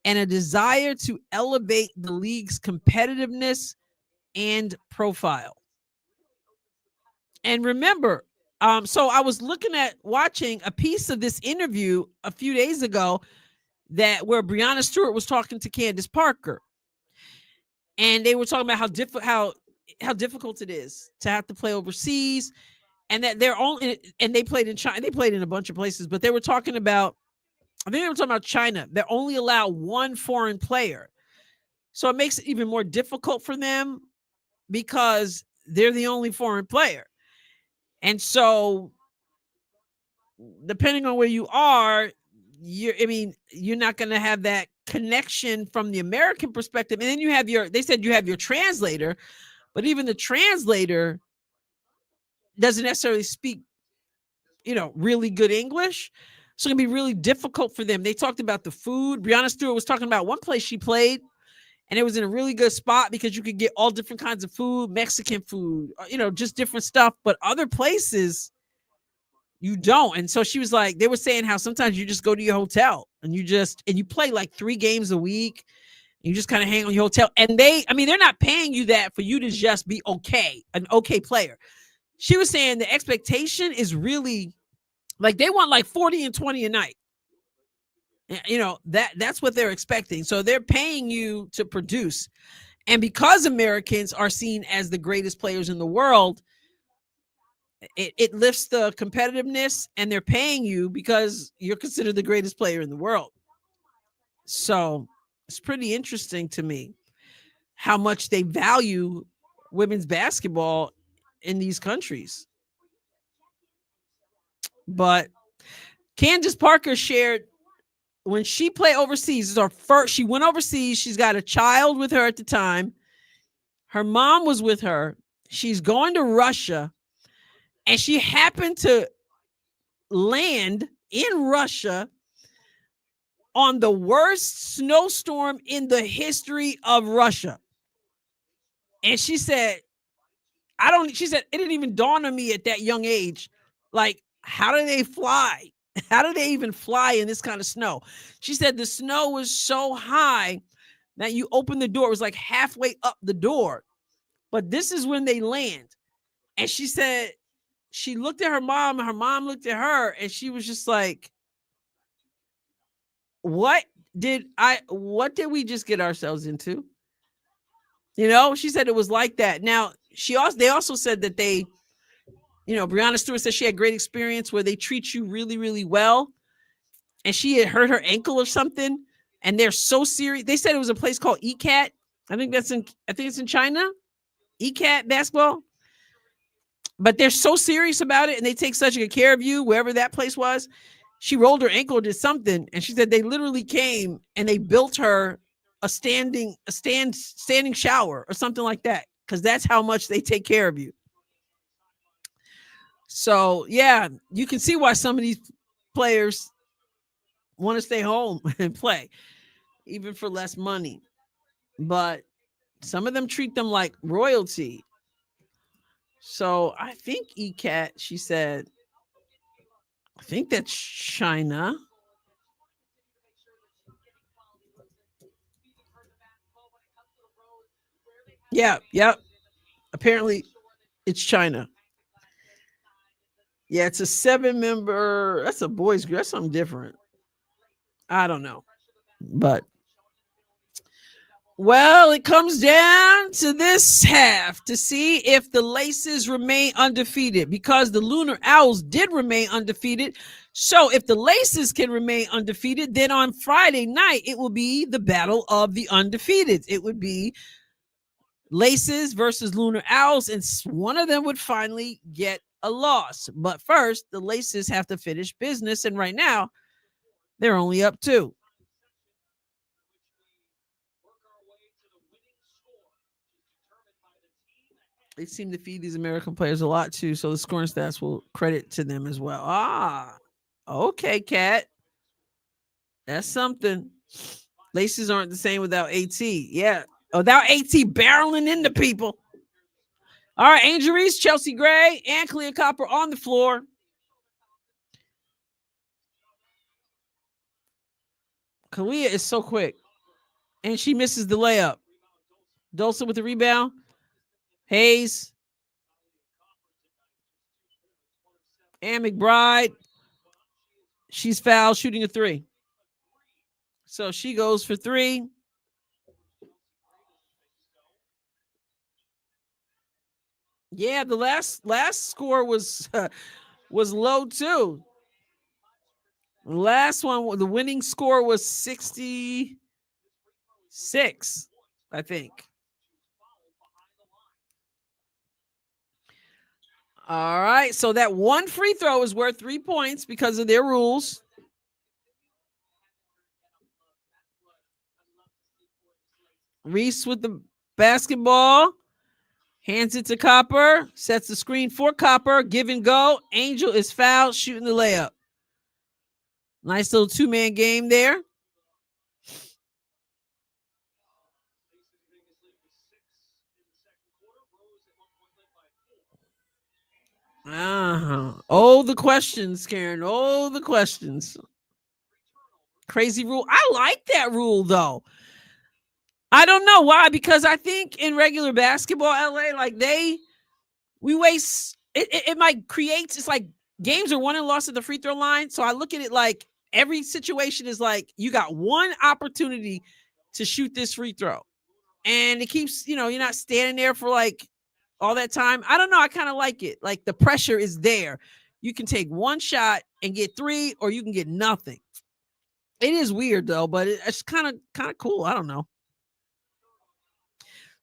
and a desire to elevate the league's competitiveness and profile. And remember, so I was watching a piece of this interview a few days ago where Breanna Stewart was talking to Candace Parker, and they were talking about how difficult it is to have to play overseas, and that they played in China. They played in a bunch of places, but they were talking about, I think they were talking about China. They only allow one foreign player, so it makes it even more difficult for them because they're the only foreign player. And so, depending on where you are, you're not going to have that connection from the American perspective. And then they said you have your translator, but even the translator doesn't necessarily speak, really good English. So it's going to be really difficult for them. They talked about the food. Breanna Stewart was talking about one place she played, and it was in a really good spot because you could get all different kinds of food, Mexican food, just different stuff. But other places, you don't. And so she was like, they were saying how sometimes you just go to your hotel and you play like 3 games a week. You just kind of hang on your hotel. And they're not paying you that for you to just be an okay player. She was saying the expectation is really like they want like 40 and 20 a night. That's what they're expecting. So they're paying you to produce. And because Americans are seen as the greatest players in the world, it lifts the competitiveness, and they're paying you because you're considered the greatest player in the world. So it's pretty interesting to me how much they value women's basketball in these countries. But Candace Parker shared when she played overseas, is her first, she went overseas. She's got a child with her at the time. Her mom was with her. She's going to Russia, and she happened to land in Russia on the worst snowstorm in the history of Russia. And she said, she said, it didn't even dawn on me at that young age. Like, how do they fly? How do they even fly in this kind of snow? She said the snow was so high that you open the door. It was like halfway up the door. But this is when they land. And she said she looked at her mom, and her mom looked at her, and she was just like, what did we just get ourselves into? You know, she said it was like that. Now, they also said that they, you know, Breanna Stewart said she had great experience where they treat you really, really well. And she had hurt her ankle or something. And they're so serious. They said it was a place called ECAT. I think it's in China. ECAT basketball. But they're so serious about it, and they take such good care of you, wherever that place was. She rolled her ankle or did something, and she said they literally came and they built her a standing shower or something like that, because that's how much they take care of you. So yeah, you can see why some of these players want to stay home and play, even for less money. But some of them treat them like royalty. So I think ECAT, she said, I think that's China. Yeah, yep. Apparently it's China. Yeah, it's a 7-member. That's a boys group. That's something different. I don't know. But well, it comes down to this half to see if the Laces remain undefeated, because the Lunar Owls did remain undefeated. So if the Laces can remain undefeated, then on Friday night, it will be the battle of the undefeated. It would be Laces versus Lunar Owls, and one of them would finally get a loss. But first, the Laces have to finish business, and right now, they're only up 2. They seem to feed these American players a lot too, so the scoring stats will credit to them as well. Ah, okay, Cat. That's something. Laces aren't the same without AT. Yeah, without AT barreling into people. All right, Angel Reese, Chelsea Gray, and Clea Copper on the floor. Kalia is so quick, and she misses the layup. Dulce with the rebound. Hayes. And McBride. She's fouled shooting a 3. So she goes for 3. Yeah, the last score was low too. The last one, the winning score was 66, I think. All right, so that one free throw is worth 3 points because of their rules. Reese with the basketball, hands it to Copper, sets the screen for Copper, give and go. Angel is fouled, shooting the layup. Nice little 2-man game there. Oh, the questions, Karen. Oh, the questions. Crazy rule. I like that rule, though. I don't know why, because I think in regular basketball, LA, like we waste it might create, it's like games are won and lost at the free throw line. So I look at it like every situation is like you got one opportunity to shoot this free throw. And it keeps, you're not standing there for like all that time. I don't know. I kind of like it. Like the pressure is there. You can take one shot and get 3, or you can get nothing. It is weird though, but it's kind of cool. I don't know.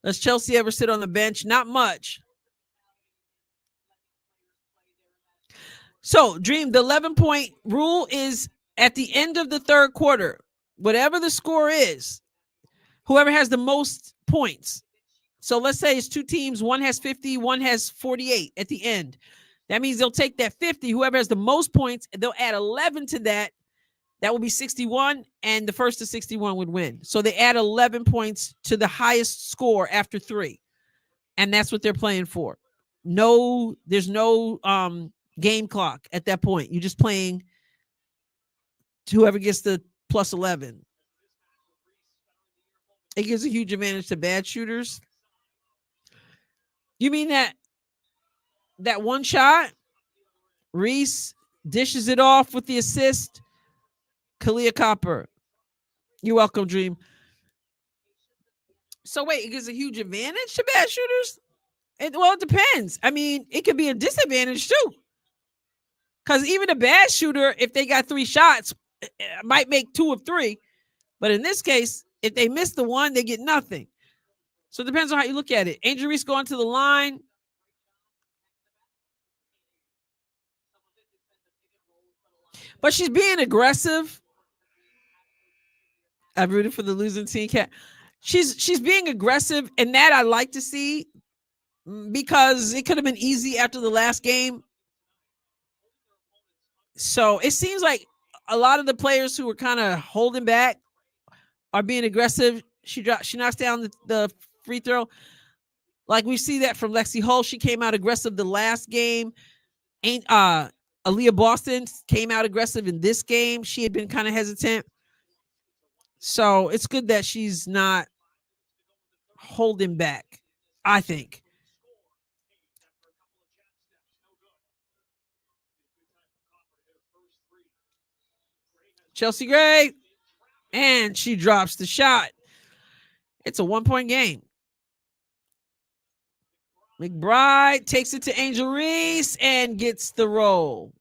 Does Chelsea ever sit on the bench? Not much. So, Dream, the 11-point rule is at the end of the third quarter, whatever the score is, whoever has the most points. So let's say it's 2 teams, one has 50, one has 48 at the end. That means they'll take that 50, whoever has the most points, and they'll add 11 to that. That will be 61, and the first to 61 would win. So they add 11 points to the highest score after 3. And that's what they're playing for. No, there's no game clock at that point. You're just playing to whoever gets the plus 11. It gives a huge advantage to bad shooters. You mean that one shot? Reese dishes it off with the assist. Kalia Copper. You're welcome, Dream. So wait, it gives a huge advantage to bad shooters? Well, it depends. I mean, it could be a disadvantage too. Because even a bad shooter, if they got 3 shots, might make 2 of 3. But in this case, if they miss the one, they get nothing. So it depends on how you look at it. Angel Reese going to the line. But she's being aggressive. I've rooted for the losing team. She's being aggressive, and that I like to see, because it could have been easy after the last game. So it seems like a lot of the players who were kind of holding back are being aggressive. She knocks down the free throw. Like we see that from Lexi Hull. She came out aggressive the last game. Aaliyah Boston came out aggressive in this game. She had been kind of hesitant. So it's good that she's not holding back, I think. Chelsea Gray, and she drops the shot. It's a 1-point game. McBride takes it to Angel Reese and gets the roll.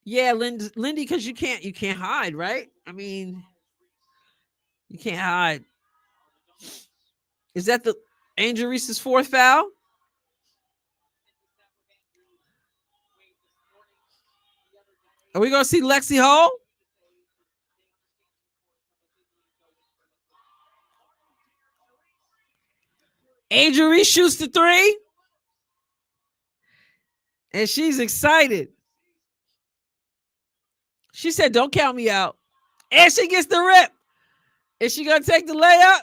Yeah, Lindy, because you can't hide, right? I mean, you can't hide. Is that the Angel Reese's 4th foul? Are we going to see Lexi Hull? Angel Reese shoots the 3. And she's excited. She said, don't count me out. And she gets the rip. Is she going to take the layup?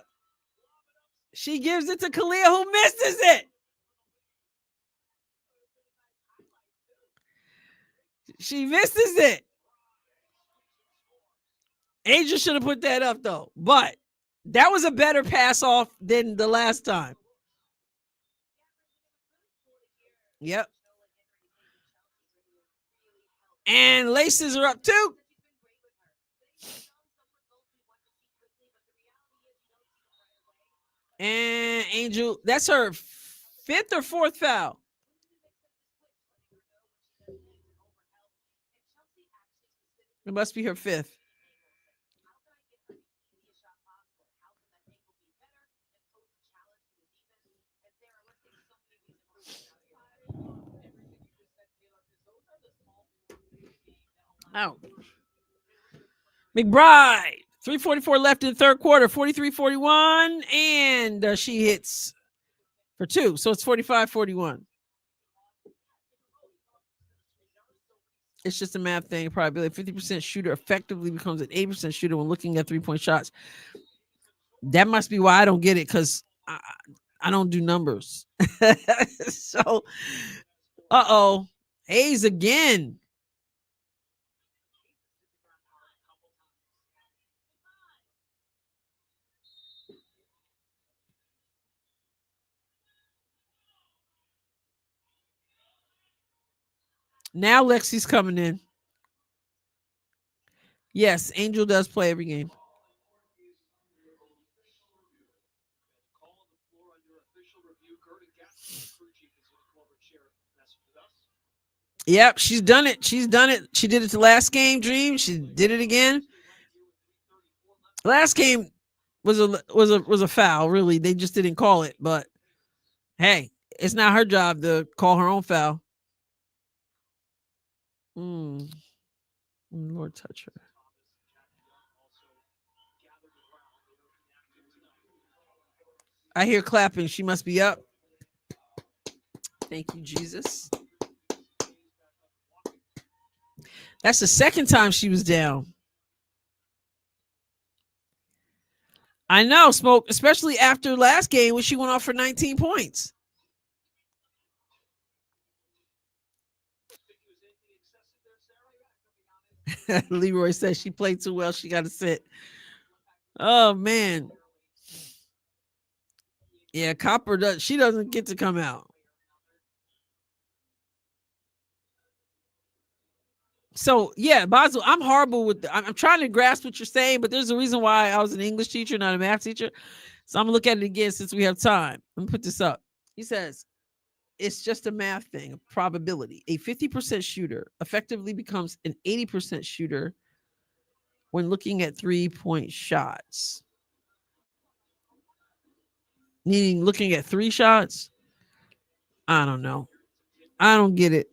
She gives it to Kalia, who misses it. She misses it. Angel should have put that up, though. But that was a better pass off than the last time. Yep. And laces are up, too. And Angel, that's her 5th or 4th foul. It must be her 5th. Oh. McBride, 3:44 left in the third quarter, 43-41, and she hits for 2. So it's 45-41. It's just a math thing. Probability 50% shooter effectively becomes an 80% shooter when looking at 3-point shots. That must be why I don't get it, because I don't do numbers. So, Hayes again. Now Lexi's coming in. Yes, Angel does play every game. Yep, she's done it. She's done it. She did it the last game, Dream. She did it again. Last game was a foul. Really, they just didn't call it. But hey, it's not her job to call her own foul. Lord, touch her. I hear clapping. She must be up. Thank you, Jesus. That's the second time she was down. I know, Smoke, especially after last game when she went off for 19 points. Leroy says she played too well. She got to sit. Oh, man. Yeah, Copper does. She doesn't get to come out. So yeah, Basil, I'm horrible with. I'm trying to grasp what you're saying, but there's a reason why I was an English teacher, not a math teacher. So I'm gonna look at it again since we have time. Let me put this up. He says it's just a math thing, a probability. A 50% shooter effectively becomes an 80% shooter when looking at 3-point shots. Meaning looking at 3 shots. I don't know. I don't get it.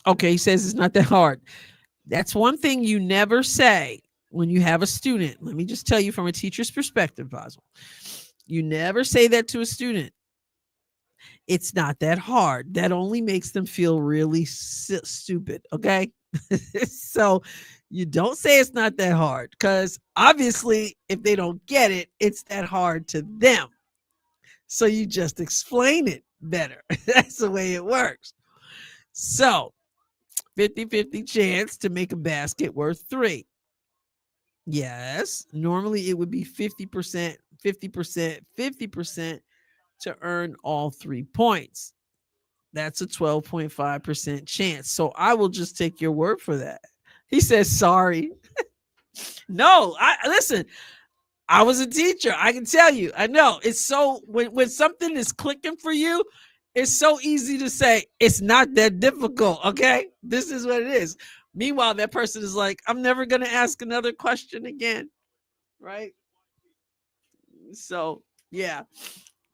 Okay, he says it's not that hard. That's one thing you never say when you have a student. Let me just tell you from a teacher's perspective, Basil. You never say that to a student. It's not that hard. That only makes them feel really stupid. Okay. So you don't say it's not that hard because obviously, if they don't get it, it's that hard to them. So you just explain it better. That's the way it works. So 50-50 chance to make a basket worth 3. Yes, normally it would be 50%, 50%, 50% to earn all 3 points. That's a 12.5% chance. So I will just take your word for that. He says sorry. No, I listen. I was a teacher. I can tell you. I know. It's so when something is clicking for you, it's so easy to say it's not that difficult. Okay. This is what it is. Meanwhile, that person is like, I'm never going to ask another question again. Right. So, yeah.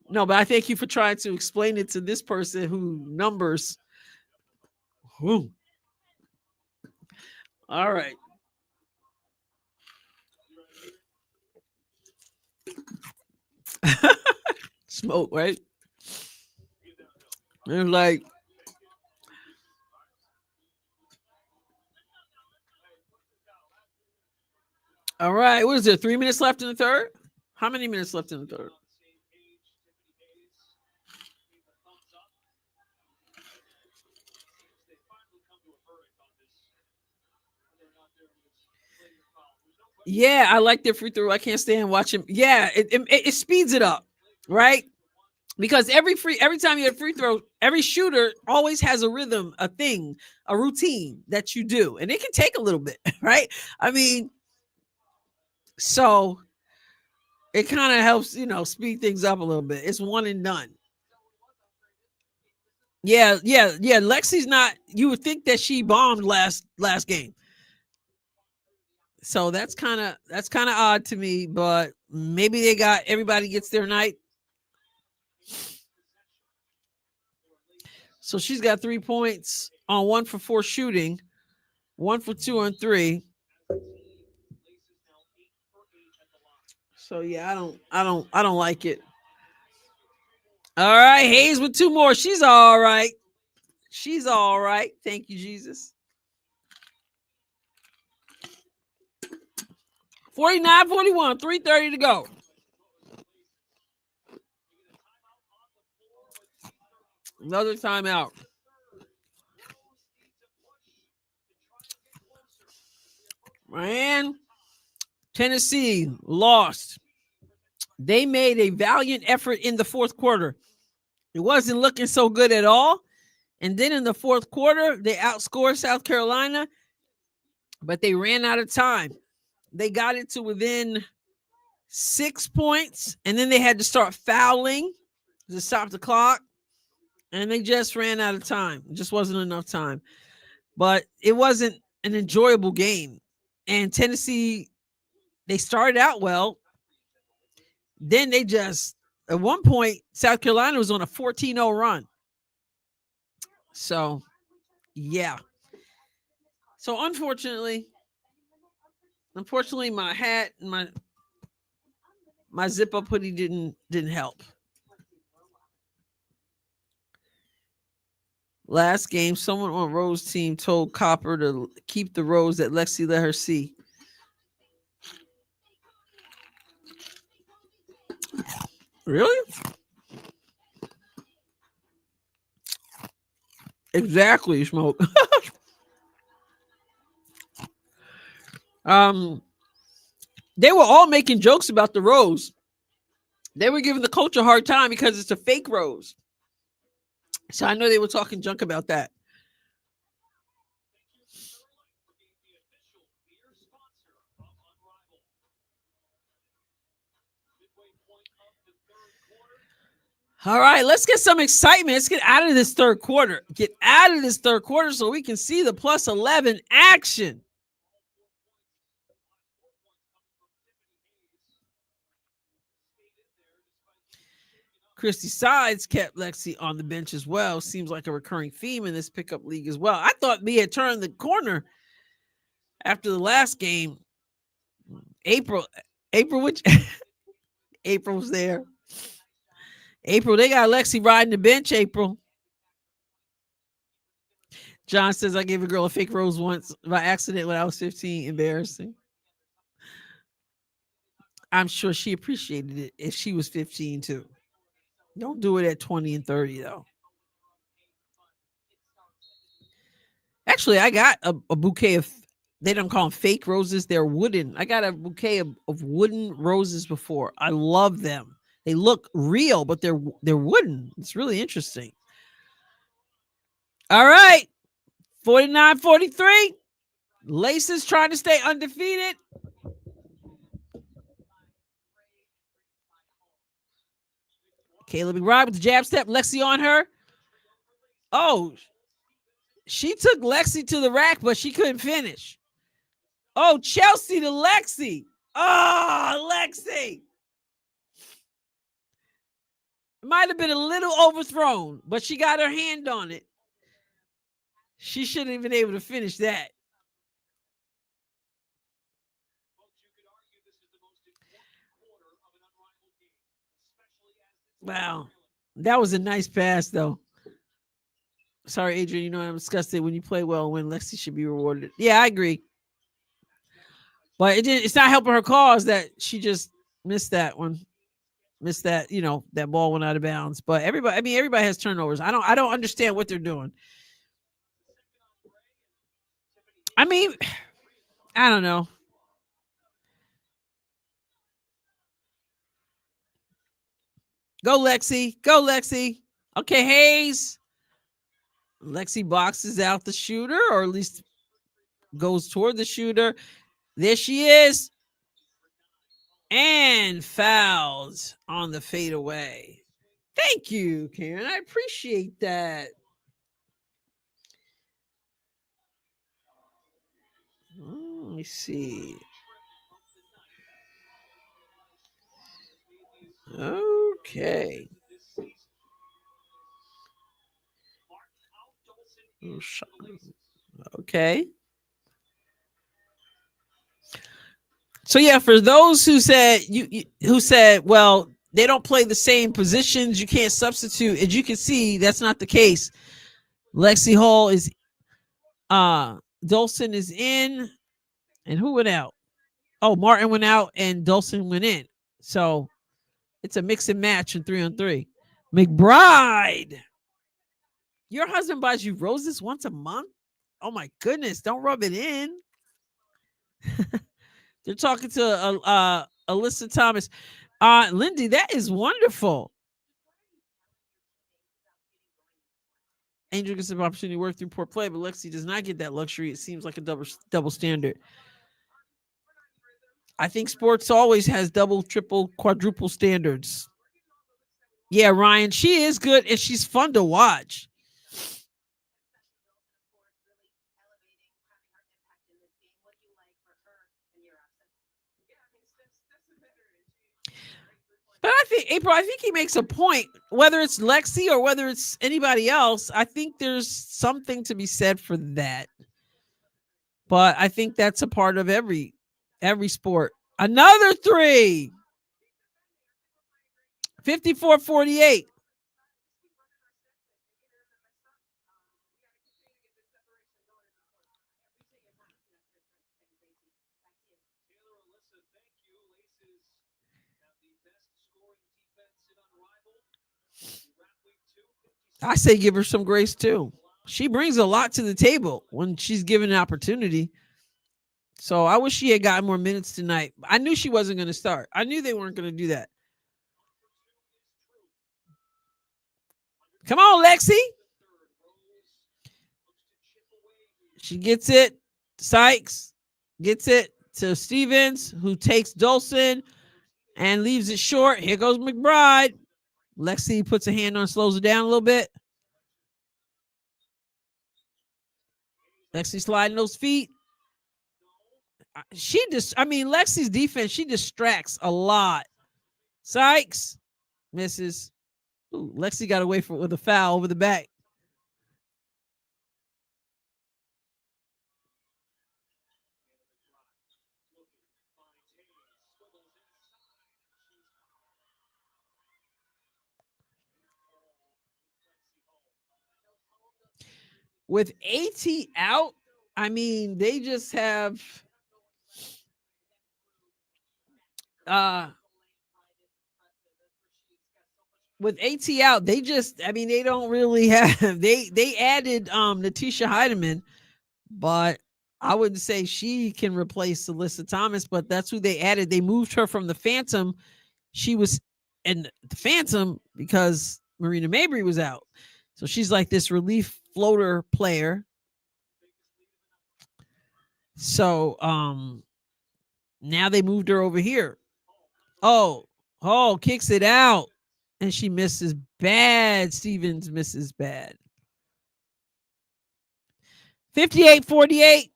No, but I thank you for trying to explain it to this person who numbers. Whew. All right. Smoke, right? And like, all right. What is there? 3 minutes left in the third? How many minutes left in the third? Yeah, I like their free throw. I can't stand watching. Yeah, it speeds it up, right? Because every time you have free throw, every shooter always has a rhythm, a thing, a routine that you do, and it can take a little bit, right? I mean, so it kind of helps, speed things up a little bit. It's one and done. Yeah, yeah, yeah. Lexi's not. You would think that she bombed last game. So that's kind of odd to me, but maybe everybody gets their night. So she's got 3 points on 1 for 4 shooting, 1 for 2 on 3. So yeah, I don't like it. All right, Hayes with 2 more. She's all right. She's all right. Thank you, Jesus. 49-41, 3:30 to go. Another timeout. Man, Tennessee lost. They made a valiant effort in the fourth quarter. It wasn't looking so good at all. And then in the fourth quarter, they outscored South Carolina, but they ran out of time. They got it to within 6 points, and then they had to start fouling to stop the clock, and they just ran out of time. It just wasn't enough time. But it wasn't an enjoyable game. And Tennessee, they started out well. Then they just, at one point, South Carolina was on a 14-0 run. So, yeah. So, unfortunately, my hat and my zip up hoodie didn't help. Last game, someone on Rose team told Copper to keep the rose that Lexi let her see. Really? Exactly, Smoke. They were all making jokes about the rose. They were giving the coach a hard time because it's a fake rose. So I know they were talking junk about that. All right, let's get some excitement. Let's get out of this third quarter. Get out of this third quarter so we can see the plus 11 action. Christy Sides kept Lexi on the bench as well. Seems like a recurring theme in this pickup league as well. I thought we had turned the corner after the last game. April, which April's there. April, they got Lexi riding the bench, April. John says, I gave a girl a fake rose once by accident when I was 15. Embarrassing. I'm sure she appreciated it if she was 15 too. Don't do it at 20 and 30 though. Actually, I got a bouquet of, they don't call them fake roses. They're wooden. I got a bouquet of wooden roses before. I love them. They look real, but they're wooden. It's really interesting. All right. 49-43. Laces trying to stay undefeated. Caleb McBride with the jab step. Lexi on her. Oh, she took Lexi to the rack, but she couldn't finish. Oh, Chelsea to Lexi. Oh, Lexi. Might have been a little overthrown, but she got her hand on it. She shouldn't have been able to finish that. Wow. That was a nice pass, though. Sorry, Adrienne, you know I'm disgusted when you play well when Lexi should be rewarded. Yeah, I agree. But it's not helping her cause that she just missed that one. Missed that, that ball went out of bounds. But everybody has turnovers. I don't understand what they're doing. I don't know. Go, Lexi. Go, Lexi. Okay, Hayes. Lexi boxes out the shooter, or at least goes toward the shooter. There she is. And fouls on the fadeaway. Thank you, Karen. I appreciate that. Let me see. Okay. Okay. So yeah, for those who said well, they don't play the same positions, you can't substitute. As you can see, that's not the case. Lexi Hall is Dolson is in, and who went out? Oh, Martin went out and Dolson went in. So it's a mix and match in 3-on-3. McBride, your husband buys you roses once a month? Oh my goodness, don't rub it in. They're talking to Alyssa Thomas. Lindy, that is wonderful. Angel gets an opportunity to work through poor play, but Lexi does not get that luxury. It seems like a double standard. I think sports always has double, triple, quadruple standards. Yeah, Ryan, she is good and she's fun to watch. But I think April, I think he makes a point. Whether it's Lexi or whether it's anybody else, I think there's something to be said for that. But I think that's a part of every sport. Another three. 54-48. I say give her some grace too. She brings a lot to the table when she's given an opportunity. So I wish she had gotten more minutes tonight. I knew she wasn't going to start. I knew they weren't going to do that. Come on, Lexi. She gets it. Sykes gets it to Stevens, who takes Dolson and leaves it short. Here goes McBride. Lexi puts a hand on, slows it down a little bit. Lexi sliding those feet. Lexi's defense, she distracts a lot. Sykes misses. Ooh, Lexi got away with a foul over the back. With AT out, they just have with AT out, they don't really have they added Natisha Heidemann, but I wouldn't say she can replace Alyssa Thomas, but that's who they added. They moved her from the Phantom. She was in the Phantom because Marina Mabry was out. So she's like this relief floater player. So now they moved her over here. Oh, kicks it out. And she misses bad. Stevens misses bad. 58-48.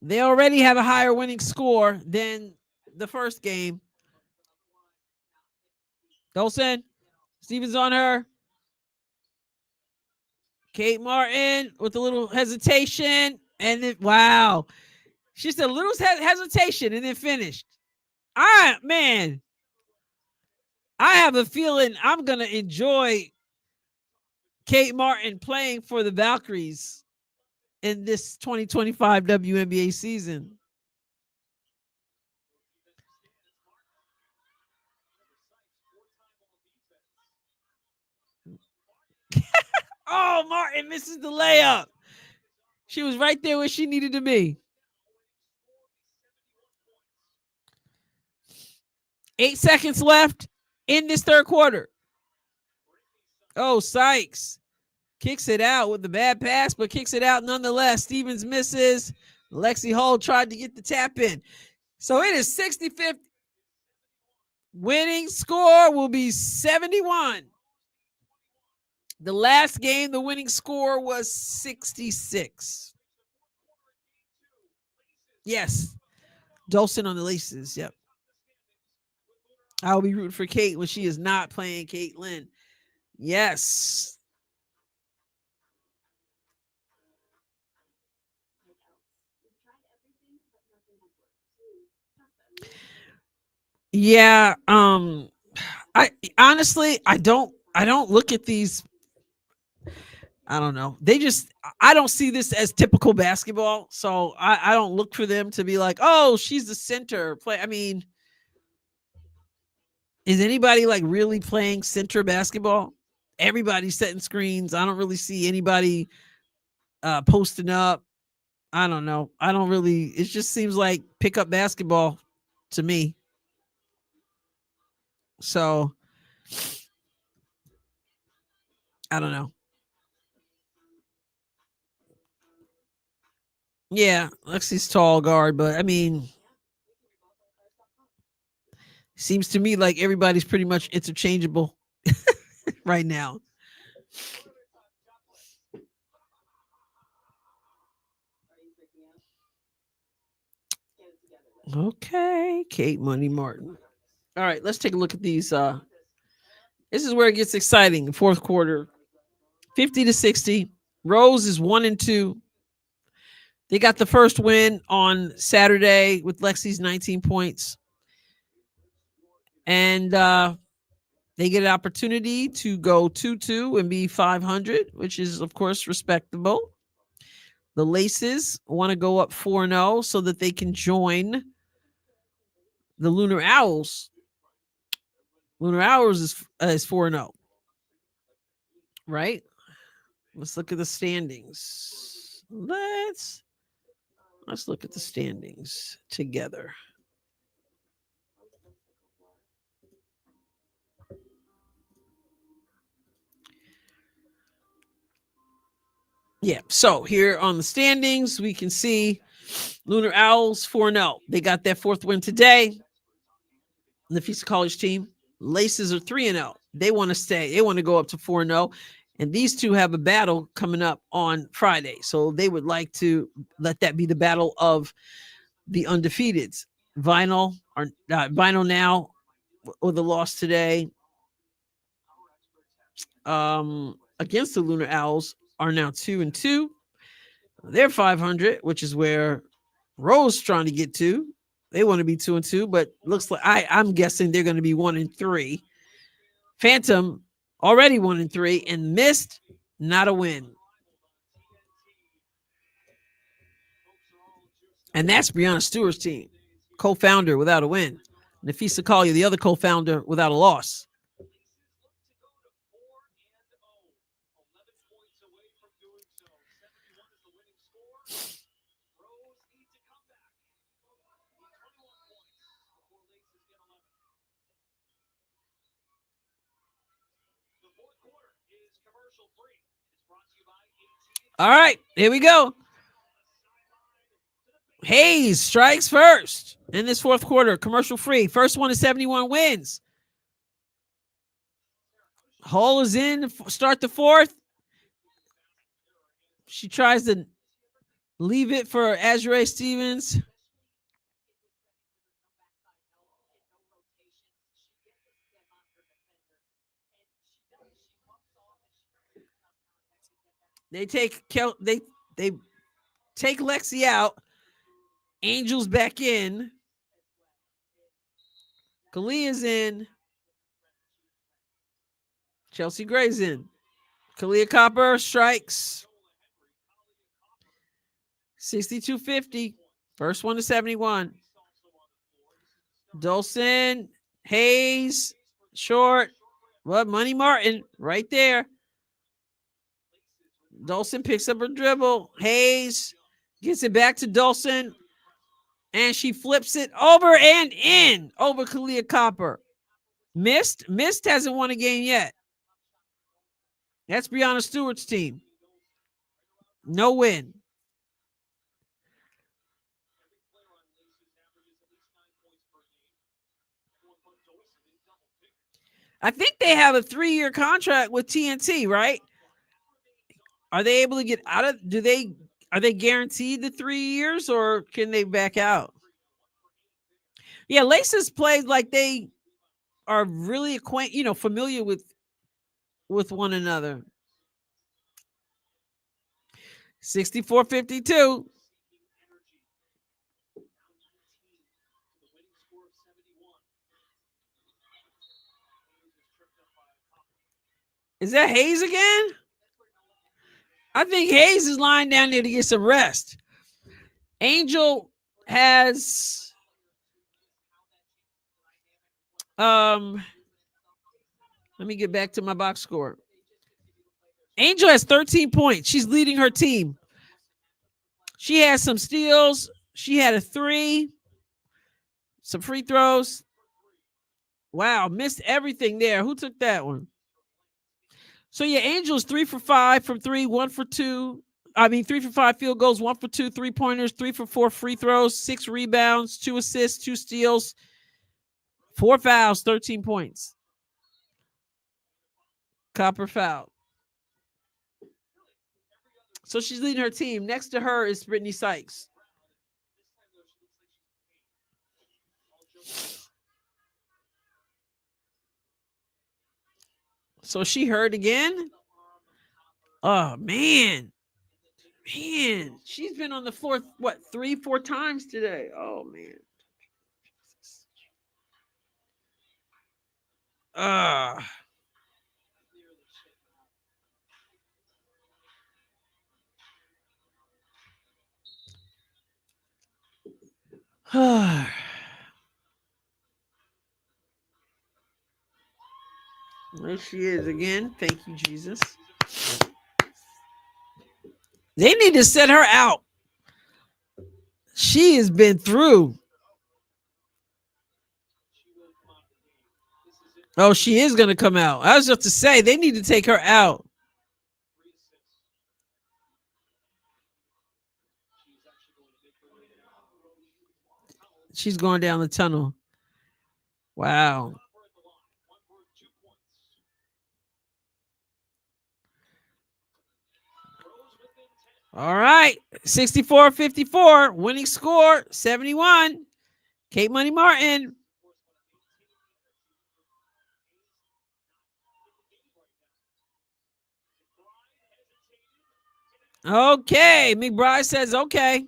They already have a higher winning score than the first game. Dolson. Stevens on her. Kate Martin with a little hesitation. And then, wow. She said a little hesitation and then finished. I have a feeling I'm going to enjoy Kate Martin playing for the Valkyries in this 2025 WNBA season. Oh, Martin misses the layup. She was right there where she needed to be. 8 seconds left in this third quarter. Oh, Sykes kicks it out with the bad pass, but kicks it out nonetheless. Stevens misses. Lexi Hull tried to get the tap in. So it is 65th. Winning score will be 71. The last game, the winning score was 66. Yes. Dolson on the laces. Yep. I'll be rooting for Kate when she is not playing Caitlin. Yes. Yeah. I honestly, I don't look at these. I don't know. I don't see this as typical basketball. So I don't look for them to be like, oh, she's the center play. Is anybody like really playing center basketball? Everybody's setting screens. I don't really see anybody posting up. I don't know. It just seems like pickup basketball to me. So I don't know. Yeah, Lexi's tall guard, but I mean, seems to me like everybody's pretty much interchangeable right now. Okay, Kate Money Martin. All right, let's take a look at these. This is where it gets exciting. Fourth quarter, 50-60. Rose is 1-2. They got the first win on Saturday with Lexi's 19 points. And they get an opportunity to go 2-2 and be 500, which is, of course, respectable. The Laces want to go up 4-0 so that they can join the Lunar Owls. Lunar Owls is 4-0, right? Let's look at the standings. Let's look at the standings together. Yeah, so here on the standings, we can see Lunar Owls 4-0. They got their fourth win today. The Feast College team. Laces are 3-0. They want to stay. They want to go up to 4-0. And these two have a battle coming up on Friday. So they would like to let that be the battle of the undefeateds. Vinyl now with a loss today against the Lunar Owls are now 2-2. They're 500, which is where Rose trying to get to. They want to be 2-2, but looks like I'm guessing they're going to be 1-3. Phantom already 1-3, and Mist not a win. And that's Brianna Stewart's team, co-founder without a win. Nafisa Collier, the other co-founder, without a loss. All right, here we go. Hayes strikes first in this fourth quarter, commercial free. First one is 71 wins. Hull is in, start the fourth. She tries to leave it for Azrae Stevens. They take they take Lexi out. Angels back in. Kalia's in. Chelsea Gray's in. Kalia Copper strikes. 62-50. First one to 71. Dolson, Hayes, short. What? Money Martin right there. Dolson picks up her dribble. Hayes gets it back to Dolson. And she flips it over and in over Kalia Copper. Mist hasn't won a game yet. That's Brianna Stewart's team. No win. I think they have a 3-year contract with TNT, right? Are they able to get out of? Are they guaranteed the 3 years, or can they back out? Yeah, Laces plays like they are really familiar with one another. 64-52. Is that Hayes again? I think Hayes is lying down there to get some rest. Angel has let me get back to my box score. Angel has 13 points. She's leading her team. She has some steals. She had a 3, some free throws. Wow, missed everything there. Who took that one? So yeah, Angels 3 for 5 from 3, 1 for 2. 3 for 5 field goals, 1 for 2 3-pointers, 3 for 4 free throws, 6 rebounds, 2 assists, 2 steals, 4 fouls, 13 points. Copper foul. So she's leading her team. Next to her is Brittany Sykes. So she hurt again. Oh man. Man, she's been on the floor, 3-4 times today. Oh man. There she is again. Thank you, Jesus. They need to set her out. She has been through. Oh, she is going to come out. I was just to say, they need to take her out. She's going down the tunnel. Wow. All right. 64-54. Winning score, 71. Kate Money Martin. Okay. McBride says okay.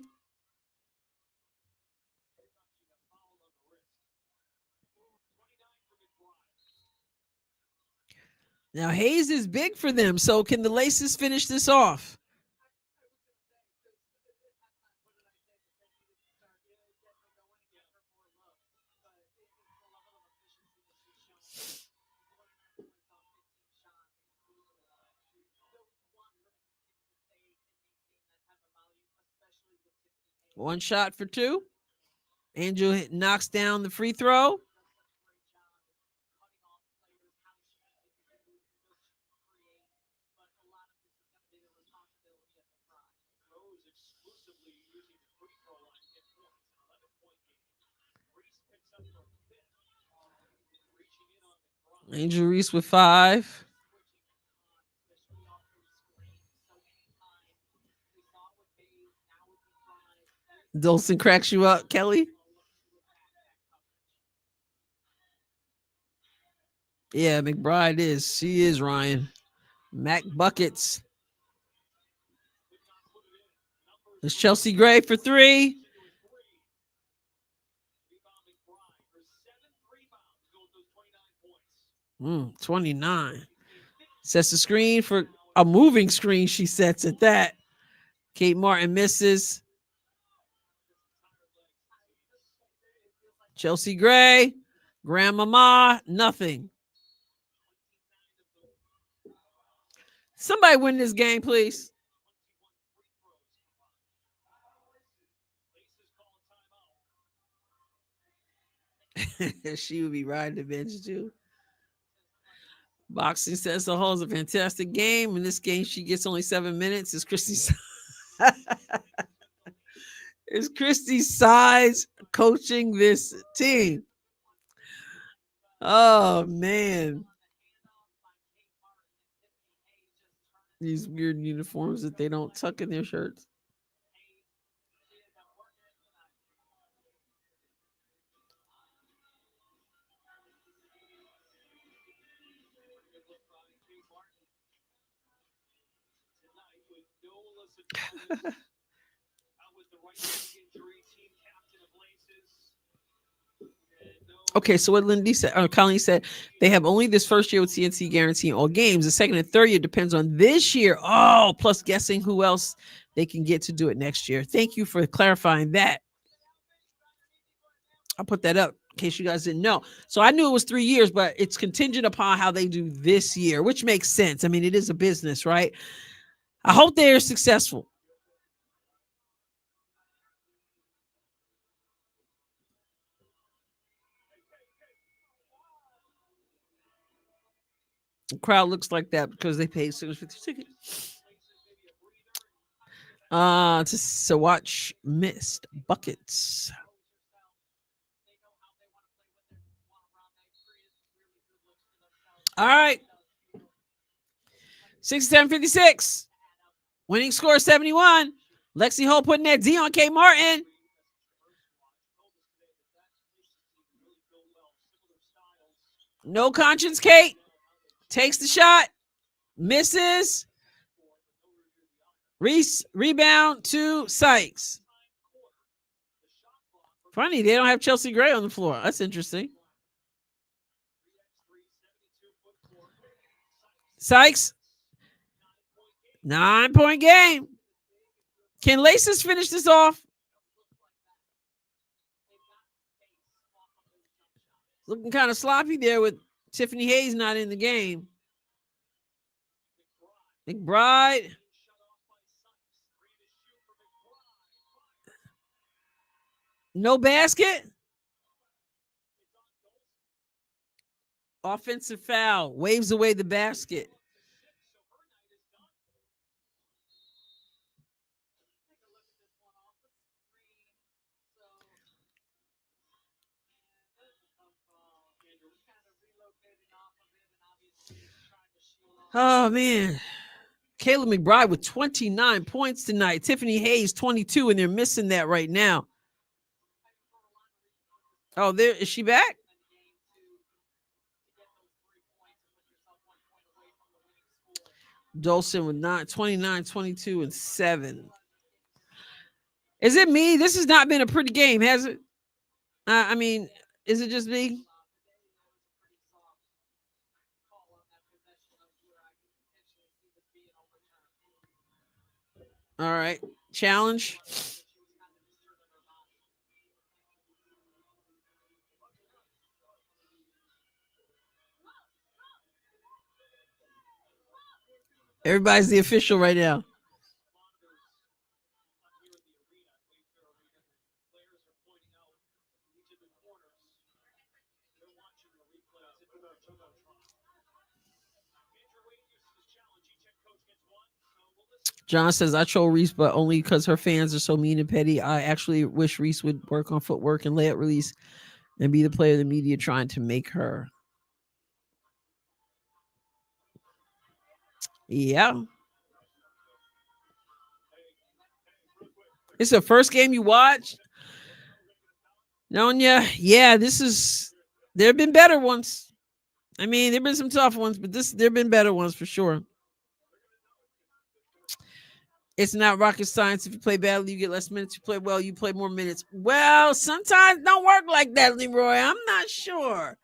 Now, Hayes is big for them. So can the Laces finish this off? One shot for 2. Angel knocks down the free throw. Angel Reese with 5. Dolson cracks you up, Kelly. Yeah, McBride is. She is, Ryan. Mac buckets. There's Chelsea Gray for 3. 29. Sets the screen for a moving screen. She sets at that. Kate Martin misses. Chelsea Gray. Grandmama. Nothing. Somebody win this game, please. She would be riding the bench too. Boxing says the whole is a fantastic game. In this game, she gets only 7 minutes. Is Christy is Christy Size coaching this team? Oh man. These weird uniforms that they don't tuck in their shirts. Okay, so what Lindy said, or Colleen said, they have only this first year with CNC guaranteeing all games. The second and third year depends on this year. Oh, plus guessing who else they can get to do it next year. Thank you for clarifying that. I'll put that up in case you guys didn't know. So I knew it was 3 years, but it's contingent upon how they do this year, which makes sense. I mean, it is a business, right? I hope they're successful. The crowd looks like that because they paid $650 tickets. To watch missed buckets. All right. 67-56. Winning score 71. Lexi Holt putting that D on K. Martin. No conscience, Kate. Takes the shot. Misses. Reese, rebound to Sykes. Funny, they don't have Chelsea Gray on the floor. That's interesting. Sykes, 9-point game. Can Laces finish this off? Looking kind of sloppy there with Tiffany Hayes not in the game. McBride. No basket. Offensive foul. Waves away the basket. Oh, man. Kayla McBride with 29 points tonight. Tiffany Hayes, 22, and they're missing that right now. Oh, there is she back? Dolson with 29, 22, and 7. Is it me? This has not been a pretty game, has it? I mean, is it just me? All right. Challenge. Everybody's the official right now. John says, I troll Reese, but only because her fans are so mean and petty. I actually wish Reese would work on footwork and layup release and be the player the media trying to make her. Yeah. It's the first game you watch? Nonya, yeah, there have been better ones. I mean, there have been some tough ones, but there have been better ones for sure. It's not rocket science. If you play badly, you get less minutes. You play well, you play more minutes. Well, sometimes don't work like that, Leroy. I'm not sure.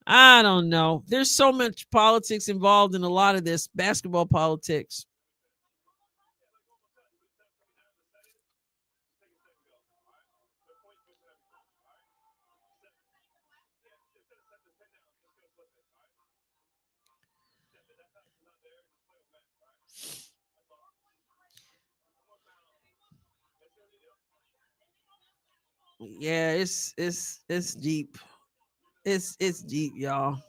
I don't know. There's so much politics involved in a lot of this basketball politics. Yeah, it's deep. It's deep, y'all.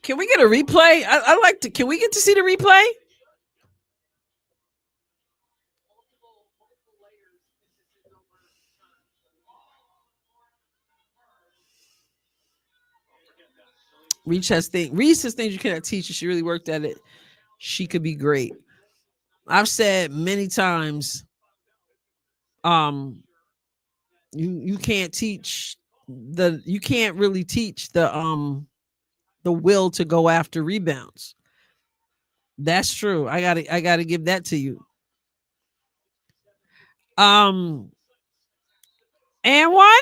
Can we get a replay? I like to. Can we get to see the replay? Reese has things you cannot teach. She really worked at it. She could be great. I've said many times, you can't teach you can't really teach the will to go after rebounds. That's true. I gotta give that to you. Um, and one.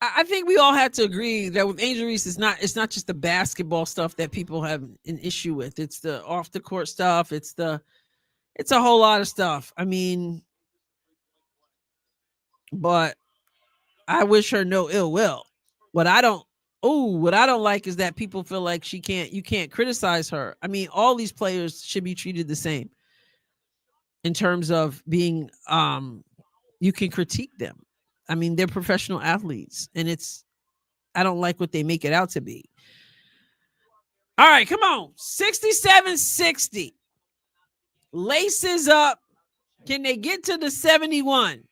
I think we all had to agree that with Angel Reese, it's not just the basketball stuff that people have an issue with. It's the off the court stuff. It's a whole lot of stuff. I mean, but I wish her no ill will. What I don't like is that people feel like you can't criticize her. I mean, all these players should be treated the same in terms of being you can critique them. I mean, they're professional athletes, and I don't like what they make it out to be. All right, come on. 67-60. Laces up. Can they get to the 71?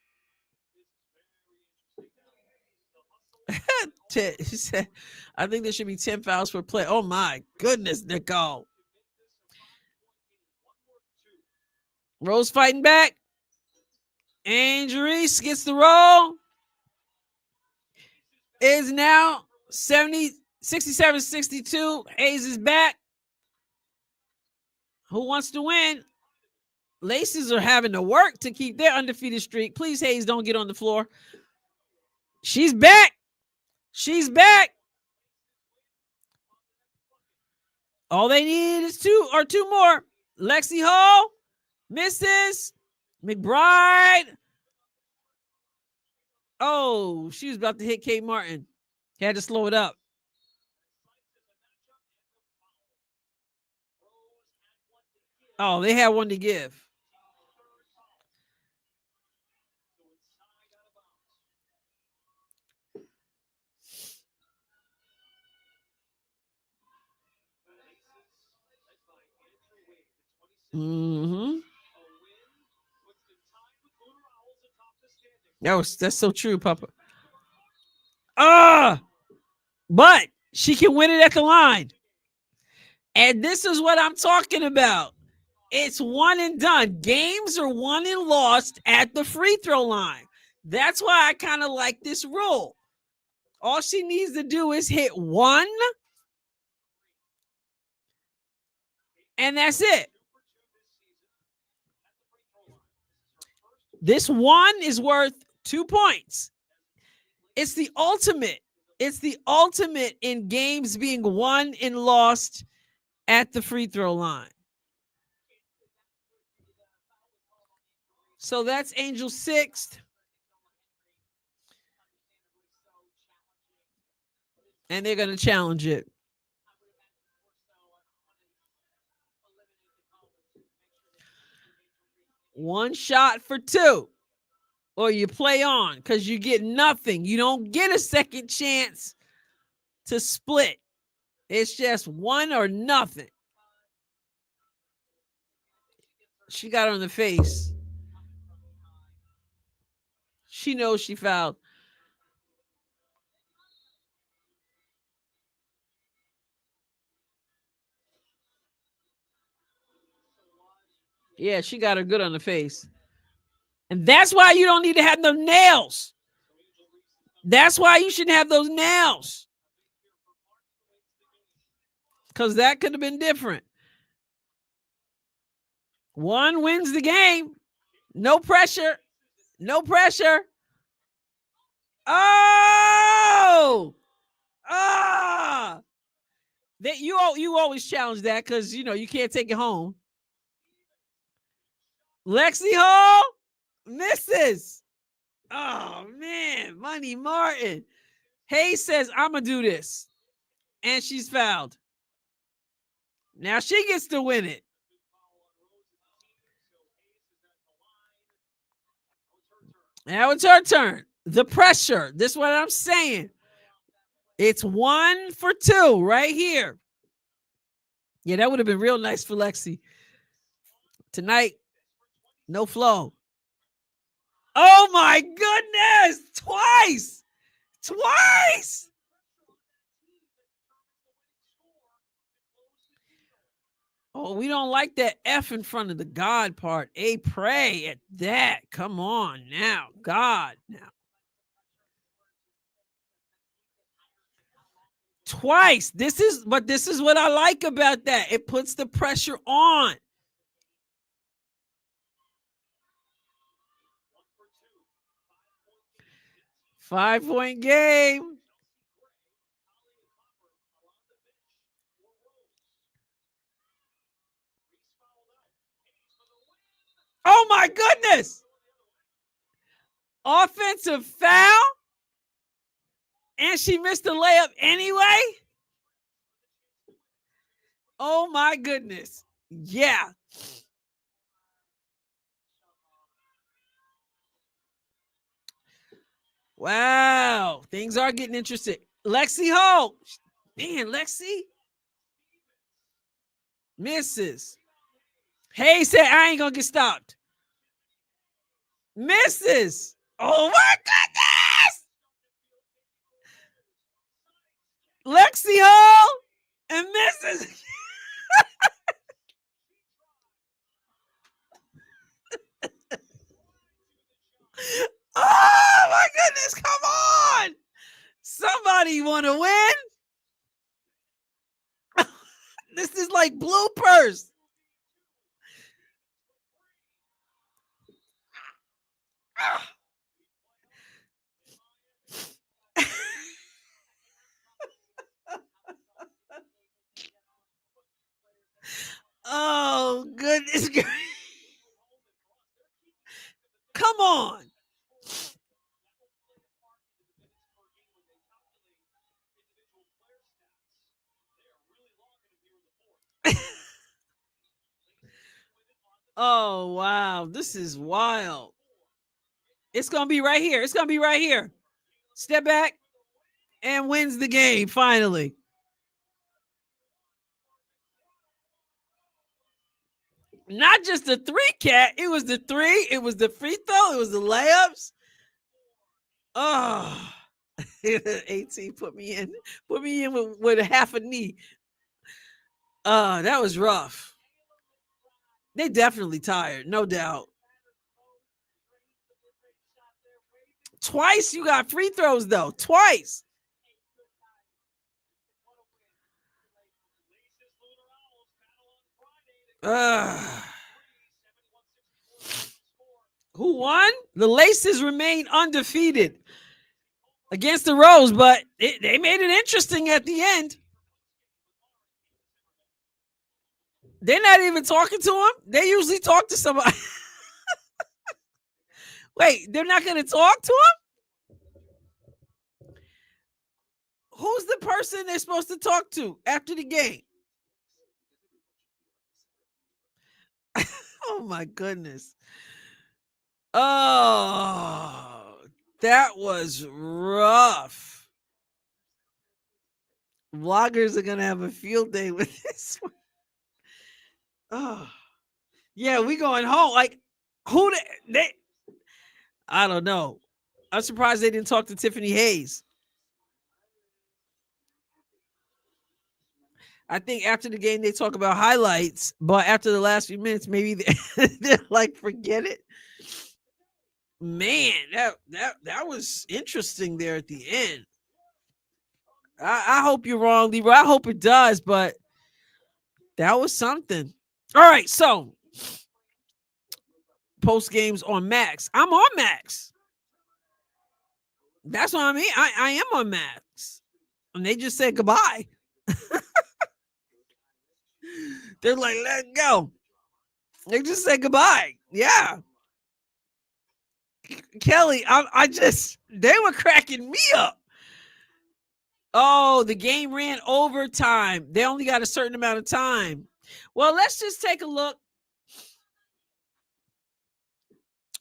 He said, I think there should be 10 fouls per play. Oh my goodness, Nicole. Rose fighting back. Angel Reese gets the roll. Is now 67-62. Hayes is back. Who wants to win? Laces are having to work to keep their undefeated streak. Please, Hayes, don't get on the floor. She's back. She's back. All they need is two more. Lexi Hall, Mrs. McBride. Oh, she was about to hit Kate Martin. Had to slow it up. Oh, they had one to give. Mm-hmm. That's so true, Papa. But she can win it at the line. And this is what I'm talking about. It's one and done. Games are won and lost at the free throw line. That's why I kind of like this rule. All she needs to do is hit one, and that's it. This one is worth 2 points. It's the ultimate. It's the ultimate in games being won and lost at the free throw line. So that's Angel 6th. And they're going to challenge it. One shot for 2. Or you play on because you get nothing. You don't get a second chance to split. It's just one or nothing. She got her in the face. She knows she fouled. Yeah, she got her good on the face. And that's why you don't need to have no nails. That's why you shouldn't have those nails. Because that could have been different. One wins the game. No pressure. No pressure. Oh! Ah! That you always challenge that because you can't take it home. Lexi Hall misses. Oh man, Money Martin. Hayes says, I'm gonna do this. And she's fouled. Now she gets to win it. Now it's her turn. The pressure. This is what I'm saying. It's 1 for 2 right here. Yeah, that would have been real nice for Lexi. Tonight, no flow. Oh my goodness! Twice! Oh, we don't like that F in front of the God part. Pray at that. Come on now. God now. Twice. This is what I like about that. It puts the pressure on. 5-point game. Oh my goodness. Offensive foul. And she missed the layup anyway. Oh my goodness. Yeah. Wow. Things are getting interesting. Lexi Holt. Man, Lexi misses. Hayes said, I ain't going to get stopped. Misses. Oh my goodness. Lexi Holt and misses. Oh my goodness. Come on. Somebody want to win? This is like bloopers. Oh, goodness. Come on. Oh, wow. This is wild. It's going to be right here. It's going to be right here. Step back and wins the game finally. Not just the three, Cat. It was the three. It was the free throw. It was the layups. Oh, 18 put me in with a half a knee. That was rough. They definitely tired, no doubt. Twice you got free throws, though. Twice. Who won? The Laces remain undefeated against the Rose, but they made it interesting at the end. They're not even talking to him. They usually talk to somebody. Wait, they're not going to talk to him? Who's the person they're supposed to talk to after the game? Oh, my goodness. Oh, that was rough. Vloggers are going to have a field day with this one. Oh, yeah, we going home. Like, who they I don't know. I'm surprised they didn't talk to Tiffany Hayes. I think after the game they talk about highlights, but after the last few minutes, maybe they're like, forget it. Man, that was interesting there at the end. I hope you're wrong, Leroy. I hope it does, but that was something. All right, so post games on Max. I'm on Max. That's what I mean. I am on Max. And they just said goodbye. They're like, let go. They just said goodbye. Yeah. Kelly, they were cracking me up. Oh, the game ran overtime. They only got a certain amount of time. Well, let's just take a look.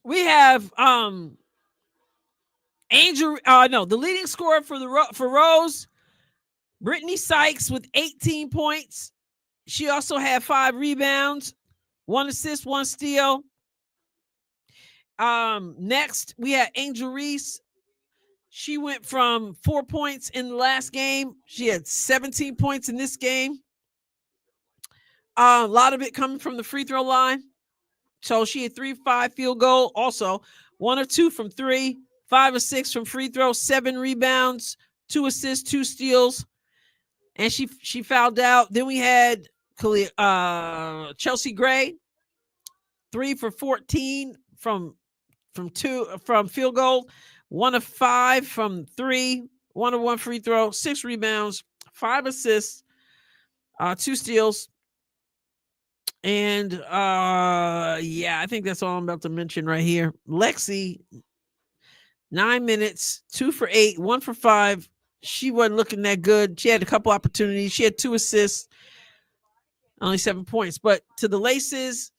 We have the leading scorer for Rose, Brittany Sykes with 18 points. She also had 5 rebounds, 1 assist, 1 steal. Next we had Angel Reese. She went from 4 points in the last game. She had 17 points in this game. A lot of it coming from the free throw line. So she had 3-5 field goal. Also 1 or 2 from 3, 5 or 6 from free throw, 7 rebounds, 2 assists, 2 steals. And she fouled out. Then we had Chelsea Gray, 3 for 14 from field goal. 1 of 5 from 3, 1 of 1 free throw, 6 rebounds, 5 assists, 2 steals. And yeah, I think that's all I'm about to mention right here. Lexi, 9 minutes, 2 for 8, 1 for 5. She wasn't looking that good. She had a couple opportunities. She had 2 assists, only 7 points. But to the Laces,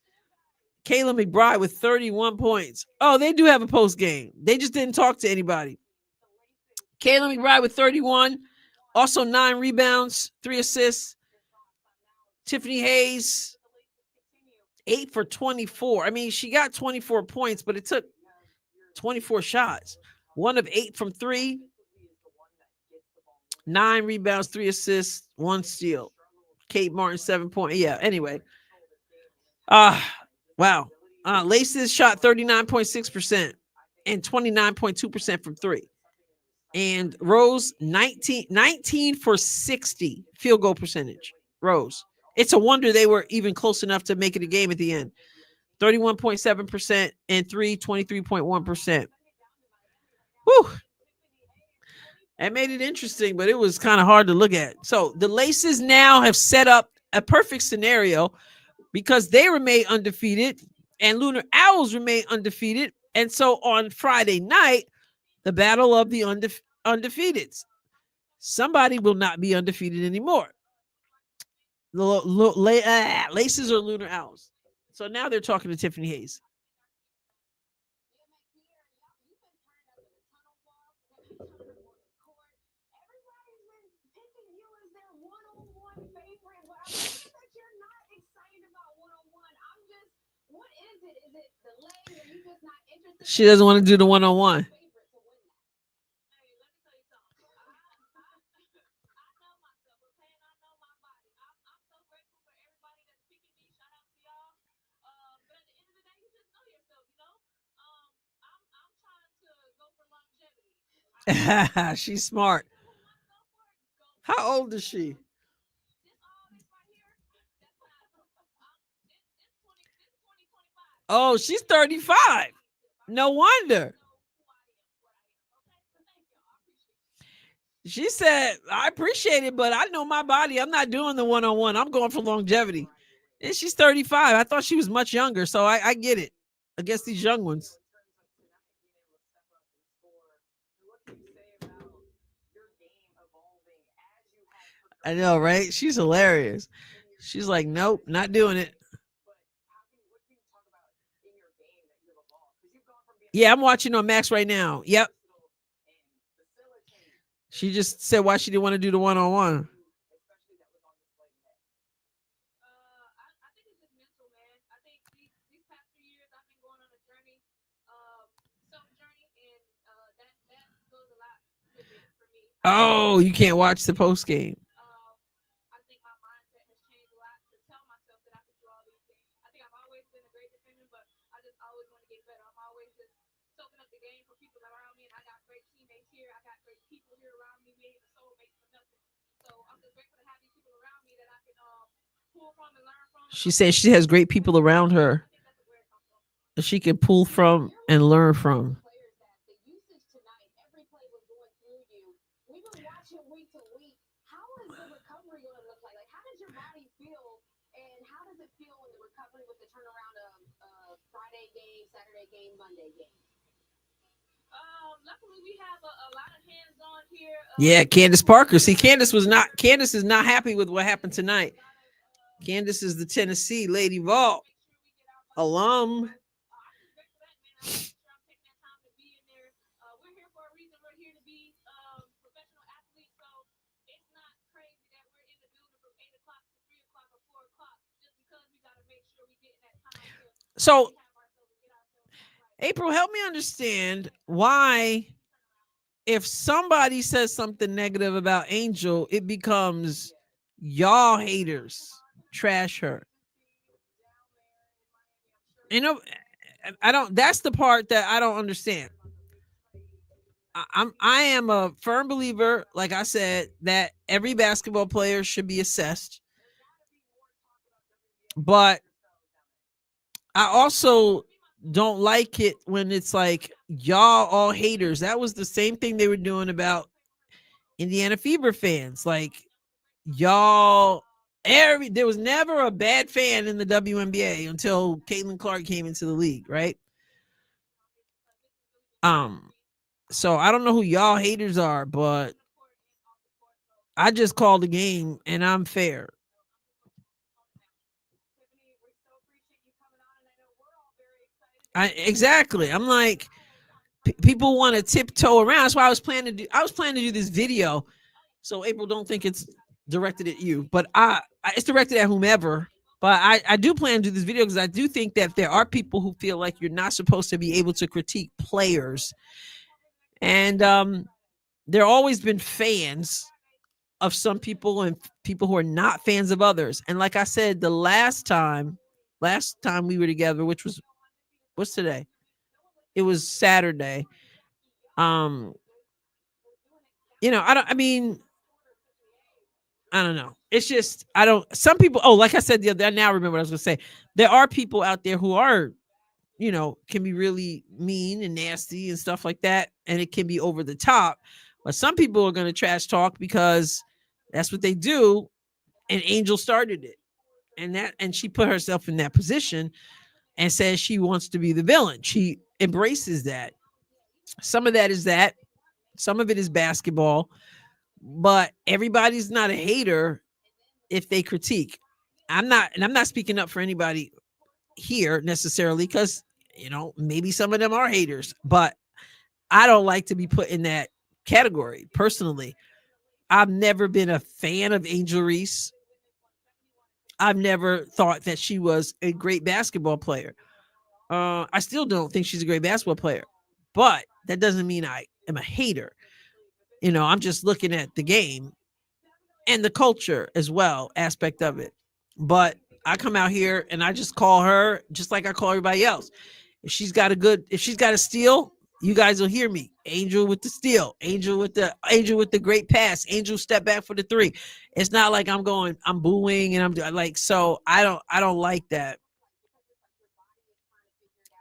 Kayla McBride with 31 points. Oh, they do have a post game. They just didn't talk to anybody. Kayla McBride with 31, also 9 rebounds, 3 assists. Tiffany Hayes, 8 for 24. I mean, she got 24 points, but it took 24 shots. 1 of 8 from 3, 9 rebounds, 3 assists, 1 steal. Kate Martin, 7 points. Yeah, anyway. Wow. Laces shot 39.6% and 29.2% from 3. And Rose, 19 for 60 field goal percentage. Rose. It's a wonder they were even close enough to make it a game at the end. 31.7% and 23.1%. Whew. That made it interesting, but it was kind of hard to look at. So the Laces now have set up a perfect scenario because they remain undefeated and Lunar Owls remain undefeated. And so on Friday night, the battle of the undefeateds. Somebody will not be undefeated anymore. Laces or Lunar Owls. So now they're talking to Tiffany Hayes. She doesn't want to do the one-on-one. She's smart. How old is she? Oh, she's 35. No wonder. She said, I appreciate it, but I know my body. I'm not doing the one-on-one. I'm going for longevity. And she's 35. I thought she was much younger, so I get it. I guess these young ones. I know, right? She's hilarious. She's like, nope, not doing it. Yeah, I'm watching on Max right now. Yep. She just said why she didn't want to do the one-on-one. Oh, you can't watch the post game. She says she has great people around her that she can pull from and learn from. Yeah, Candace Parker. See, Candace is not happy with what happened tonight. Candace is the Tennessee Lady Vault alum. So, April, help me understand why, if somebody says something negative about Angel, it becomes y'all haters trash her. You know, I don't. That's the part that I don't understand. I am a firm believer, like I said, that every basketball player should be assessed. But I also don't like it when it's like y'all all haters. That was the same thing they were doing about Indiana Fever fans. Like, y'all, there was never a bad fan in the WNBA until Caitlin Clark came into the league, right? So I don't know who y'all haters are, but I just called the game and I'm fair. Exactly. I'm like, people want to tiptoe around. That's why I was planning to do this video. So April, don't think it's directed at you, but it's directed at whomever. But I do plan to do this video because I do think that there are people who feel like you're not supposed to be able to critique players. And there always been fans of some people and people who are not fans of others. And like I said, the last time we were together, which was, what's today? It was Saturday. I don't know. It's just, some people, like I said the other day, I now remember what I was going to say. There are people out there who are, can be really mean and nasty and stuff like that. And it can be over the top. But some people are going to trash talk because that's what they do. And Angel started it. And she put herself in that position and says she wants to be the villain. She embraces that. Some of that is that. Some of it is basketball. But everybody's not a hater if they critique. I'm not speaking up for anybody here necessarily because, maybe some of them are haters, but I don't like to be put in that category personally. I've never been a fan of Angel Reese. I've never thought that she was a great basketball player. I still don't think she's a great basketball player, but that doesn't mean I am a hater. I'm just looking at the game and the culture as well, aspect of it. But I come out here and I just call her just like I call everybody else. If she's got a steal, you guys will hear me. Angel with the steal, Angel with the great pass, Angel step back for the three. It's not like I'm booing and I'm like, so I don't like that.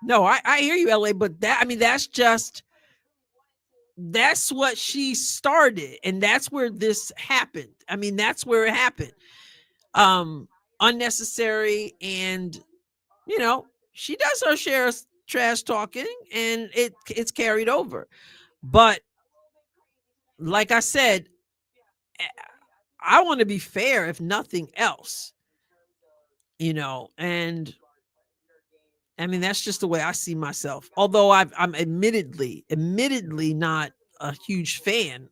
No, I hear you, LA, but that's what she started, and that's where this happened. That's where it happened. Unnecessary, and she does her share of trash talking, and it's carried over. But like I said, I want to be fair, if nothing else, and that's just the way I see myself. Although I'm admittedly not a huge fan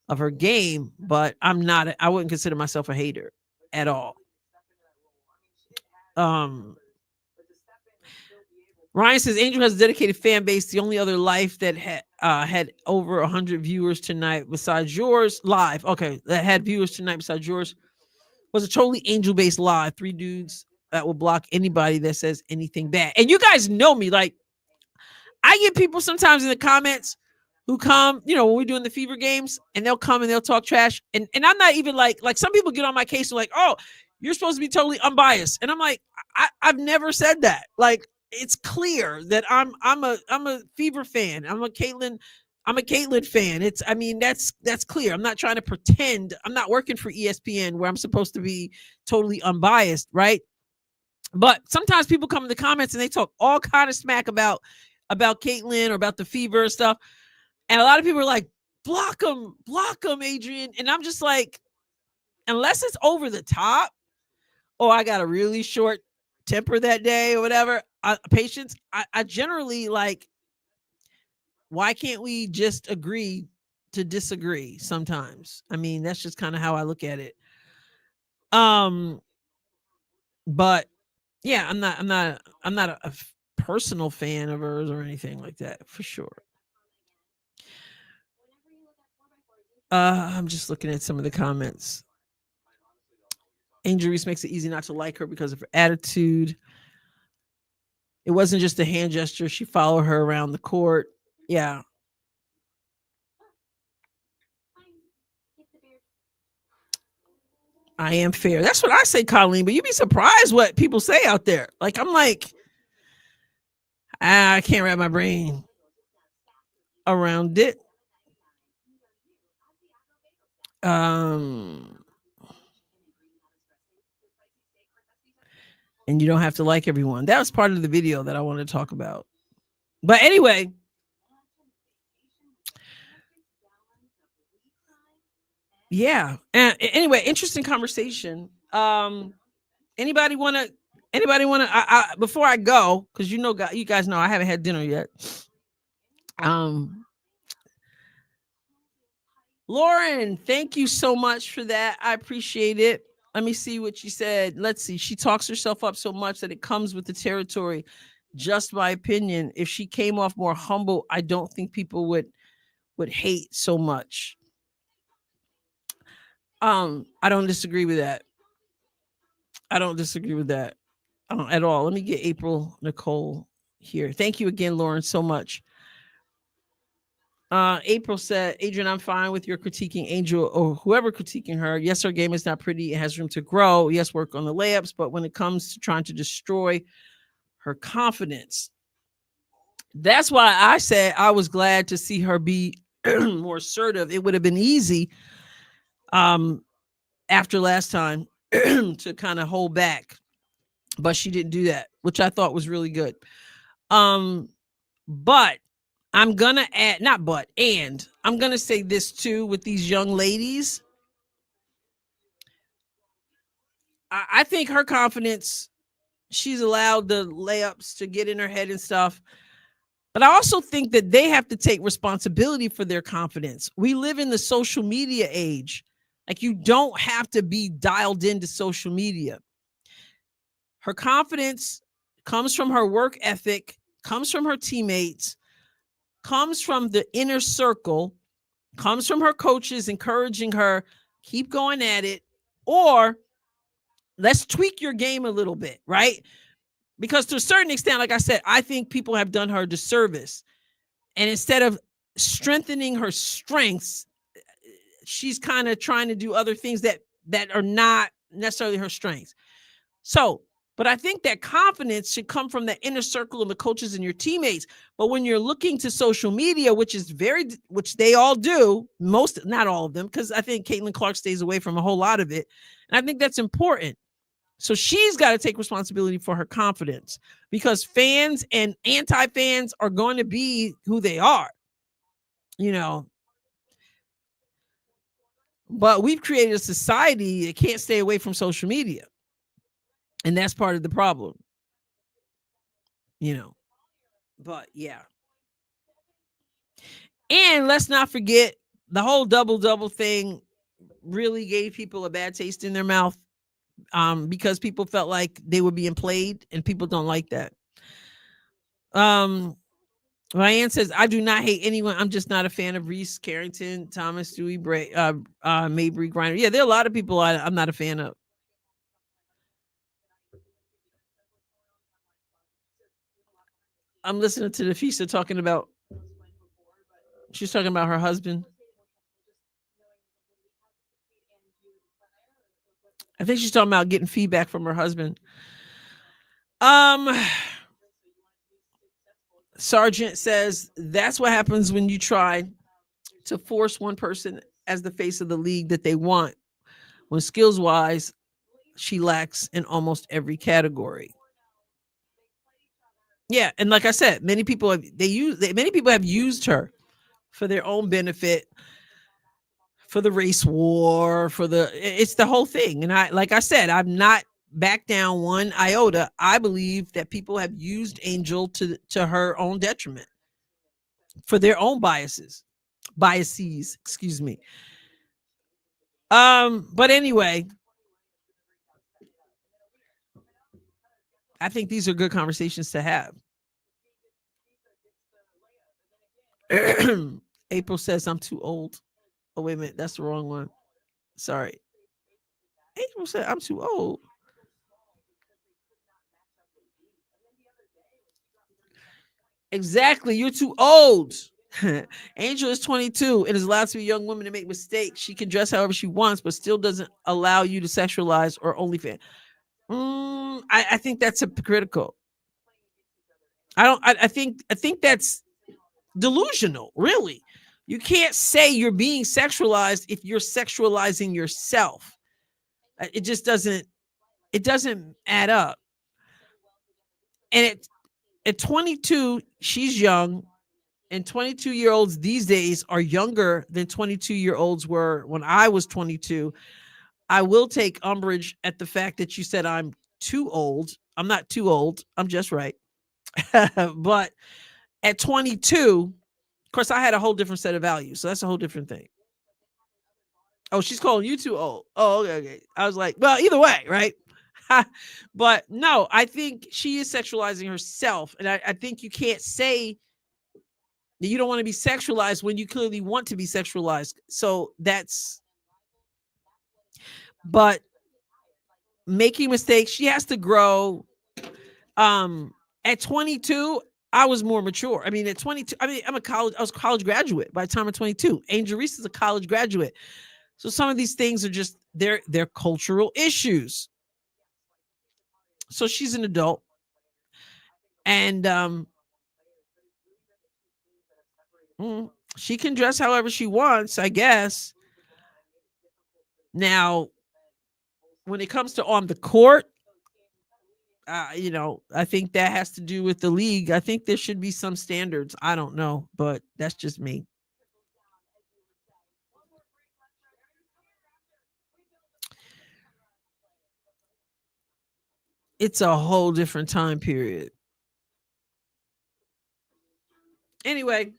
of her game, but I wouldn't consider myself a hater at all. Ryan says Angel has a dedicated fan base. The only other life that had over 100 viewers tonight besides yours live. Okay, that had viewers tonight besides yours was a totally Angel-based live. 3 dudes that will block anybody that says anything bad. And you guys know me. Like, I get people sometimes in the comments who come, when we're doing the Fever games, and they'll come and they'll talk trash. And I'm not even like some people get on my case and like, oh, you're supposed to be totally unbiased. And I'm like, I've never said that. Like, it's clear that I'm a Fever fan. I'm a Caitlin fan. That's clear. I'm not trying to pretend. I'm not working for ESPN where I'm supposed to be totally unbiased, right? But sometimes people come in the comments and they talk all kind of smack about Caitlin or about the Fever and stuff. And a lot of people are like, block them, Adrienne. And I'm just like, unless it's over the top, or I got a really short temper that day or whatever, patience, I generally like, why can't we just agree to disagree sometimes? That's just kind of how I look at it. But yeah, I'm not a personal fan of hers or anything like that, for sure. I'm just looking at some of the comments. Angel Reese makes it easy not to like her because of her attitude. It wasn't just a hand gesture. She followed her around the court. Yeah. I am fair. That's what I say, Colleen, but you'd be surprised what people say out there. Like, I'm like, I can't wrap my brain around it. And you don't have to like everyone. That was part of the video that I want to talk about. But anyway, yeah. And anyway, interesting conversation. Anybody want to? Before I go, because you guys know I haven't had dinner yet. Lauren, thank you so much for that. I appreciate it. Let me see what she said. Let's see. She talks herself up so much that it comes with the territory. Just my opinion. If she came off more humble, I don't think people would hate so much. I don't disagree with that. I don't disagree with that at all. Let me get April Nicole here. Thank you again, Lauren, so much. April said, Adrienne, I'm fine with your critiquing Angel or whoever critiquing her. Yes, her game is not pretty. It has room to grow. Yes, work on the layups. But when it comes to trying to destroy her confidence, that's why I said I was glad to see her be more assertive. It would have been easy after last time to kind of hold back. But she didn't do that, which I thought was really good. But I'm going to add, I'm going to say this too with these young ladies. I think her confidence, she's allowed the layups to get in her head and stuff. But I also think that they have to take responsibility for their confidence. We live in the social media age. Like, you don't have to be dialed into social media. Her confidence comes from her work ethic, comes from her teammates, comes from the inner circle, comes from her coaches encouraging her, keep going at it, or let's tweak your game a little bit, right? Because to a certain extent, like I said, I think people have done her a disservice. And instead of strengthening her strengths, she's kind of trying to do other things that are not necessarily her strengths. So, but I think that confidence should come from the inner circle of the coaches and your teammates. But when you're looking to social media, which they all do, not all of them, because I think Caitlin Clark stays away from a whole lot of it. And I think that's important. So she's got to take responsibility for her confidence, because fans and anti-fans are going to be who they are, But we've created a society that can't stay away from social media. And that's part of the problem, But yeah. And let's not forget, the whole double thing really gave people a bad taste in their mouth, because people felt like they were being played, and people don't like that. Ryan says, I do not hate anyone. I'm just not a fan of Reese, Carrington, Thomas, Dewey, Mabry, Griner. Yeah, there are a lot of people I'm not a fan of. I'm listening to Nafisa talking about, she's talking about her husband. I think she's talking about getting feedback from her husband. Sergeant says, that's what happens when you try to force one person as the face of the league that they want, when skills wise, she lacks in almost every category. Yeah, and like I said, many people have used her for their own benefit, for the race war, it's the whole thing. And like I said, I'm not back down one iota. I believe that people have used Angel to her own detriment, for their own biases, excuse me. But anyway, I think these are good conversations to have. April says I'm too old. Oh, wait a minute. That's the wrong one. Sorry. April said I'm too old. Exactly. You're too old. Angel is 22 and is allowed to be a young woman to make mistakes. She can dress however she wants, but still doesn't allow you to sexualize or OnlyFans. I think that's hypocritical. I think that's delusional, really. You can't say you're being sexualized if you're sexualizing yourself. It just doesn't, it doesn't add up. And at 22, she's young, and 22-year-olds these days are younger than 22-year-olds were when I was 22. I will take umbrage at the fact that you said I'm too old. I'm not too old. I'm just right. But at 22, of course, I had a whole different set of values. So that's a whole different thing. Oh, she's calling you too old. Oh, okay, okay. I was like, well, either way, right? But no, I think she is sexualizing herself. And I think you can't say that you don't want to be sexualized when you clearly want to be sexualized. So that's, but making mistakes, she has to grow. At 22, I was more mature. I mean, at 22, I was a college graduate by the time I'm 22. Angel Reese is a college graduate. So some of these things are just they're cultural issues. So she's an adult, and she can dress however she wants, I guess. Now, when it comes to on the court, I think that has to do with the league. I think there should be some standards. I don't know, but that's just me. It's a whole different time period. Anyway,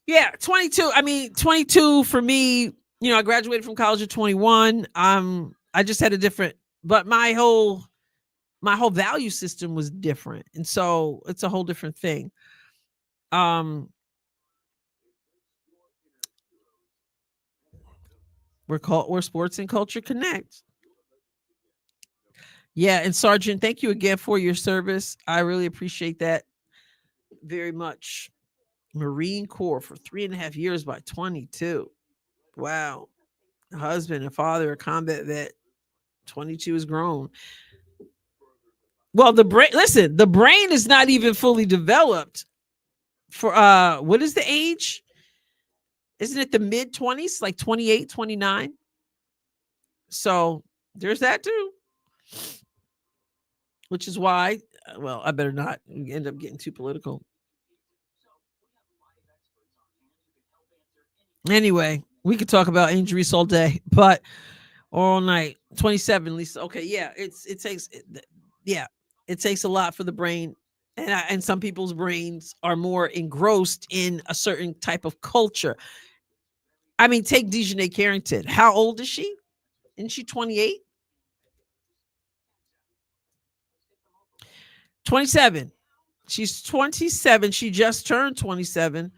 yeah, 22. I mean, 22 for me, I graduated from college at 21. I just had a different, but my whole value system was different. And so it's a whole different thing. We're sports and culture connect. Yeah, and Sergeant, thank you again for your service. I really appreciate that very much. Marine Corps for 3.5 years by 22. Wow. Husband and father, a combat vet. 22 is grown. Well, the brain is not even fully developed for what is the age? Isn't it the mid 20s, like 28, 29? So there's that too. Which is why, well, I better not end up getting too political. Anyway, we could talk about injuries all day, but all night. 27, Lisa. Okay, yeah, it takes a lot for the brain, and some people's brains are more engrossed in a certain type of culture. I mean, take Dejanay Carrington. How old is she? Isn't she 28? 27. She's 27. She just turned 27.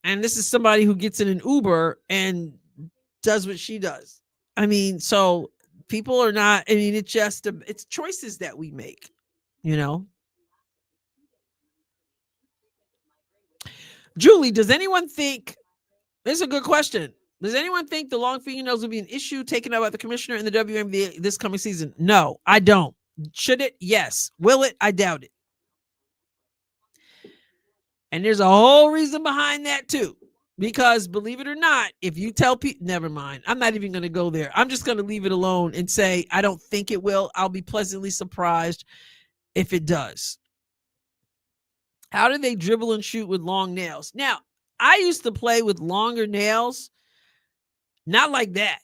And this is somebody who gets in an Uber and does what she does. I mean, so people are not, I mean, it's choices that we make, you know? Julie, does anyone think, this is a good question. Does anyone think the long fingernails will be an issue taken up by the commissioner in the WNBA this coming season? No, I don't. Should it? Yes. Will it? I doubt it. And there's a whole reason behind that too. Because believe it or not, if you tell people, never mind. I'm not even going to go there. I'm just going to leave it alone and say, I don't think it will. I'll be pleasantly surprised if it does. How do they dribble and shoot with long nails? Now, I used to play with longer nails, not like that.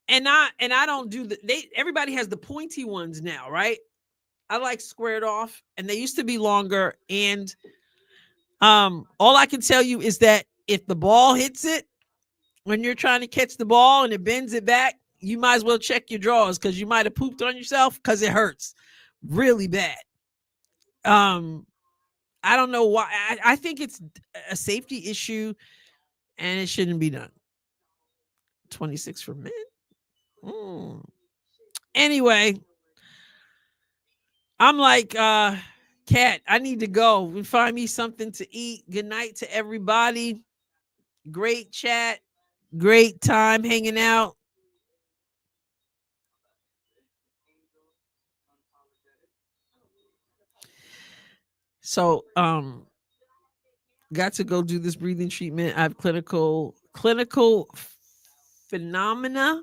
And I don't do everybody has the pointy ones now, right? I like squared off, and they used to be longer. And all I can tell you is that if the ball hits it when you're trying to catch the ball and it bends it back, you might as well check your drawers because you might have pooped on yourself because it hurts really bad. I don't know why. I think it's a safety issue and it shouldn't be done. 26 for men. Anyway, I'm like, Kat, I need to go and find me something to eat. Good night to everybody. Great chat. Great time hanging out. So got to go do this breathing treatment. I have clinical phenomena.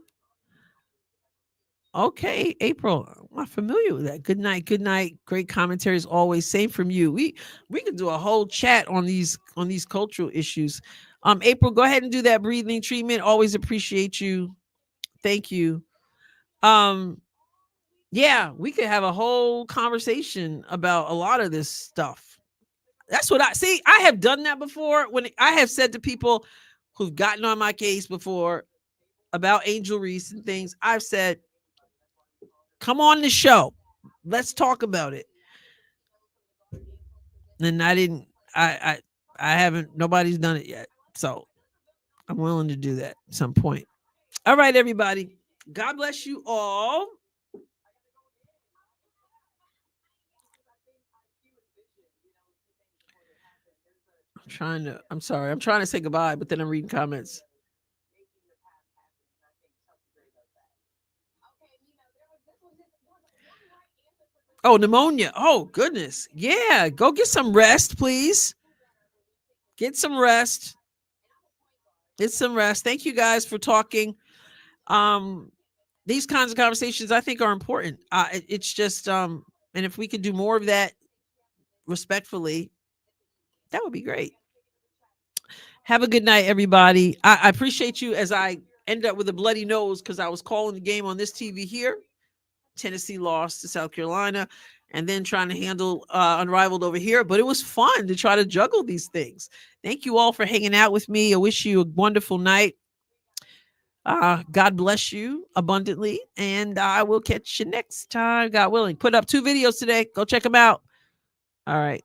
Okay, April, I'm not familiar with that. Good night, good night. Great commentaries always. Same from you. We could do a whole chat on these cultural issues. April, go ahead and do that breathing treatment. Always appreciate you. Thank you. Yeah, we could have a whole conversation about a lot of this stuff. That's what I see. I have done that before when I have said to people who've gotten on my case before about Angel Reese and things. I've said, come on the show. Let's talk about it. And I didn't, I haven't, nobody's done it yet. So I'm willing to do that at some point. All right, everybody. God bless you all. I'm sorry. I'm trying to say goodbye, but then I'm reading comments. Oh, pneumonia. Oh, goodness. Yeah. Go get some rest, please. Get some rest. Get some rest. Thank you guys for talking. These kinds of conversations I think are important. It's just, and if we could do more of that respectfully, that would be great. Have a good night, everybody. I appreciate you as I end up with a bloody nose because I was calling the game on this TV here. Tennessee lost to South Carolina, and then trying to handle Unrivaled over here. But it was fun to try to juggle these things. Thank you all for hanging out with me. I wish you a wonderful night. God bless you abundantly, and I will catch you next time, God willing. Put up 2 videos today. Go check them out. All right.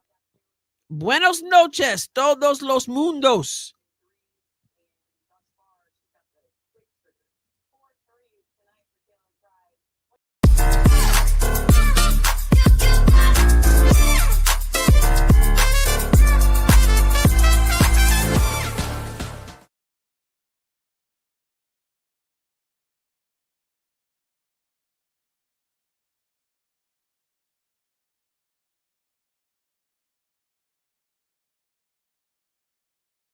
Buenos noches, todos los mundos.